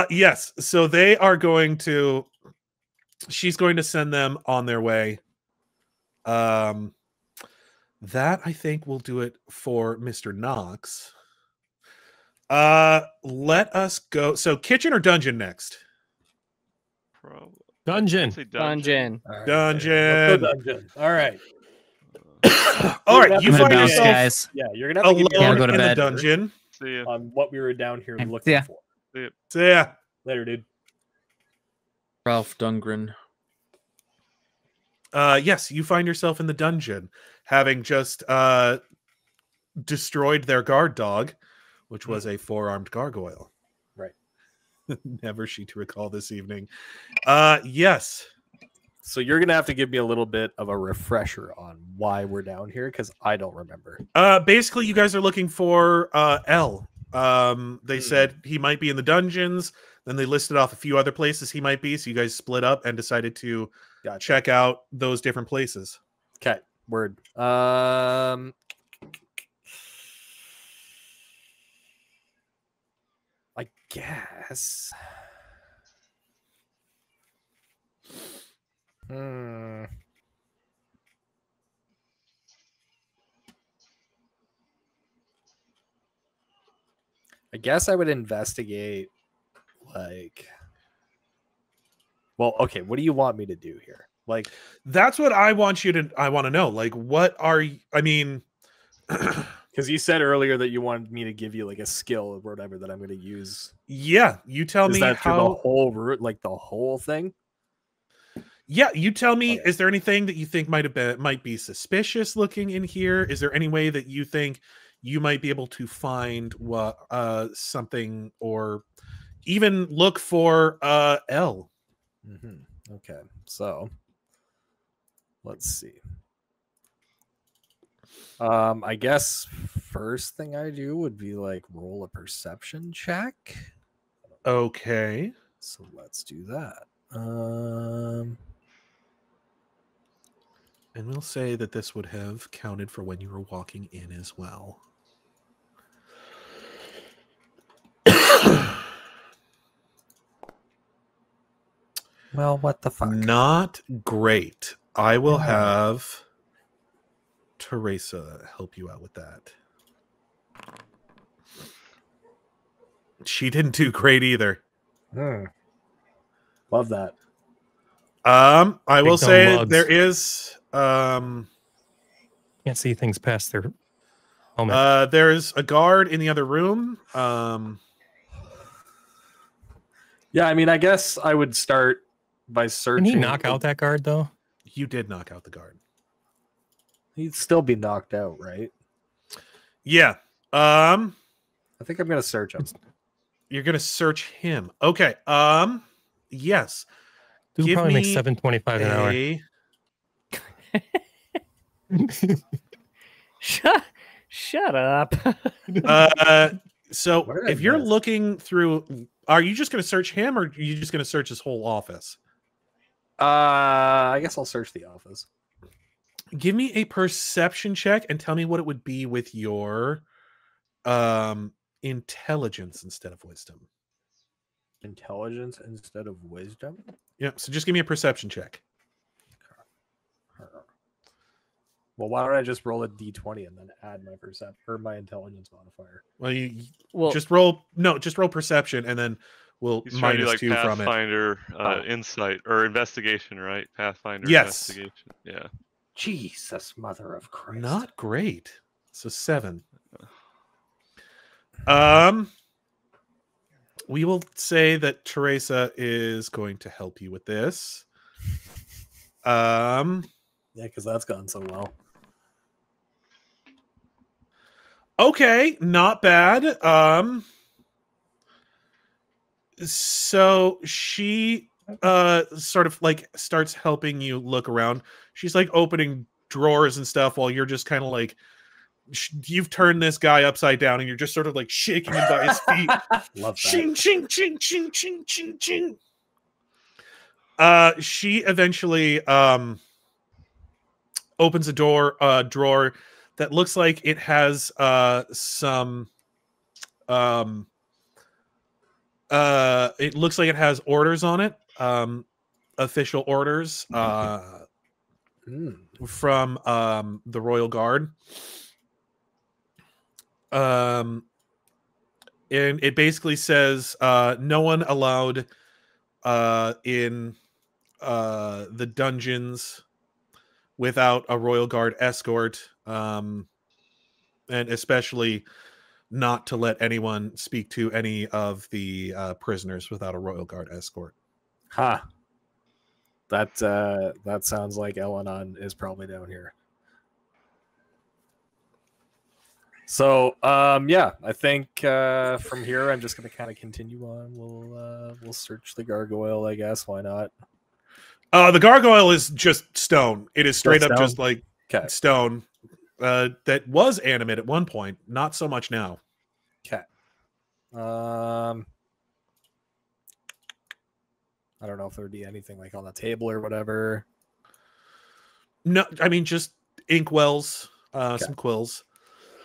Yes, so they are going to she's going to send them on their way. That, I think, will do it for Mr. Knox. Let us go. So, kitchen or dungeon next? Dungeon. Dungeon. Dungeon. Dungeon. All right. All right. You find yourself, guys. Yeah, you're gonna have to alone go to in bed. the dungeon. See ya. On what we were down here looking for. See ya. Later, dude. Ralph Dungren. Yes, you find yourself in the dungeon, having just destroyed their guard dog, which was a 4-armed gargoyle. Right. Never she to recall this evening. Yes. So you're gonna have to give me a little bit of a refresher on why we're down here, because I don't remember. Basically, you guys are looking for El. They said he might be in the dungeons. Then they listed off a few other places he might be. So you guys split up and decided to check out those different places. Okay, word. I guess. I guess I would investigate, like, well, okay, what do you want me to do here? Like, that's what I want to know. Like, what are you, I mean, because you said earlier that you wanted me to give you like a skill or whatever that I'm going to use. Yeah, you tell me how the whole route, like the whole thing. Yeah, you tell me. Okay. Is there anything that you think might be suspicious looking in here? Is there any way that you think you might be able to find what something, or even look for El? Okay, so let's see. I guess first thing I do would be like roll a perception check. Okay, so let's do that. And we'll say that this would have counted for when you were walking in as well. Well, what the fuck? Not great. I will have Teresa help you out with that. She didn't do great either. Love that. I will say mugs. there is Can't see things past their helmet. there's a guard in the other room. Yeah, I mean, I guess I would start by searching. Can he knock out that guard though? You did knock out the guard. He'd still be knocked out, right? Yeah. I think I'm gonna search him. You're gonna search him. Okay. Yes. Dude Give probably makes me $7.25 an hour. Shut up. So What did I if you're miss? looking through, are you just gonna search him, or are you just gonna search his whole office? I guess I'll search the office. Give me a perception check and tell me what it would be with your intelligence instead of wisdom. Intelligence instead of wisdom. Yeah, so just give me a perception check. Well, why don't I just roll a d20 and then add my my intelligence modifier? Well, you Well, just roll perception, and then we'll He's trying to do minus like 2 from it. Pathfinder insight or investigation, right? Pathfinder Yes. investigation. Yeah. Jesus, mother of Christ! Not great. So 7. We will say that Teresa is going to help you with this. Yeah, because that's gone so well. Okay, not bad. So she sort of like starts helping you look around. She's like opening drawers and stuff while you're just kind of like you've turned this guy upside down and you're just sort of like shaking him by his feet. Love that. Ching, ching, ching, ching, ching, ching, ching. She eventually opens a drawer that looks like it has some it looks like it has orders on it, official orders from the Royal Guard. And it basically says no one allowed in the dungeons without a Royal Guard escort, and especially not to let anyone speak to any of the prisoners without a Royal Guard escort. Ha! That sounds like El-Anon is probably down here. So, yeah, I think from here I'm just gonna kind of continue on. We'll search the gargoyle, I guess. Why not? The gargoyle is just stone. It is straight Just up stone? just like Okay. stone. That was animate at one point, not so much now. Okay. I don't know if there'd be anything like on the table or whatever. No, I mean just inkwells, some quills.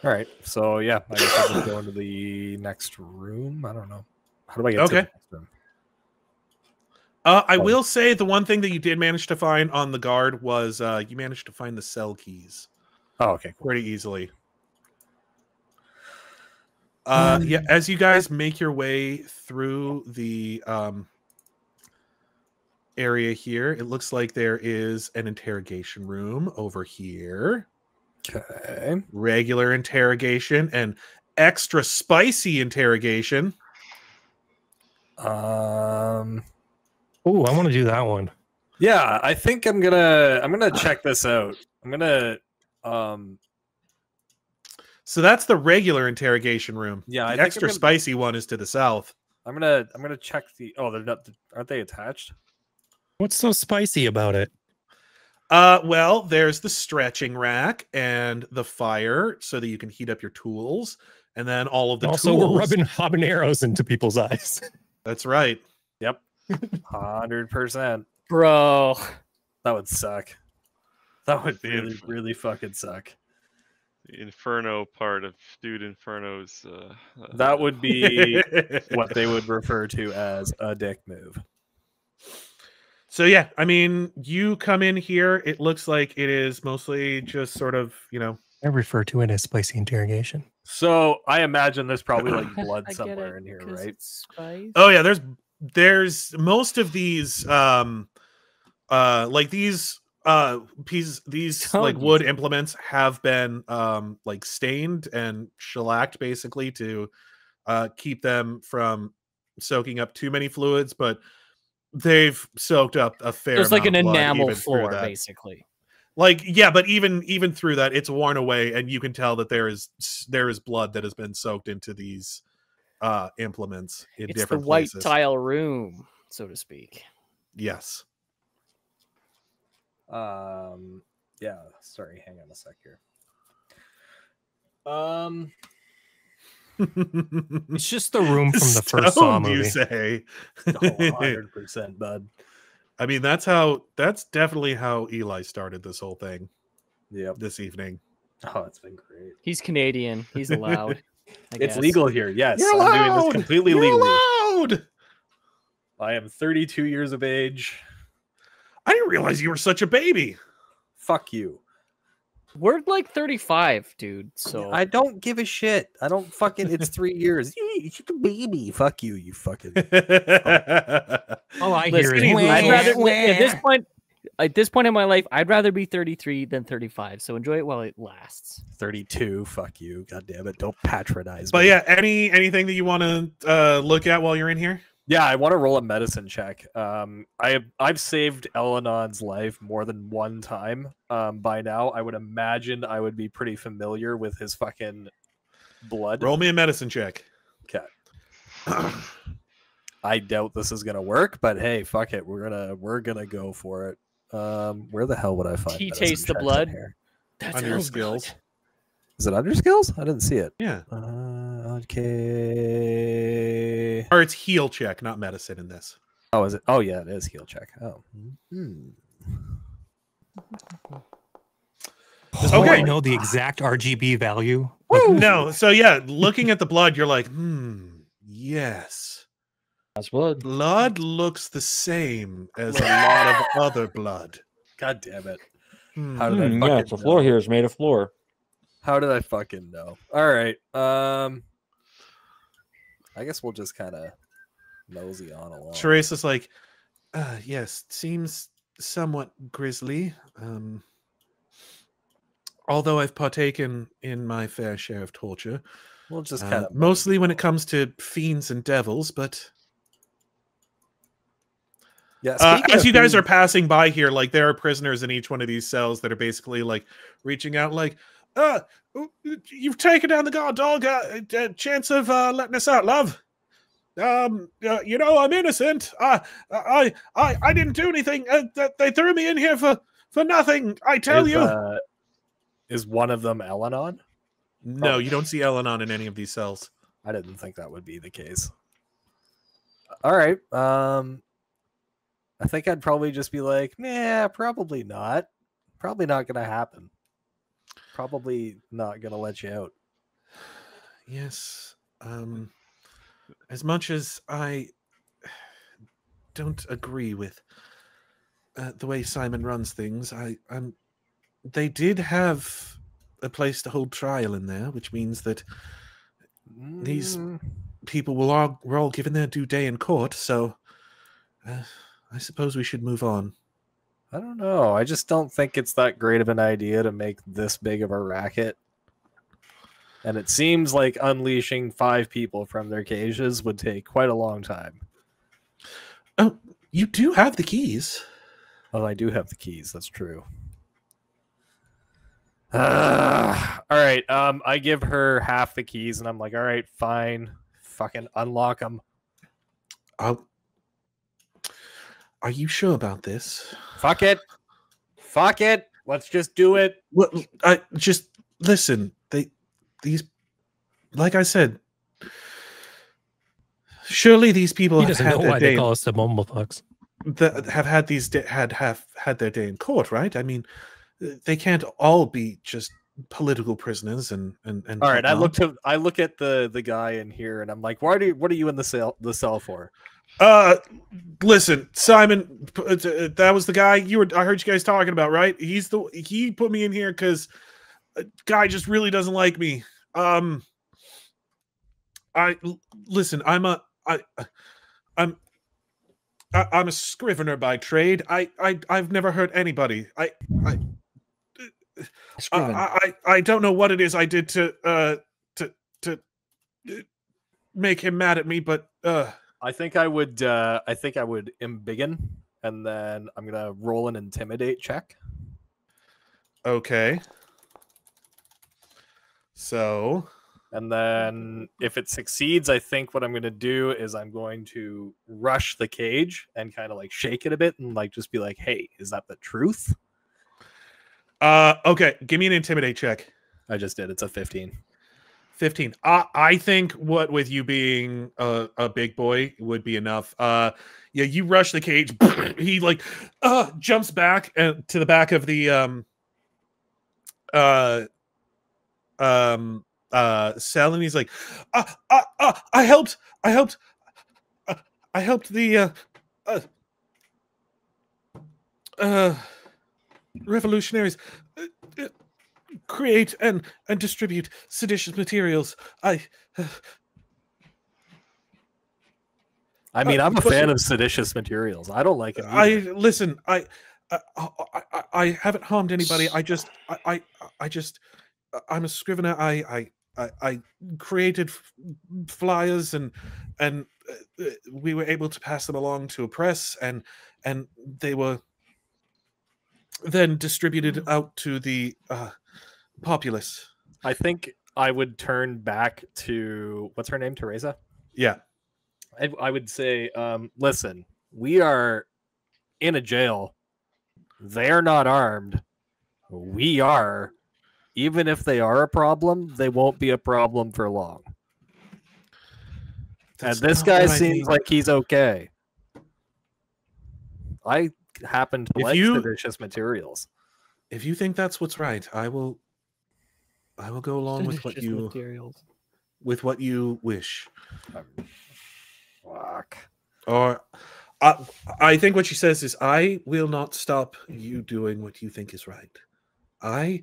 All right. So yeah, I guess I'll just go into the next room. I don't know. How do I get to the Okay. next room? I will say the one thing that you did manage to find on the guard was you managed to find the cell keys. Oh, okay. Cool. Pretty easily. Yeah, as you guys make your way through the area here, it looks like there is an interrogation room over here. Okay. Regular interrogation and extra spicy interrogation. Oh, I want to do that one. Yeah, I think I'm gonna check this out. I'm gonna So that's the regular interrogation room. Yeah, I the think extra I'm gonna- spicy one is to the south. I'm gonna check the. Oh, they're not. Aren't they attached? What's so spicy about it? Well, there's the stretching rack and the fire so that you can heat up your tools, and then all of the Also, tools. we're rubbing habaneros into people's eyes. That's right. Yep. 100%. Bro. That would suck. That would The really, really fucking suck. The Inferno part of Dude Inferno's. That would be what they would refer to as a dick move. So yeah, I mean, you come in here. It looks like it is mostly just sort of, I refer to it as spicy interrogation. So I imagine there's probably like blood somewhere in here, right? It's spice. Oh yeah, there's most of these like these these like wood implements have been like stained and shellacked basically to keep them from soaking up too many fluids, but they've soaked up a fair It's like an amount of blood enamel even through floor, that. basically. Like, yeah, but even through that, it's worn away, and you can tell that there is blood that has been soaked into these implements in It's the different white places. tile room, so to speak. Yes. Yeah. Sorry, hang on a sec here. It's just the room from the first Saw Stoned, you movie. say? 100%, bud. I mean, that's definitely how Eli started this whole thing. Yep. This evening. Oh, it's been great. He's Canadian. He's allowed. It's legal here. Yes, You're I'm doing allowed! this completely You're legally. allowed! I am 32 years of age. I didn't realize you were such a baby. Fuck you. We're like 35, dude. So I don't give a shit. I don't fucking. It's 3 years. You're a baby. Fuck you. You fucking. All I listen, hear is I'd rather at this point in my life, I'd rather be 33 than 35. So enjoy it while it lasts. 32. Fuck you. God damn it. Don't patronize me. But yeah, anything that you want to look at while you're in here? Yeah, I want to roll a medicine check. I've saved El-Anon's life more than one time. By now, I would imagine I would be pretty familiar with his fucking blood. Roll me a medicine check. Okay. I doubt this is gonna work, but hey, fuck it. We're gonna go for it. Where the hell would I find? He medicine tastes the checks blood. in here? That On your sounds skills. good. Is it under skills? I didn't see it. Yeah. Okay. Or it's heal check, not medicine in this. Oh, is it? Oh, yeah, it is heal check. Oh. Oh, Okay. I know the exact RGB value. No, so yeah, looking at the blood, you're like, yes. That's blood. Blood looks the same as a lot of other blood. God damn it. Hmm. How did I Yeah, fucking the floor know? here is made of floor. How did I fucking know? All right. I guess we'll just kind of nosy on along. Teresa's like, yes, seems somewhat grisly. Although I've partaken in my fair share of torture. We'll just kind of mostly when it comes to fiends and devils, but yeah. as you guys are passing by here, like there are prisoners in each one of these cells that are basically like reaching out, like, you've taken down the guard dog. Chance of letting us out, love. I'm innocent. I didn't do anything. They threw me in here for nothing. I tell you. Is one of them El-Anon? No, you don't see El-Anon in any of these cells. I didn't think that would be the case. All right. I think I'd probably just be like, nah, probably not. Probably not going to happen. Probably not going to let you out. Yes. As much as I don't agree with the way Simon runs things, they did have a place to hold trial in there, which means that these people were all given their due day in court. So I suppose we should move on. I don't know. I just don't think it's that great of an idea to make this big of a racket. And it seems like unleashing 5 people from their cages would take quite a long time. Oh, you do have the keys. Oh, I do have the keys. That's true. All right. I give her half the keys, and I'm like, all right, fine. Fucking unlock them. Are you sure about this? Fuck it. Fuck it. Let's just do it. Well, just listen. These, like I said, surely these people He have doesn't had know their why day. they call us the bumblefucks. That have had these have had their day in court, right? I mean, they can't all be just political prisoners and all right. I whatnot. look at the guy in here, and I'm like, what are you in the cell for? Listen, Simon, that was the guy I heard you guys talking about, right? He put me in here because a guy just really doesn't like me. Listen, I'm a scrivener by trade. I've never hurt anybody. I don't know what it is I did to make him mad at me, but I think I would embiggen, and then I'm gonna roll an intimidate check. Okay. So, and then if it succeeds, I think what I'm going to do is I'm going to rush the cage and kind of like shake it a bit and like just be like, "Hey, is that the truth?" Okay, give me an intimidate check. I just did. It's a 15. 15. I think what with you being a big boy would be enough. Yeah, you rush the cage. He like jumps back to the back of the cell, and he's like, I helped the revolutionaries create and distribute seditious materials. I mean, I'm a fan of seditious materials. I don't like it either. Listen. I haven't harmed anybody. I'm a scrivener. I created flyers and we were able to pass them along to a press, and they were then distributed out to the populace. I think I would turn back to what's her name, Teresa? Yeah. I would say, listen, we are in a jail. They're not armed. We are. Even if they are a problem, they won't be a problem for long. And this guy seems like he's okay. I happen to like seditious materials. If you think that's what's right, I will go along with what you wish. Fuck. Or I think what she says is, I will not stop you doing what you think is right. I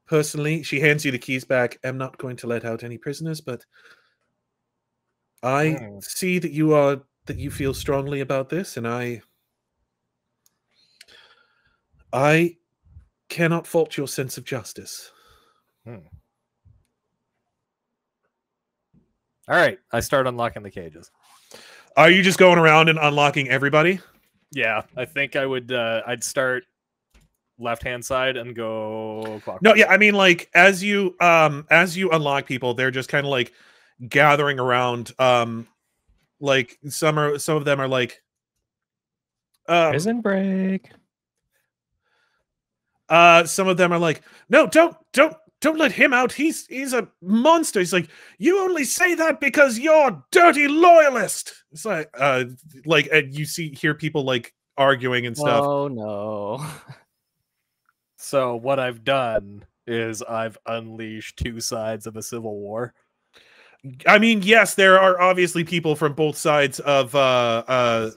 personally, she hands you the keys back, am not going to let out any prisoners, but I see that you feel strongly about this, and I cannot fault your sense of justice. All right, I start unlocking the cages. Are you just going around and unlocking everybody? Yeah, I think I would. I'd start left-hand side and go clockwise. No, yeah, I mean, like as you unlock people, they're just kind of like gathering around. Like some of them are like prison break. Some of them are like, no, don't let him out. He's a monster. He's like, you only say that because you're a dirty loyalist. It's like and you hear people like arguing and stuff. Oh no. So what I've done is I've unleashed two sides of a civil war. I mean, yes, there are obviously people from both sides of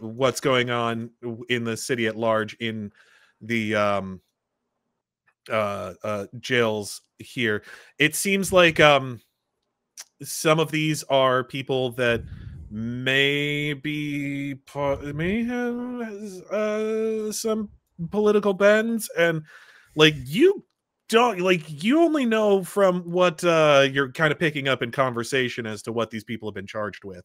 what's going on in the city at large, in the jails here. It seems like some of these are people that may have some political bends, and like you only know from what you're kind of picking up in conversation as to what these people have been charged with.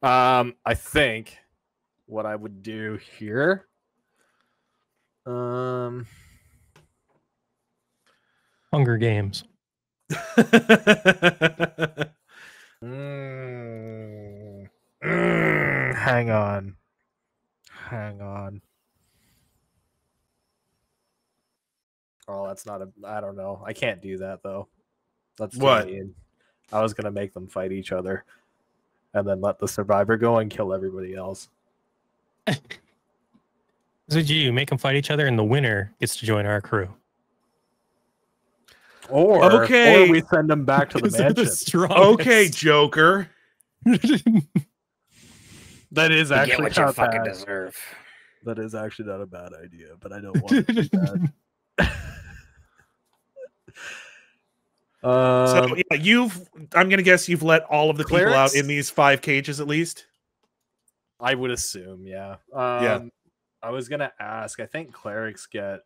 I think what I would do here, Hunger Games. Hang on. Oh, that's not I don't know. I can't do that though. That's what mean. I was gonna make them fight each other, and then let the survivor go and kill everybody else. So you make them fight each other, and the winner gets to join our crew. Or Okay. we send them back to the mansion. Okay, Joker. That is actually get what you not fucking bad. deserve. That is actually not a bad idea, but I don't want to do that. So yeah, I'm gonna guess you've let all of the people out Clerics? in these 5 cages at least. I would assume, yeah. Yeah. I was gonna ask. I think clerics get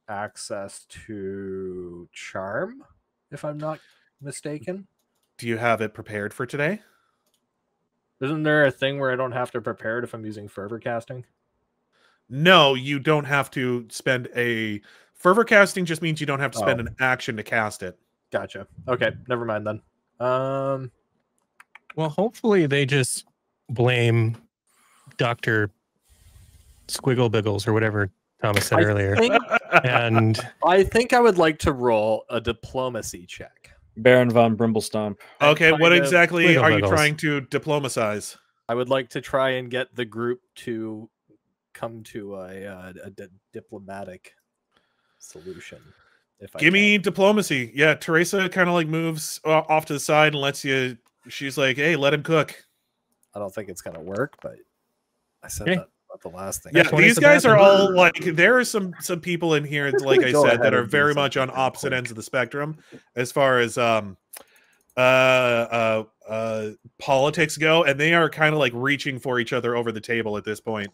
access to charm, if I'm not mistaken. Do you have it prepared for today? Isn't there a thing where I don't have to prepare it if I'm using fervor casting? No, you don't have to spend a fervor casting. Just means you don't have to spend an action to cast it. Gotcha. Okay, never mind then. Well, hopefully they just blame Dr. Squiggle Biggles or whatever Thomas said earlier. And I think I would like to roll a diplomacy check. Baron von Brimblestomp. Okay, what kind of exactly Squiggle are you Biggles. trying to diplomacize? I would like to try and get the group to come to a diplomatic solution. If I Give me can. diplomacy. Yeah, Teresa kind of like moves off to the side and lets you. She's like, "Hey, let him cook." I don't think it's gonna work, but I said Okay. that about the last thing. Yeah, 20 these is guys the are best. all like, there are some people in here, like I Go said, ahead that are and do very much on something opposite quick. ends of the spectrum as far as politics go, and they are kind of like reaching for each other over the table at this point.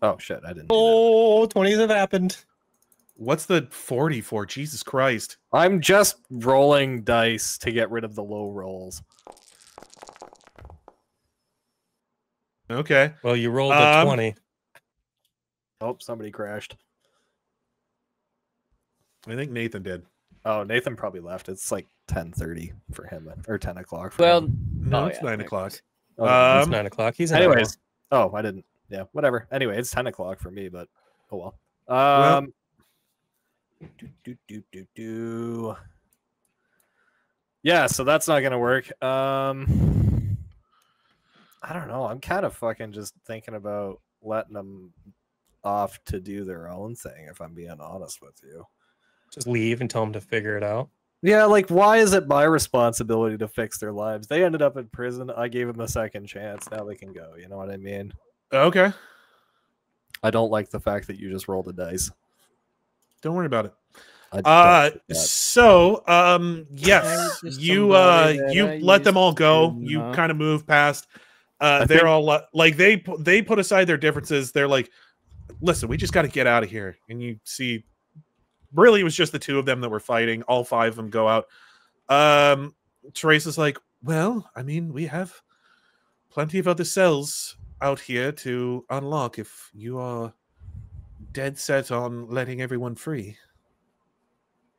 Oh shit! I didn't. Do oh, 20s have happened. What's the 40 for? Jesus Christ! that. I'm just rolling dice to get rid of the low rolls. Okay, Well, you rolled a 20. Oh, somebody crashed. I think Nathan did. Oh, Nathan probably left. It's like 10:30 for him, or 10 o'clock. For Well, him. No, Oh, it's yeah, 9 there it o'clock. goes. Oh, It's 9 o'clock. He's in anyways. Oh, I didn't. Yeah, whatever. Anyway, it's 10 o'clock for me, but oh well. Well- Yeah, so that's not gonna work. I don't know. I'm kind of fucking just thinking about letting them off to do their own thing, if I'm being honest with you. Just leave and tell them to figure it out. Yeah, like, why is it my responsibility to fix their lives? They ended up in prison. I gave them a second chance. Now they can go. You know what I mean? Okay, I don't like the fact that you just rolled a dice. don't worry about it. I don't like that. So, yes, Just you somebody that you I let them used all go. to You know. kind of move past. I They're think- all like they put aside their differences. They're like, listen, we just got to get out of here. And you see, really, it was just the 2 of them that were fighting. All 5 of them go out. Teresa's like, well, I mean, we have plenty of other cells out here to unlock if you are dead set on letting everyone free.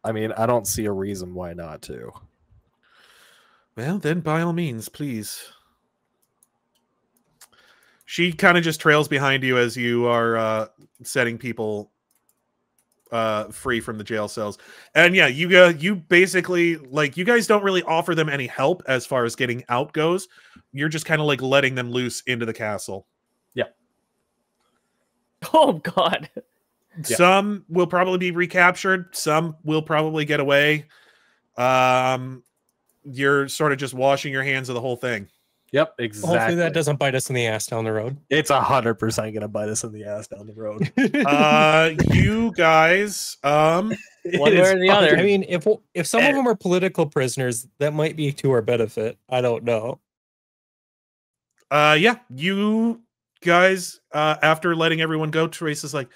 I mean, I don't see a reason why not to. Well, then by all means, please. She kind of just trails behind you as you are setting people free from the jail cells. And yeah, you basically, like, you guys don't really offer them any help as far as getting out goes. You're just kind of like letting them loose into the castle. Oh God. Yeah. Some will probably be recaptured. Some will probably get away. You're sort of just washing your hands of the whole thing. Yep, exactly. Hopefully that doesn't bite us in the ass down the road. It's 100% gonna bite us in the ass down the road. You guys, One way or the other. I mean, if some of them are political prisoners, that might be to our benefit. I don't know. yeah, you guys, after letting everyone go, Teresa's like,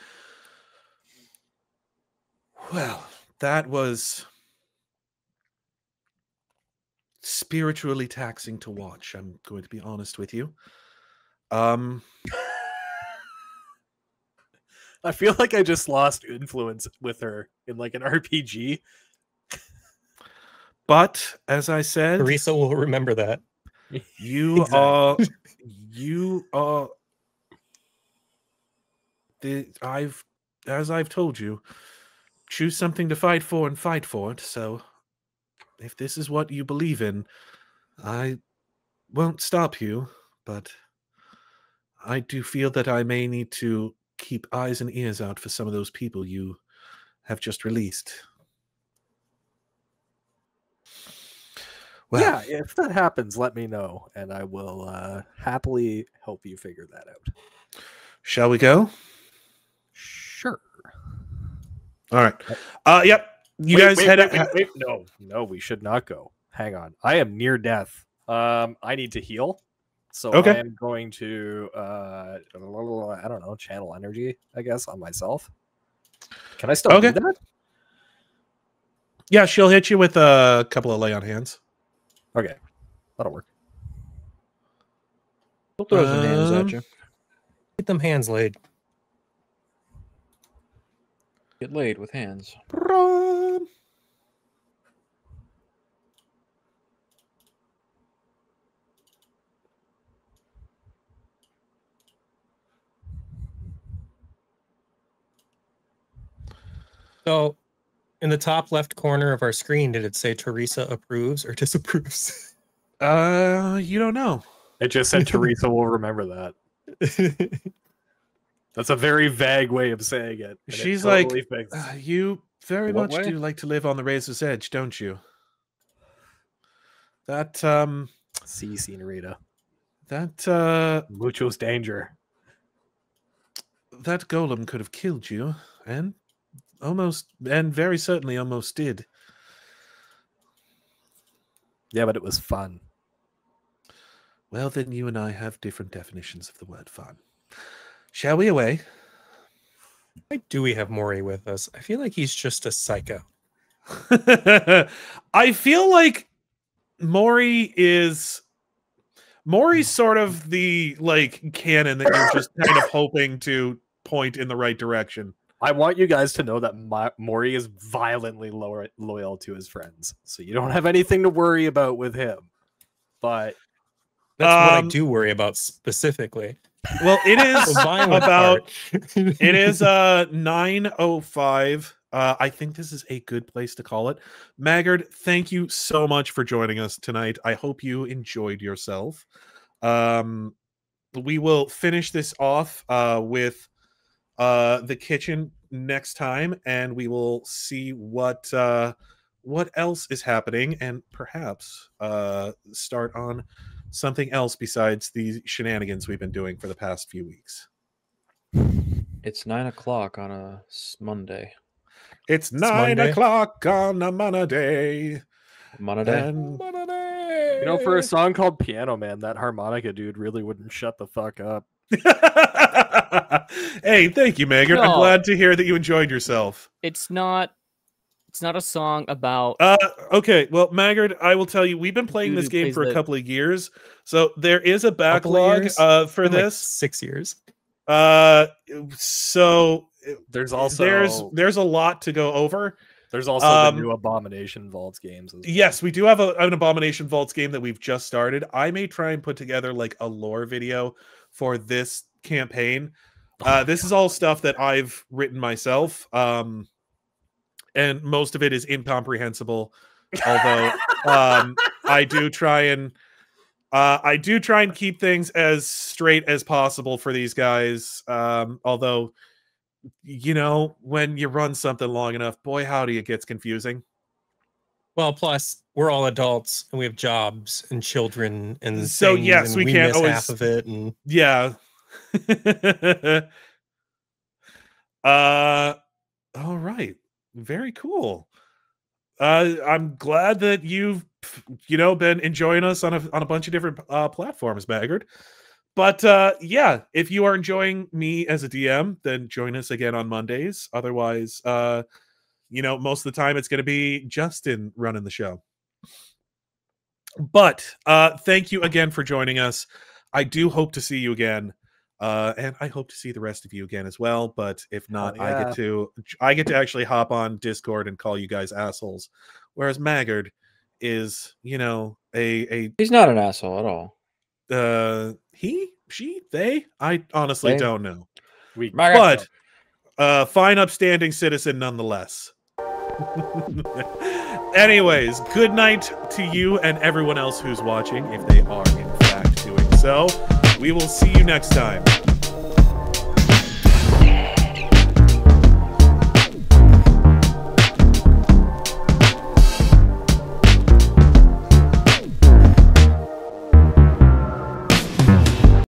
well, that was spiritually taxing to watch. I'm going to be honest with you. I feel like I just lost influence with her in like an RPG. But as I said, Teresa will remember that. you are as I've told you, choose something to fight for and fight for it. So if this is what you believe in, I won't stop you, but I do feel that I may need to keep eyes and ears out for some of those people you have just released. Well, Yeah, if that happens, let me know, and I will happily help you figure that out. shall we go? Sure. All right. Yep. You guys head out. Wait. No, we should not go. Hang on. I am near death. I need to heal. So Okay. I am going to, I don't know, channel energy, I guess, on myself. Can I still do that? Yeah, she'll hit you with a couple of lay on hands. Okay. That'll work. We'll throw some hands at you. Get them hands laid. Get laid with hands. So, in the top left corner of our screen, did it say Teresa approves or disapproves? You don't know. It just said Teresa will remember that. That's a very vague way of saying it. She's totally like, you very What much way? do like to live on the razor's edge, don't you? That, see, Senorita. that, Mucho's danger. that golem could have killed you, and very certainly almost did. Yeah, but it was fun. Well, then you and I have different definitions of the word fun. Shall we away? Why do we have Mrohy with us? I feel like he's just a psycho. I feel like Mrohy's sort of the like canon that you're just kind of hoping to point in the right direction. I want you guys to know that Mrohy is violently loyal to his friends, so you don't have anything to worry about with him. But that's what I do worry about specifically. Well, it is The violent about part. it is 9:05. I think this is a good place to call it. Maggard, thank you so much for joining us tonight. I hope you enjoyed yourself. We will finish this off with the kitchen next time, and we will see what else is happening, and perhaps start on something else besides the shenanigans we've been doing for the past few weeks. It's 9 o'clock on a Monday. It's 9 Monday. o'clock on a Monday. Monday. And you know, for a song called Piano Man, that harmonica dude really wouldn't shut the fuck up. hey, thank you, Maggard. I'm No. glad to hear that you enjoyed yourself. It's not a song about Okay, well, Maggard, I will tell you, we've been playing Dude this who game plays for a the- couple of years, so there is a Couple of backlog years? for Been like this. 6 years. So There's also there's a lot to go over. There's also the new Abomination Vaults games. As well. Yes, we do have an Abomination Vaults game that we've just started. I may try and put together like a lore video for this campaign. This is all stuff that I've written myself, and most of it is incomprehensible. Although I do try and keep things as straight as possible for these guys. Although, you know, when you run something long enough, boy, howdy, it gets confusing. Well, plus we're all adults and we have jobs and children and So, things, yes, and we can't miss always- half of it. And Yeah. All right. Very cool. I'm glad that you've been enjoying us on a bunch of different platforms, Maggard. But yeah, if you are enjoying me as a DM, then join us again on Mondays. Otherwise, most of the time it's going to be Justin running the show. But thank you again for joining us. I do hope to see you again. And I hope to see the rest of you again as well. But if not, yeah. I get to actually hop on Discord and call you guys assholes. Whereas Maggard is, He's not an asshole at all. he, she, they. I honestly They? don't know. Maggard. But fine, upstanding citizen nonetheless. Anyways, good night to you and everyone else who's watching, if they are in fact doing so. We will see you next time.